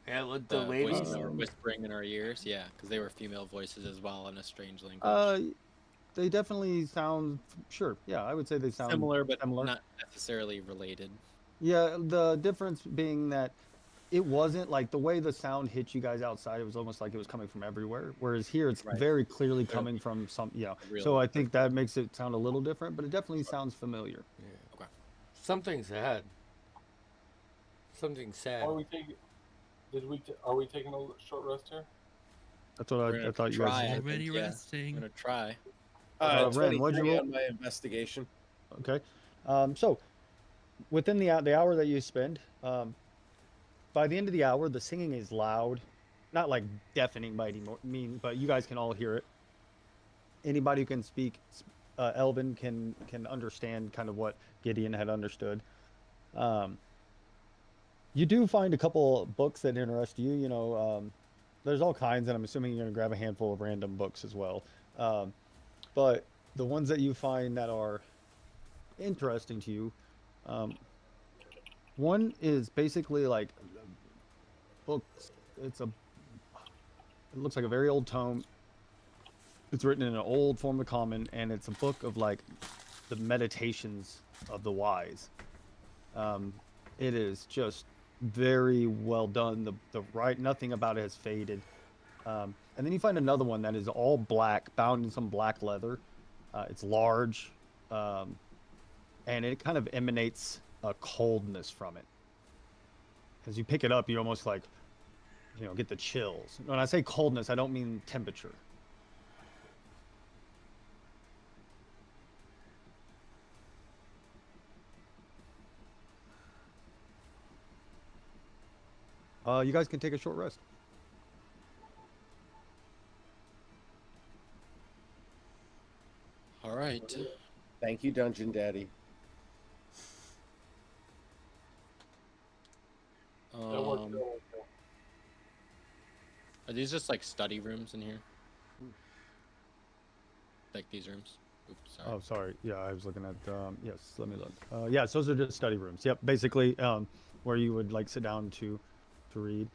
Yeah, with The the ladies. voices that were whispering in our ears. Yeah, because they were female voices as well in a strange language. They definitely sound sure. Yeah, I would say they sound Similar, but similar. not necessarily related. Yeah, the difference being that it wasn't like the way the sound hit you guys outside. It was almost like it was coming from everywhere. Whereas here, it's Right. very clearly coming from some, Real- So I think that makes it sound a little different, but it definitely sounds familiar. Yeah. Okay. Something sad. Something sad. Are we taking? Are we taking a short rest here? That's what We're I gonna thought you try guys. it. Already yeah. I'm resting. gonna try. Ren, what'd you 23 roll? on my investigation. Okay, so within the hour that you spend, by the end of the hour, the singing is loud, not like deafening by any means, but you guys can all hear it. Anybody who can speak Elven can understand kind of what Gideon had understood. You do find a couple books that interest you. There's all kinds, and I'm assuming you're going to grab a handful of random books as well. But the ones that you find that are interesting to you, one is basically like books. It looks like a very old tome. It's written in an old form of common, and it's a book of like the meditations of the wise. It is just very well done. Nothing about it has faded. And then you find another one that is all black, bound in some black leather. It's large, and it kind of emanates a coldness from it. As you pick it up, you almost like, get the chills. When I say coldness, I don't mean temperature. You guys can take a short rest. All right. Thank you, Dungeon Daddy. That worked. Are these just like study rooms in here? Like these rooms? Oops, sorry. Oh, sorry. Yeah, I was looking at. Yes, let me look. Yes, those are just study rooms. Yep, basically, where you would like sit down to read.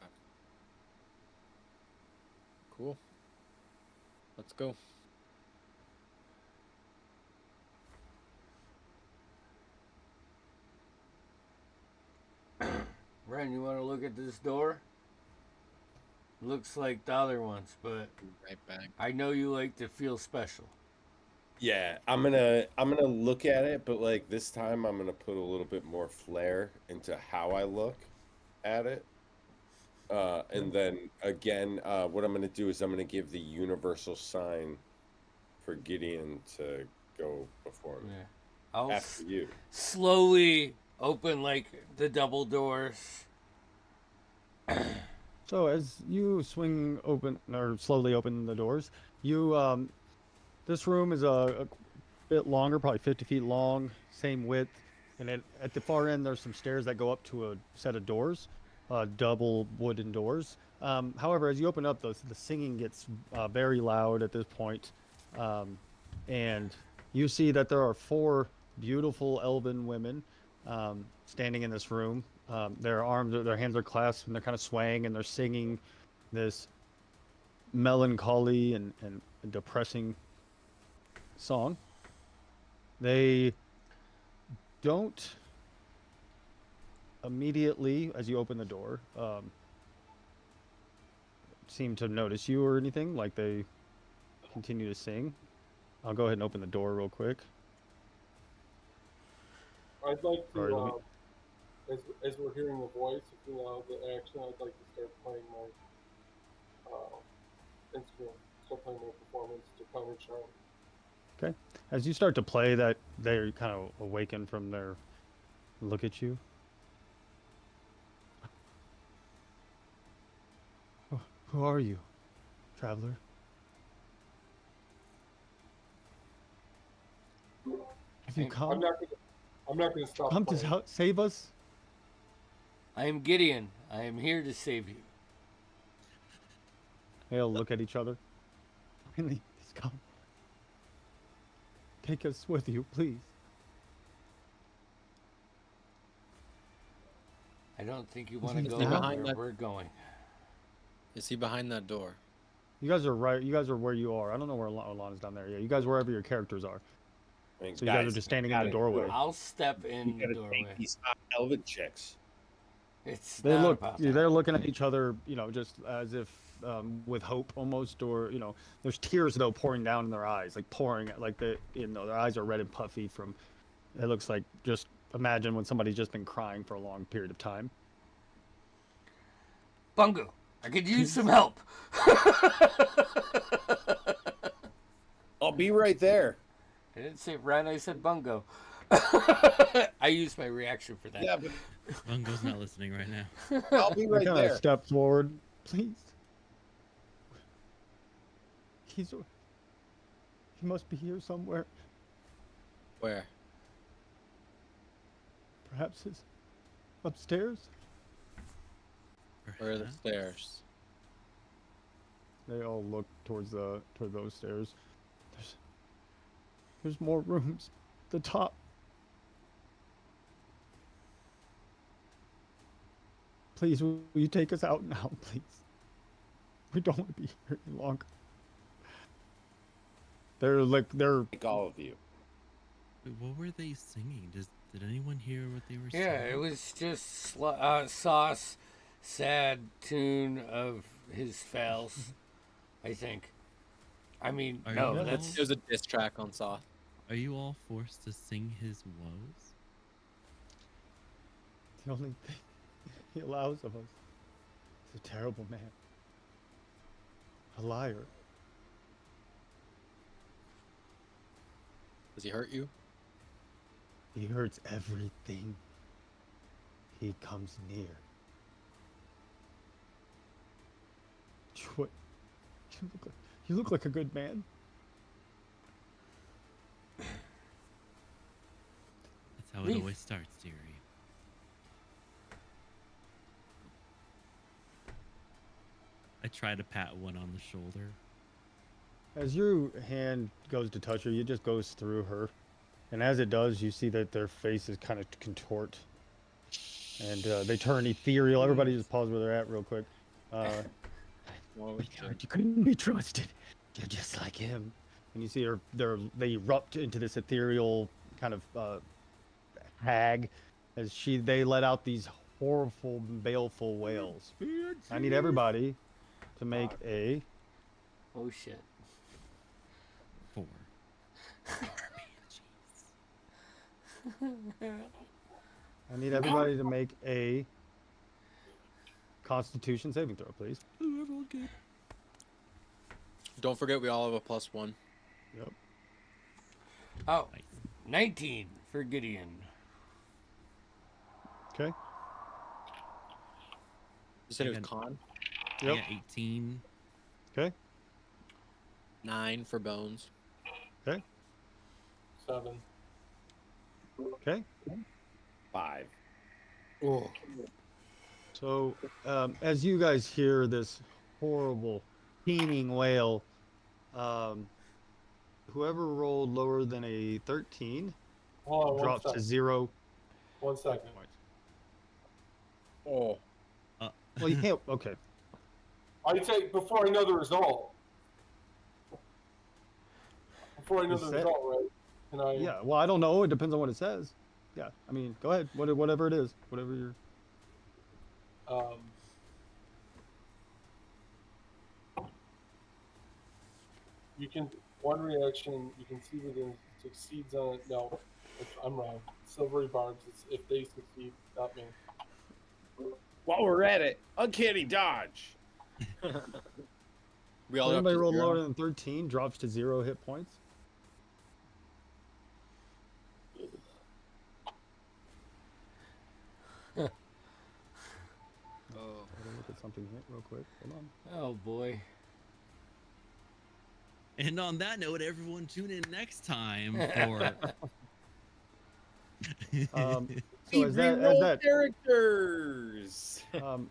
Okay. Cool. Let's go. Ren, you want to look at this door? Looks like the other ones, but Right back. I know you like to feel special. Yeah, I'm gonna look at it, but like this time I'm gonna put a little bit more flair into how I look at it. And then again, what I'm gonna do is I'm gonna give the universal sign for Gideon to go before me. Yeah. I'll After you. slowly open like the double doors. So as you swing open or slowly open the doors, you this room is a bit longer, probably 50 feet long, same width, and at the far end there's some stairs that go up to a set of doors, double wooden doors. However, as you open up, the singing gets very loud at this point, and you see that there are 4 beautiful elven women standing in this room. Their hands are clasped, and they're kind of swaying, and they're singing this melancholy and depressing song. They don't immediately, as you open the door, seem to notice you or anything. Like they continue to sing. I'll go ahead and open the door real quick. I'd like Sorry, let me- to, as we're hearing the voice, if you allow the action, I'd like to start playing my instrument, start playing my performance to cover charm. Okay. As you start to play that, they kind of awaken from their look at you. Who are you, traveler? Have you come? I'm not gonna stop. Come playing. to save us? I am Gideon. I am here to save you. They'll look at each other. Finally, he's come. Take us with you, please. I don't think you want to Is go he behind where that- we're going. Is he behind that door? You guys are right. You guys are where you are. I don't know where Alana's down there. Yeah, you guys wherever your characters are. I mean, So you guys are just standing in the doorway. I'll step in You the gotta doorway. take these hot elven chicks. It's They not look. about that. They're looking at each other. You know, just as if with hope almost, or there's tears though pouring down in their eyes, like pouring. Like their eyes are red and puffy from. It looks like just imagine when somebody's just been crying for a long period of time. Bungo, I could use some help. I'll be right there. I didn't say Ren, I said Bungo. I used my reaction for that. Yeah, but Bungo's not listening right now. I'll be right Kind of there. step forward, please. He must be here somewhere. Where? Perhaps he's upstairs. Where are the Perhaps. stairs? They all look toward those stairs. There's more rooms. The top. Please, will you take us out now, please? We don't want to be here any longer. They're Like all of you. Wait, what were they singing? Did anyone hear what they were Yeah, singing? it was just Sauce, sad tune of his fails, I think. I mean, Are no, you that's It was a diss track on Soth. Are you all forced to sing his woes? the only thing he allows of us. He's a terrible man. A liar. Does he hurt you? He hurts everything. he comes near. What? You look like a good man. That's how it Leave. always starts, dearie. I try to pat one on the shoulder. As your hand goes to touch her, it just goes through her. And as it does, you see that their faces kind of contort. And they turn ethereal. Everybody just pause where they're at real quick. Oh, You couldn't be trusted. You're just like him. And you see her, they erupt into this ethereal kind of hag as they let out these horrible, baleful wails. I need everybody to make a... Oh shit. 4. I need everybody to make a Constitution saving throw, please. Ooh, everyone good. Don't forget, we all have a +1. Yep. Oh, Nice. 19 for Gideon. Okay. You said it was Again. con? I Yep. got 18. Okay. 9 for bones. Okay. 7. Okay. 5. Oh. So, as you guys hear this horrible, keening wail, whoever rolled lower than a 13 Hold on, drops to 0. 1 second. Oh. Well, you can't. Okay. I take before I know the result. Before I know Is the that- result, right? Can I? Yeah. Well, I don't know. It depends on what it says. Yeah. I mean, go ahead. Whatever it is. Whatever you're. You can one reaction. You can see within succeeds on it. No, I'm wrong. Silvery barbs. It's if they succeed, not me. While we're at it, uncanny dodge. We all have Anybody to roll 0? lower than 13 drops to 0 hit points. Oh. Gotta look at something here real quick. Hold on. Oh boy. And on that note, everyone tune in next time for. So as that characters.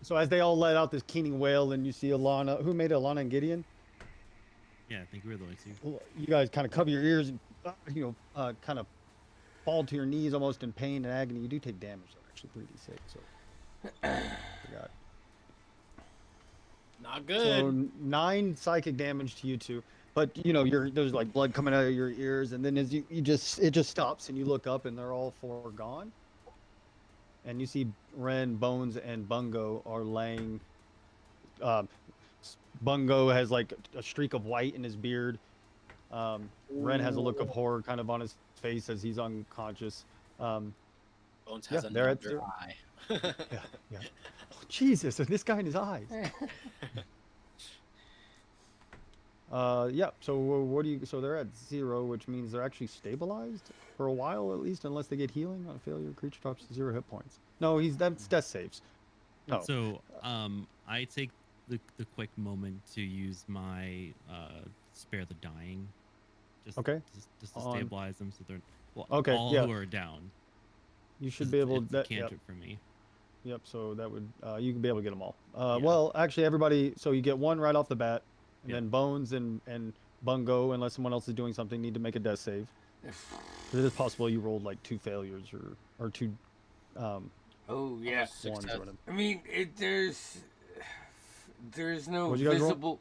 so as they all let out this keening wail, and you see Alana, who made it, Alana and Gideon. Yeah, I think we're the only two. Well, you guys kind of cover your ears and kind of fall to your knees almost in pain and agony. You do take damage, though, actually 3d6. So forgot. Not good. So 9 psychic damage to you two. But there's like blood coming out of your ears, and then as it just stops, and you look up, and they're all 4 gone. And you see Ren, Bones, and Bungo are laying. Bungo has like a streak of white in his beard. Ren has a look of horror kind of on his face as he's unconscious. Bones has they're at another 0. eye. Yeah. Oh, Jesus, and this guy in his eyes. Yeah. So what do you? So they're at 0, which means they're actually stabilized for a while at least, unless they get healing on a failure. Creature drops to 0 hit points. No, that's death saves. No. So, I take the quick moment to use my spare the dying. Just Okay. Just to On- stabilize them, so they're Okay, all yeah. who are down. You should 'cause be able it's a to. Yep. cantrip for me. Yep. So that would you can be able to get them all. Yeah. Well, actually, everybody. So you get 1 right off the bat, and Yeah. then Bones and Bungo, unless someone else is doing something, need to make a death save. 'Cause it is possible you rolled like 2 failures or 2 Oh yeah. ones Success. or whatever. I mean, there's no What'd you guys roll? visible.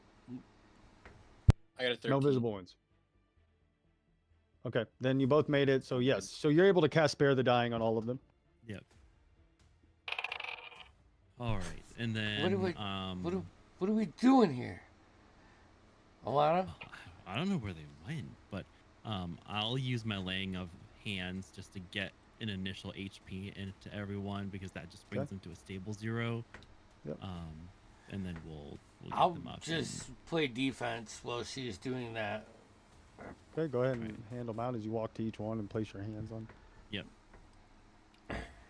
I got a 13. No visible wounds. Okay, then you both made it. So yes, so you're able to cast Spare the Dying on all of them. Yep. All right, and then What are we doing here? Alana? I don't know where they went, but I'll use my laying of hands just to get an initial HP into everyone because that just brings Okay. them to a stable 0. Yep. And then we'll get I'll them up. just play defense while she's doing that. Okay, go ahead and Right. hand them out as you walk to each one and place your hands on.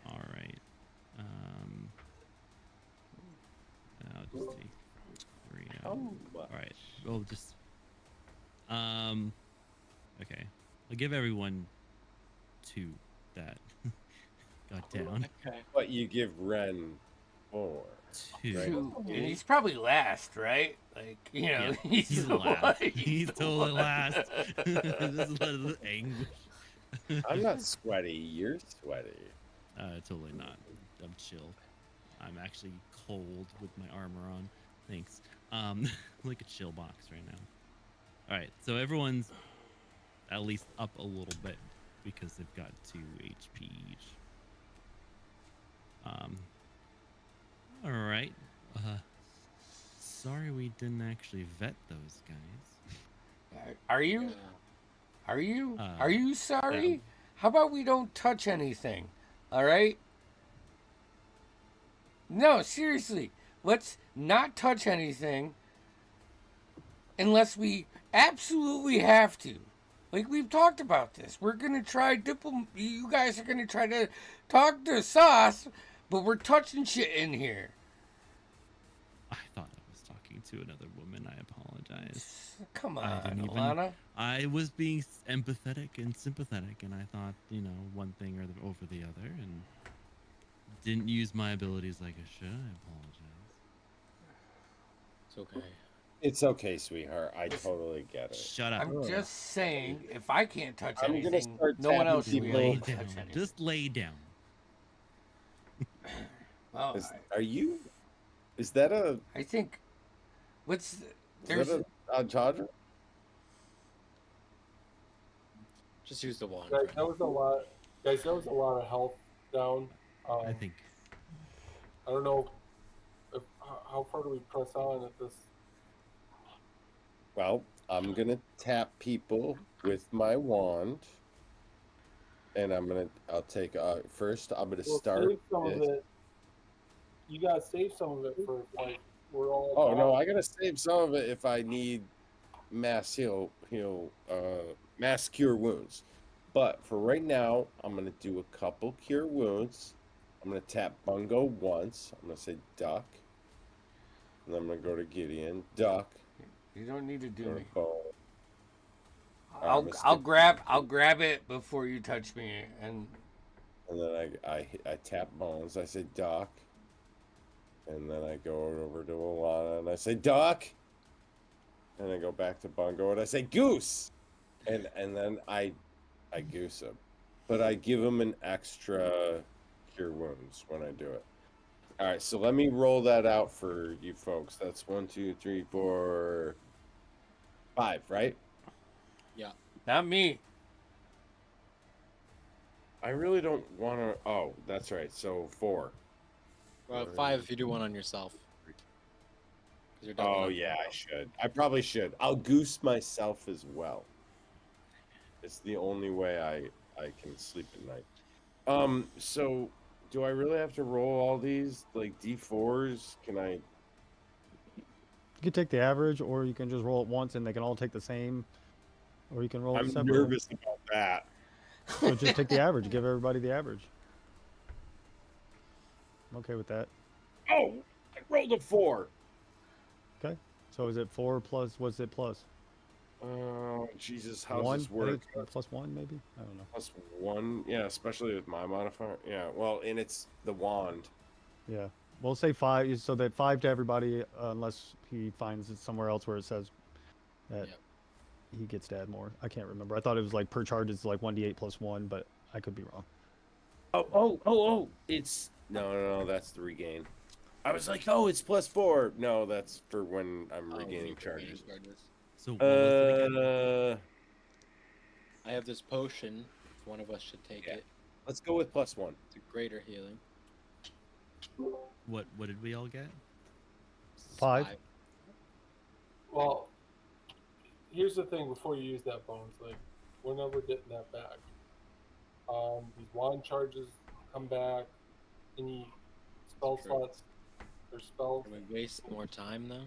All right. How much? All right. We'll just. Okay. I'll give everyone 2 that got down. Okay. But you give Ren 4. 2. Right. And he's probably last, right? Like, you know, Yeah, he's the last. one- He's the totally one. last. This is the anguish. I'm not sweaty. You're sweaty. Totally not. I'm chill. I'm actually cold with my armor on. Thanks. Like a chill box right now. All right, so everyone's at least up a little bit because they've got 2 HP each. All right. Sorry we didn't actually vet those guys. Are you? Yeah. Are you? Uh, Are you sorry? no. How about we don't touch anything? All right? No, seriously. Let's not touch anything unless we absolutely have to. Like, we've talked about this. We're going to try you guys are going to try to talk to Sauce, but we're touching shit in here. I thought I was talking to another woman. I apologize. Come I on, didn't even- Alana. I was being empathetic and sympathetic, and I thought, one thing over the other, and didn't use my abilities like I should. I apologize. It's okay. It's okay, sweetheart. I totally get it. Shut up. I'm just saying, if I can't touch I'm gonna anything, start no one tapping else should be people. Lay able to down. touch anything. Just lay down. Well, Are you? Is that a? I think. What's Is there's that a charger? Just use the wand. Guys, Fred. that was a lot. Guys, that was a lot of health down. I think. I don't know how far do we press on at this. Well, I'm gonna tap people with my wand, and I'll take first. I'm gonna We'll start. save some of this. it. You gotta save some of it for like we're all. Oh no, down. I gotta save some of it if I need mass cure wounds. But for right now, I'm gonna do a couple cure wounds. I'm gonna tap Bungo once. I'm gonna say duck, and then I'm gonna go to Gideon, duck. you don't need to do Go to me. Bo. I'll I'm I'll gonna grab it before you touch me, and And then I tap Bones. I say duck, and then I go over to Alana and I say duck, and I go back to Bungo and I say goose, and then I goose him, but I give him an extra cure wounds when I do it. All right, so let me roll that out for you folks. That's 1, 2, 3, 4, 5, right? not me. I really don't want to. Oh, that's right. So 4. Well, 5 if you do one on yourself. 'Cause you're doubling Oh up. yeah, I should. I probably should. I'll goose myself as well. It's the only way I can sleep at night. So do I really have to roll all these like D4s? Can I? You can take the average, or you can just roll it once and they can all take the same, or you can roll it I'm separately. nervous about that. So just take the average. Give everybody the average. I'm okay with that. Oh, I rolled a 4. Okay. So is it 4 plus? What's it plus? Oh Jesus, how's 1? this I think work? it's plus 1 maybe. I don't know. +1, yeah, especially with my modifier. Yeah, well, and it's the wand. Yeah. We'll say 5, so that 5 to everybody, unless he finds it somewhere else where it says that Yep. he gets to add more. I can't remember. I thought it was like per charge it's like 1d8 plus 1, but I could be wrong. Oh! It's no, that's the regain. I was like, oh, it's +4. No, that's for when I'm Oh, regaining you charges. So what was it again? I have this potion. If one of us should take Yeah. it. Let's go with +1. It's a greater healing. What did we all get? 5. Well, here's the thing. Before you use that bones, like we're never getting that back. These wand charges come back. Any spell True. slots or spells. Can we waste more time though?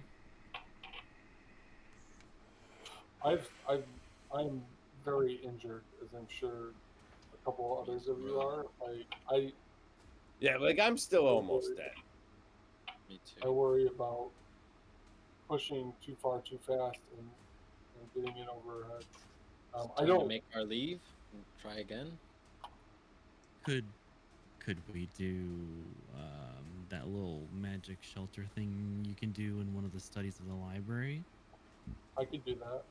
I'm very injured, as I'm sure a couple others of you are. Like Yeah, like I'm still almost dead. Me I too. worry about pushing too far too fast and getting in over our heads. I Time to don't. make our leave and try again. Could we do that little magic shelter thing you can do in one of the studies of the library? I could do that.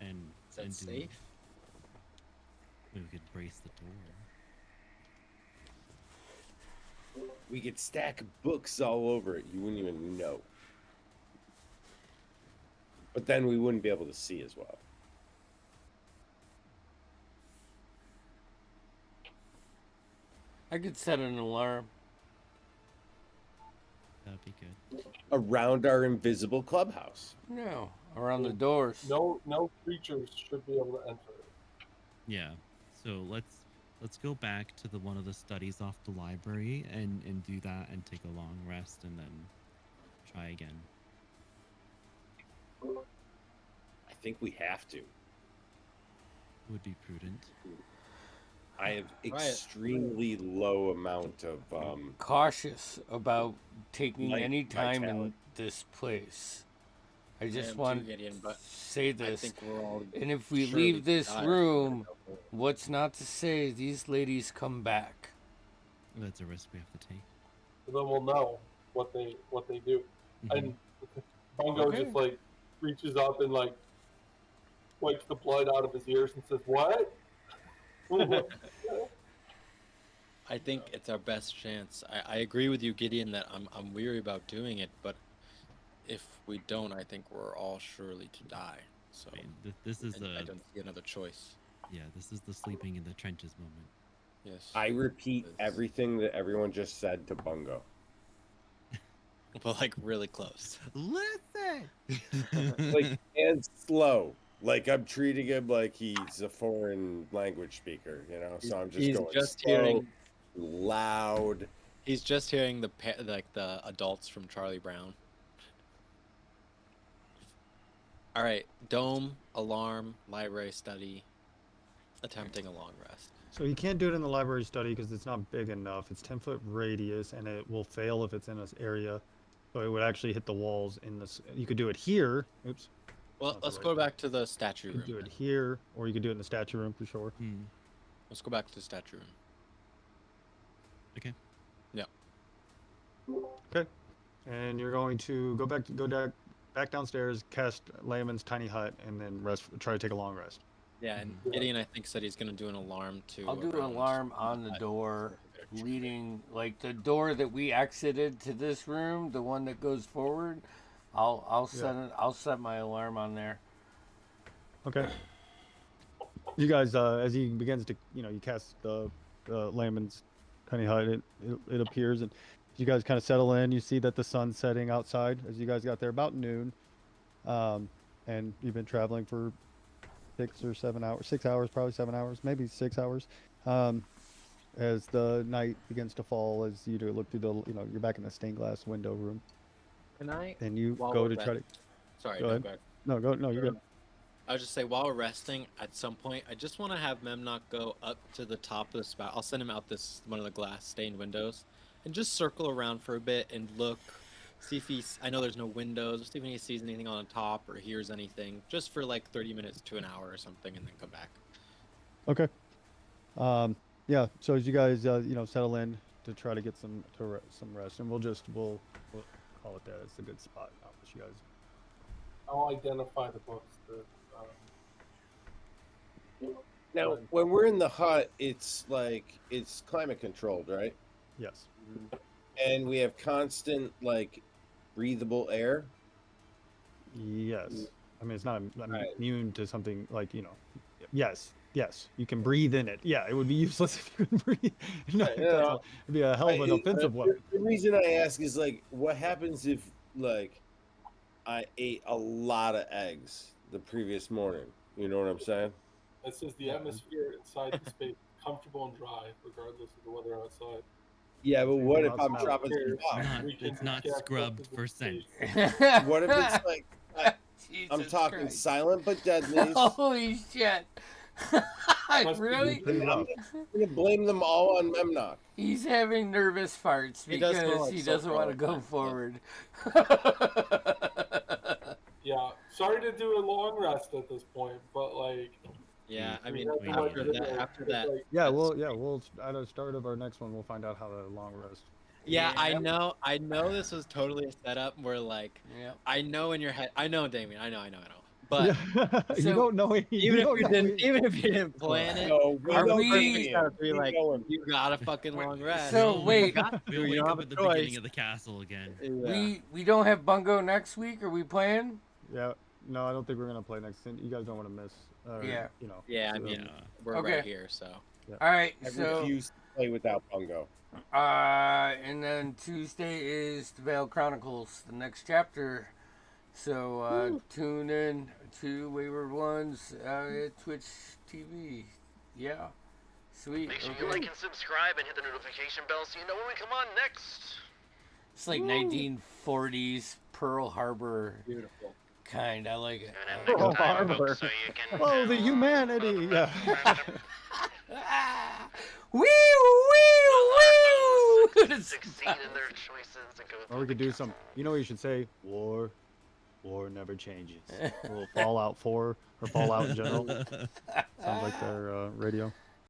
And Is that do safe? we could brace the door. We could stack books all over it. You wouldn't even know. But then we wouldn't be able to see as well. I could set an alarm. That'd be good. Around our invisible clubhouse. No, around the doors. No creatures should be able to enter it. Yeah. So let's go back to the one of the studies off the library and do that and take a long rest and then try again. I think we have to. Would be prudent. I have Try it. extremely low amount of Cautious about taking Light any time in vitality. this place. I I just am want too, Gideon, to but say I this. think we're all. And if we surely leave this die. room, what's not to say these ladies come back? That's a risk we have to take. Then we'll know what they do. Mhm. And Bungo Okay. just like reaches up and like wipes the blood out of his ears and says, "What?" I think it's our best chance. I agree with you, Gideon, that I'm weary about doing it, but if we don't, I think we're all surely to die. So I mean, this is I don't see another choice. this is the sleeping in the trenches moment. Yes. I repeat Yes. everything that everyone just said to Bungo. But like really close. Listen. Like and slow. Like I'm treating him like he's a foreign language speaker, you know. So I'm just He's going just slow, hearing. loud. He's just hearing the adults from Charlie Brown. All right, dome, alarm, library study, attempting a long rest. So you can't do it in the library study because it's not big enough. It's 10-foot radius, and it will fail if it's in this area. So it would actually hit the walls in this. You could do it here. Oops. Well, Not the let's right go one. back to the statue You room. could do it then. here, or you could do it in the statue room for sure. Let's go back to the statue room. Okay. Okay. And you're going to back downstairs, cast Layman's tiny hut, and then try to take a long rest. Yeah, and Mhm. Gideon, I think, said he's going to do an alarm to. I'll do an around alarm on the hut door, for a better trigger. leading like the door that we exited to this room, the one that goes forward. I'll set my alarm on there. Okay. You guys, as he begins to, you cast the Layman's tiny hut, it appears, and you guys kind of settle in. You see that the sun's setting outside as you guys got there about noon, and you've been traveling for 6 or 7 hours, 6 hours, probably 7 hours, maybe 6 hours. As the night begins to fall, as you look through the, you're back in the stained glass window room, Can I? and you While go we're to try to. resting- Sorry, Go no, ahead. go ahead. No, you're good. I would just say while we're resting, at some point, I just want to have Memnock go up to the top of the spout. I'll send him out one of the glass stained windows, and just circle around for a bit and look, see if he's. I know there's no windows. Just see if he sees anything on the top or hears anything, just for like 30 minutes to an hour or something, and then come back. Okay. Yeah. So as you guys, settle in to try to get some rest, and we'll call it that. It's a good spot. I'll let you guys. I'll identify the books that. Now, when we're in the hut, it's climate controlled, right? Yes. And we have constant breathable air. Yes. I mean, it's not Right. immune to something like Yes. You can breathe in it. Yeah, it would be useless if you couldn't breathe. No, Right, it'd be a hell of an offensive weapon. The reason I ask is what happens if I ate a lot of eggs the previous morning? You know what I'm saying? It says the atmosphere inside the space is comfortable and dry, regardless of the weather outside. Yeah, but what if About I'm smell. dropping some It's bombs? It's not scrubbed for scent. What if it's I'm Jesus talking Christ. silent but deadly? Holy shit! Must be Really? Pretty I'm rough. gonna blame them all on Memnock. He's having nervous farts He does smell because like he sulfur doesn't want all to the go time, but- forward. Yeah, sorry to do a long rest at this point, but like, Yeah, I we mean, had we too need much it. video, after it's that, like, Yeah, that's we'll at the start of our next one, we'll find out how to long rest. Yeah, I Yep. know this was totally a setup where like Yep. I know in your head I know Damien, I know. But Yeah, you So, don't know any. even if don't you know didn't any- even if you didn't plan it, No, we our know we- perfect Damien. setup be We like know him. you got a fucking long rest. So, We'll- wait. You got We'll to, you wake don't up have at a the choice. beginning of the castle again. Yeah. We don't have Bungo next week. Are we playing? Yeah, no, I don't think we're gonna play next. You guys don't want to miss. Yeah. You know. Yeah, I so- mean, Yeah. we're Okay. right here, so All right. I So, refuse to play without Bungo. and then Tuesday is the Veil Chronicles, the next chapter. So tune in to Wayward Ones at Twitch TV. Yeah. Sweet. Make sure Okay. you like and subscribe and hit the notification bell so you know when we come on next. It's like 1940s Pearl Harbor beautiful. kind. I like it. Tune in Pearl next time, Harbor. folks, so you can. Oh, the humanity. Yeah. Wee wee wee. Succeed in their choices and go Or through we could the do some. You know what you should say? War never changes. Or Fallout 4 or Fallout in general. Sounds like their radio.